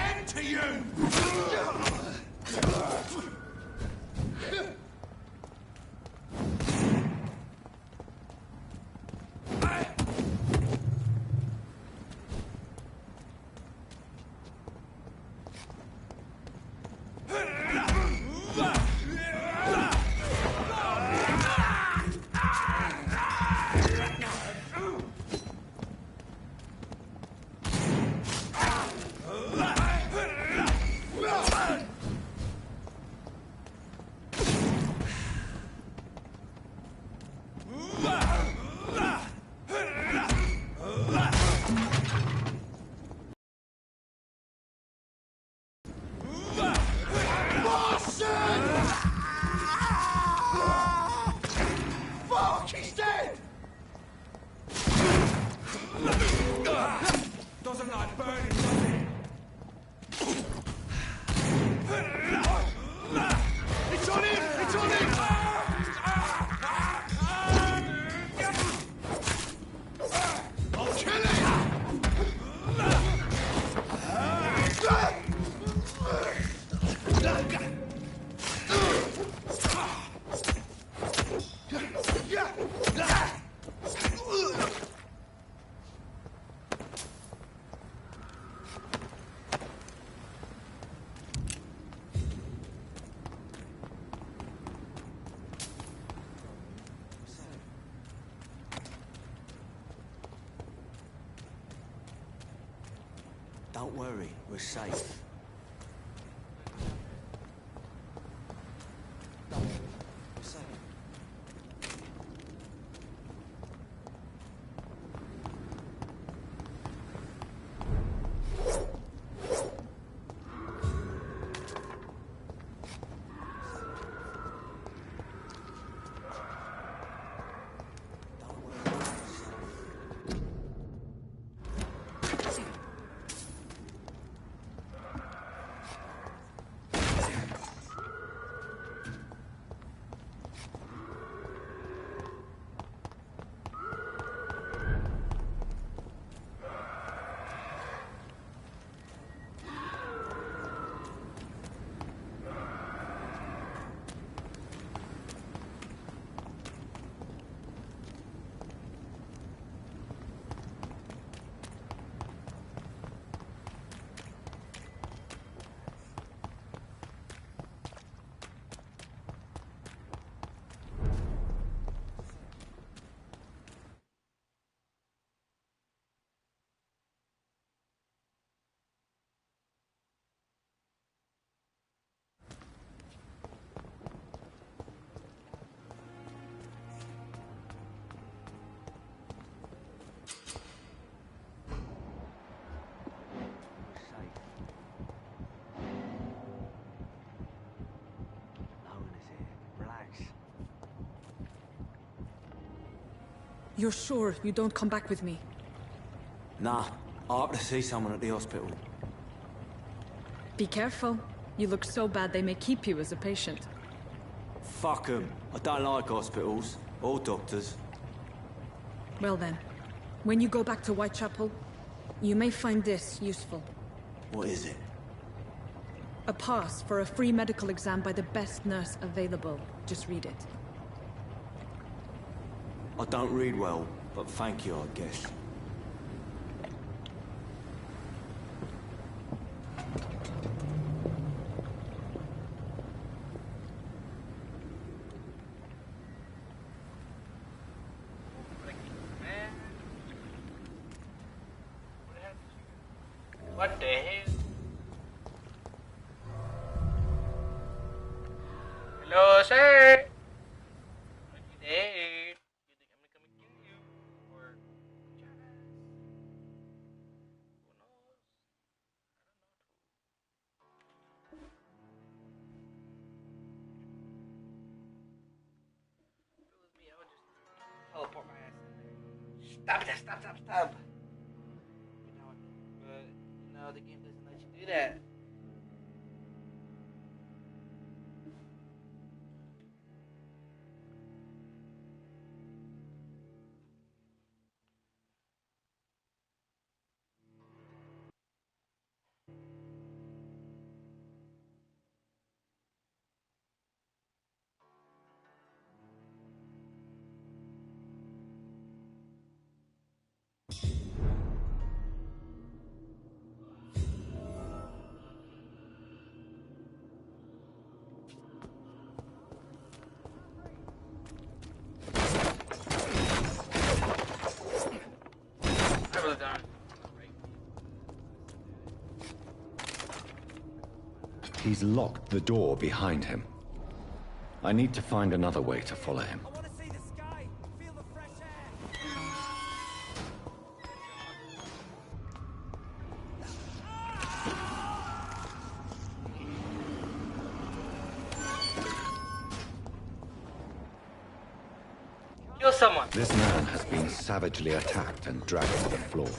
End to you! Fuck, he's dead! Doesn't like burning, does it? It's on him! It's on him! I'll kill Don't worry, we're safe. You're sure you don't come back with me? Nah, I have to see someone at the hospital. Be careful. You look so bad they may keep you as a patient. Fuck 'em. I don't like hospitals. Or doctors. Well then, when you go back to Whitechapel, you may find this useful. What is it? A pass for a free medical exam by the best nurse available. Just read it. I don't read well, but thank you, I guess. What the hell? Hello, sir. Are you there? You think I'm gonna come and kill you? Or who knows? If it was me, I would just teleport my ass in there. Stop that! Stop! Stop! Stop! But the game doesn't let you do that. He's locked the door behind him. I need to find another way to follow him. Kill someone. This man has been savagely attacked and dragged to the floor.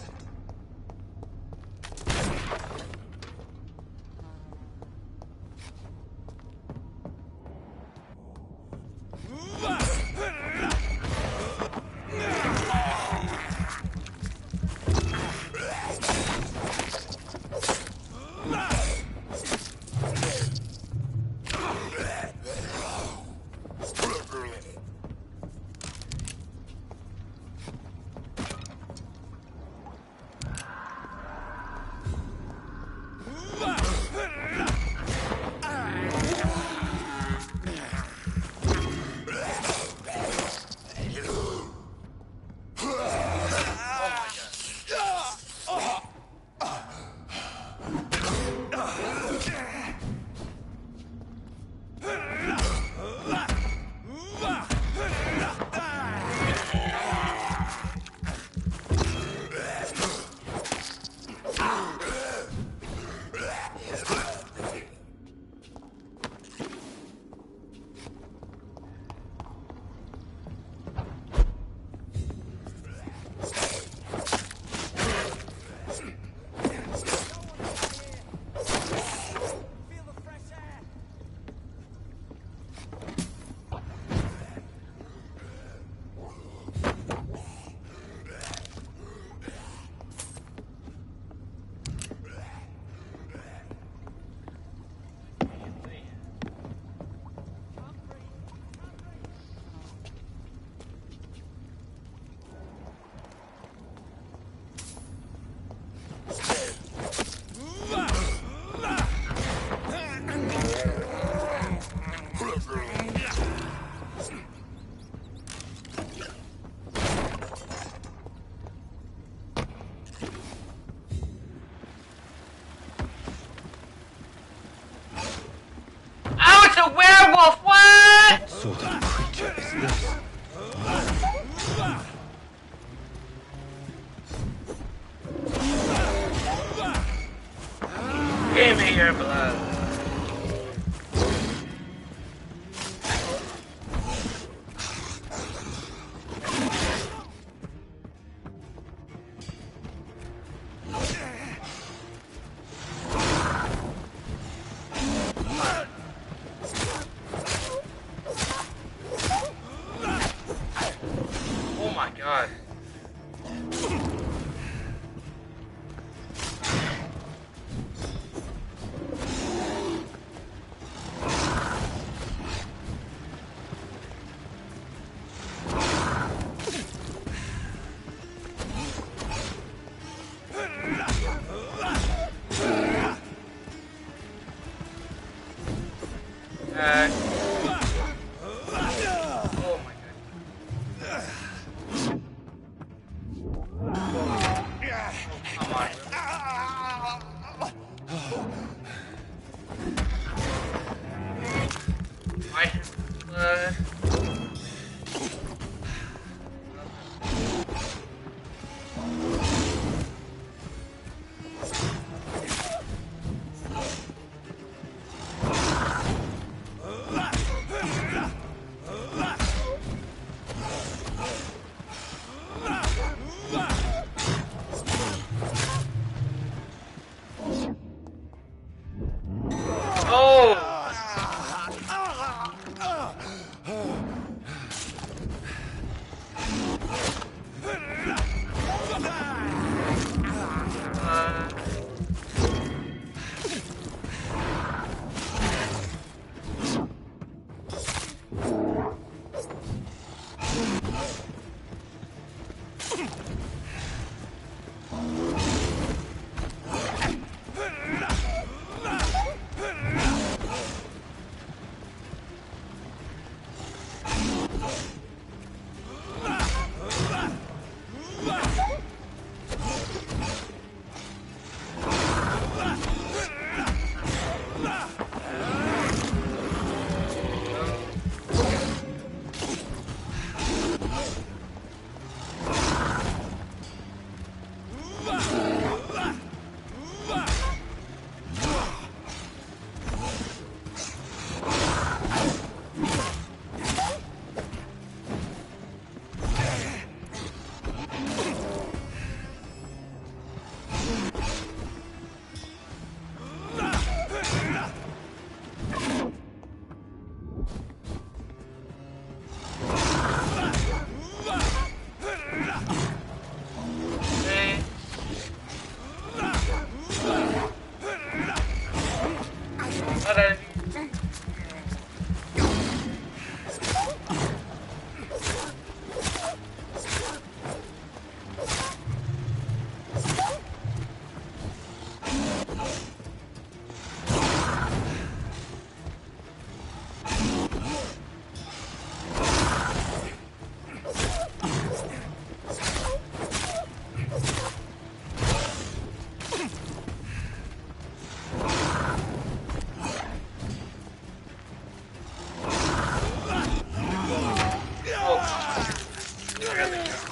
a werewolf! What? What sort of creature is this? Give me your blood. Oh my god. Come on. Right.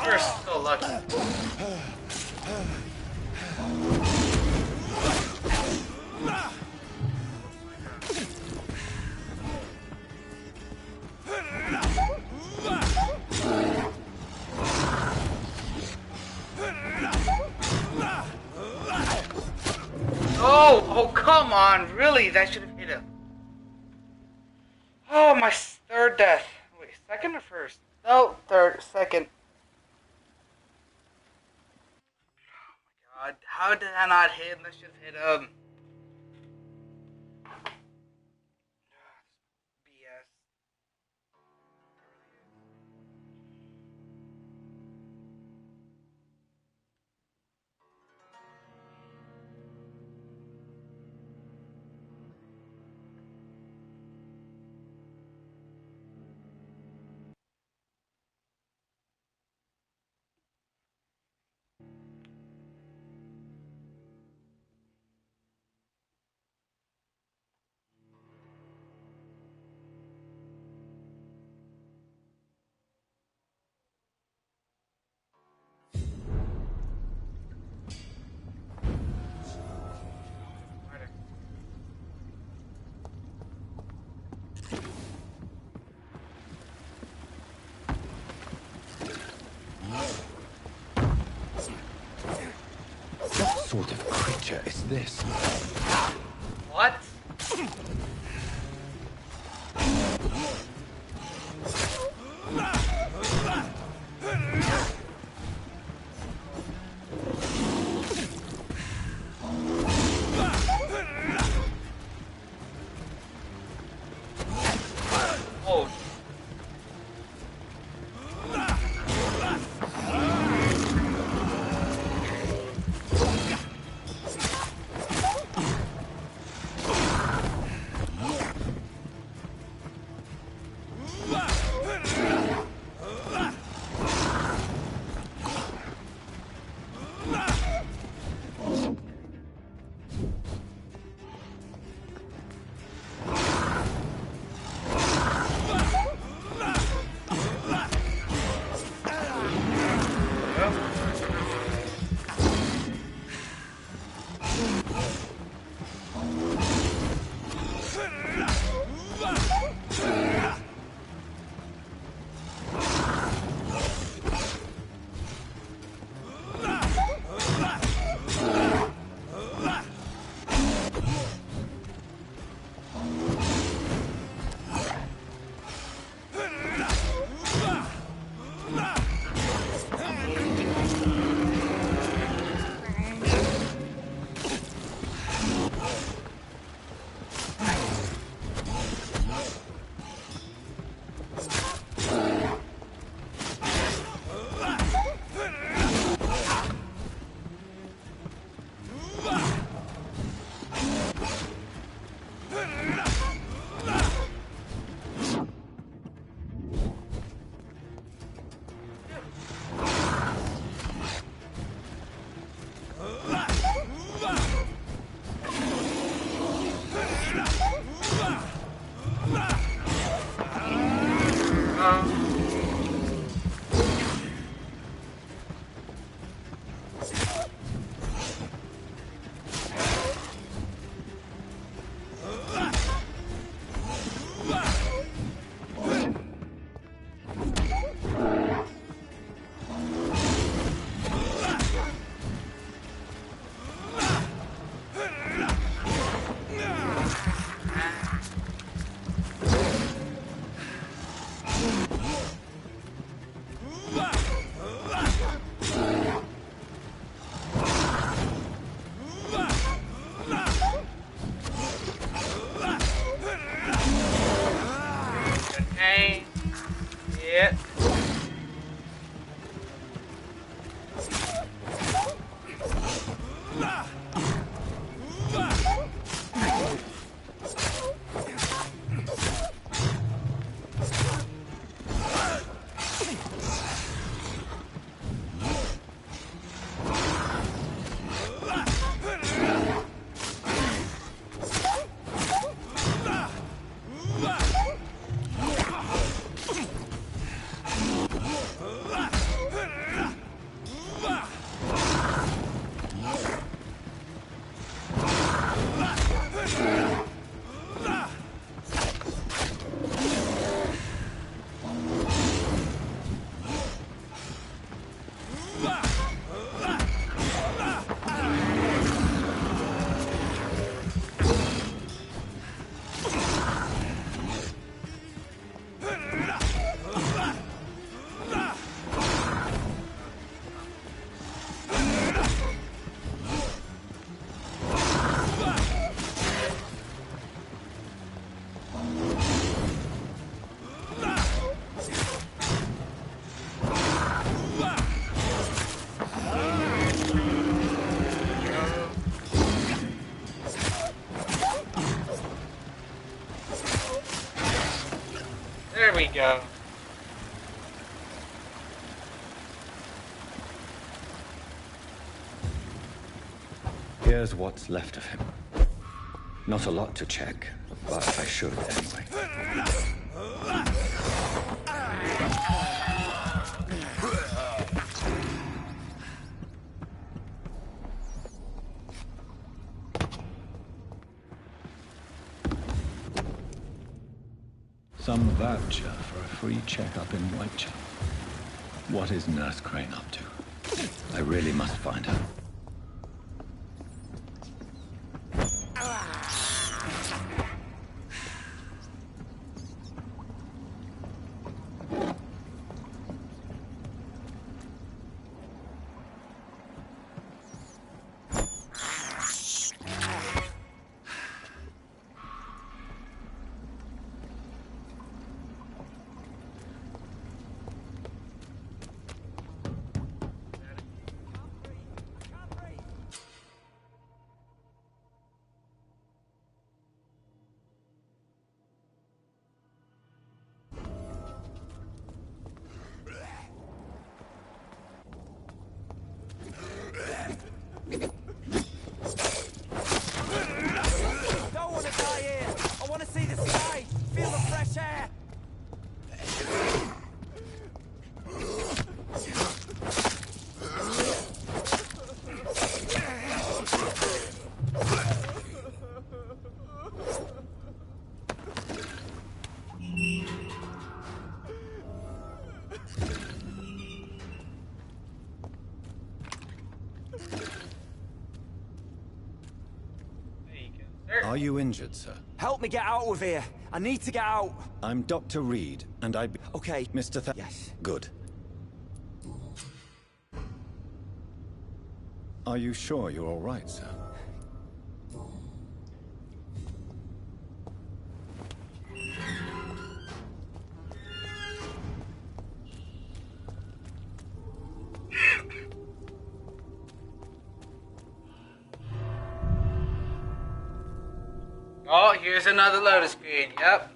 You're so lucky. Oh, come on, really? That should have hit him. Oh, my third death. Wait, second or first? No, third, second. Oh my god, how did that not hit him? That should have hit him. BS. What sort of creature is this? What? Oh. we go. Here's what's left of him. Not a lot to check, but I should anyway. Some voucher for a free checkup in Whitechapel. What is Nurse Crane up to? I really must find her. Don't want to die here. I want to see the sky, feel the fresh air. Are you injured, sir? Help me get out of here. I need to get out. I'm Dr. Reed, and I... Okay. Mr. Yes. Good. Are you sure you're all right, sir? Oh, here's another loading screen. Yep.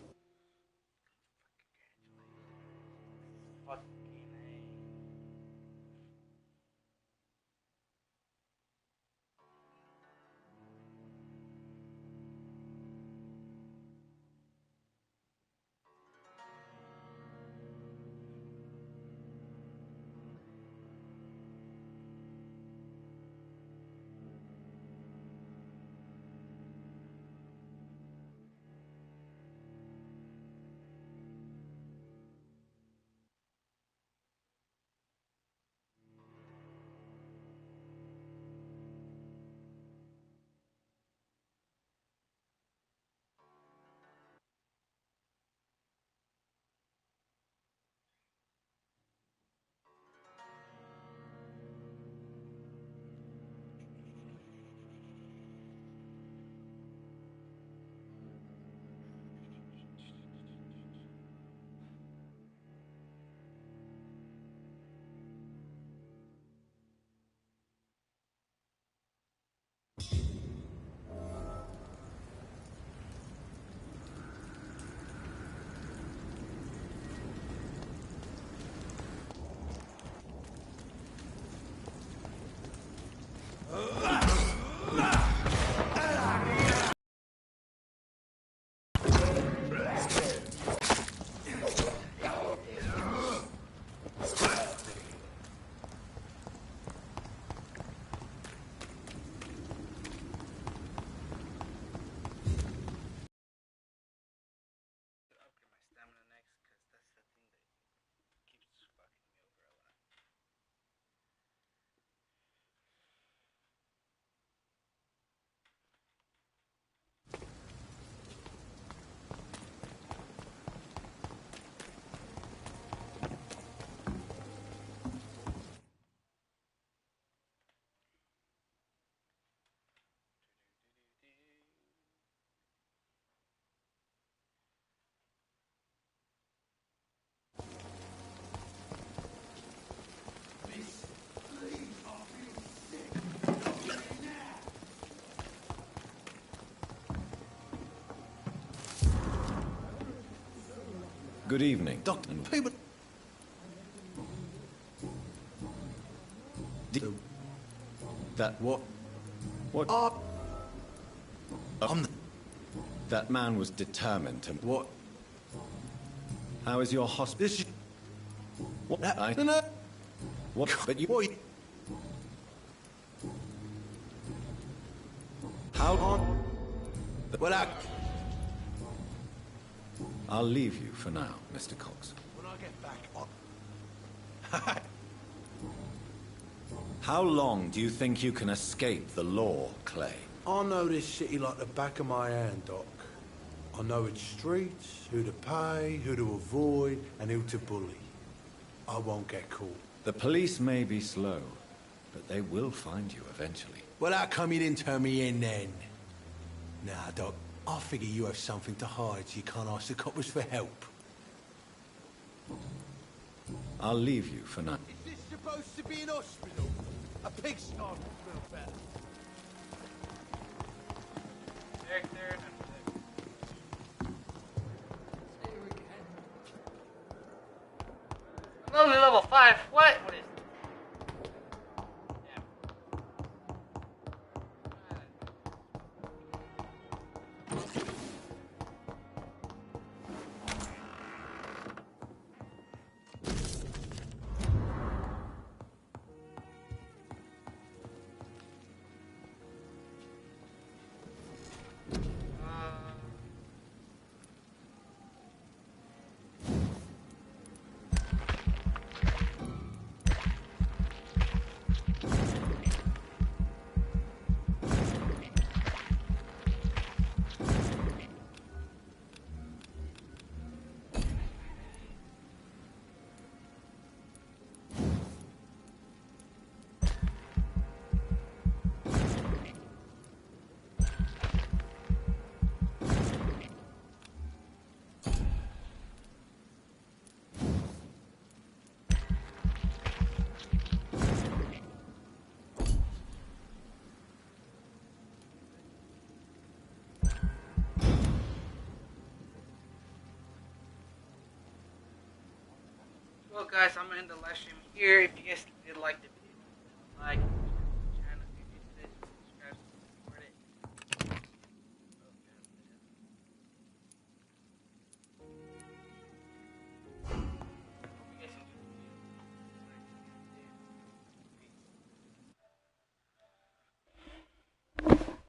Good evening. Doctor, people... That... What? What? That man was determined to... What? How is your hospital? This is... What? No. What? But you... What? How on... Well, I'll leave you for now, Mr. Cox. When I get back, How long do you think you can escape the law, Clay? I know this city like the back of my hand, Doc. I know its streets, who to pay, who to avoid, and who to bully. I won't get caught. The police may be slow, but they will find you eventually. Well, how come you didn't turn me in then? Nah, Doc. I figure you have something to hide so you can't ask the coppers for help. I'll leave you for now. Is this supposed to be an hospital? A pigsty would smell better. I'm only level 5. What? What is Well, guys, I'm gonna end the live stream here. If you guys did like the video, like,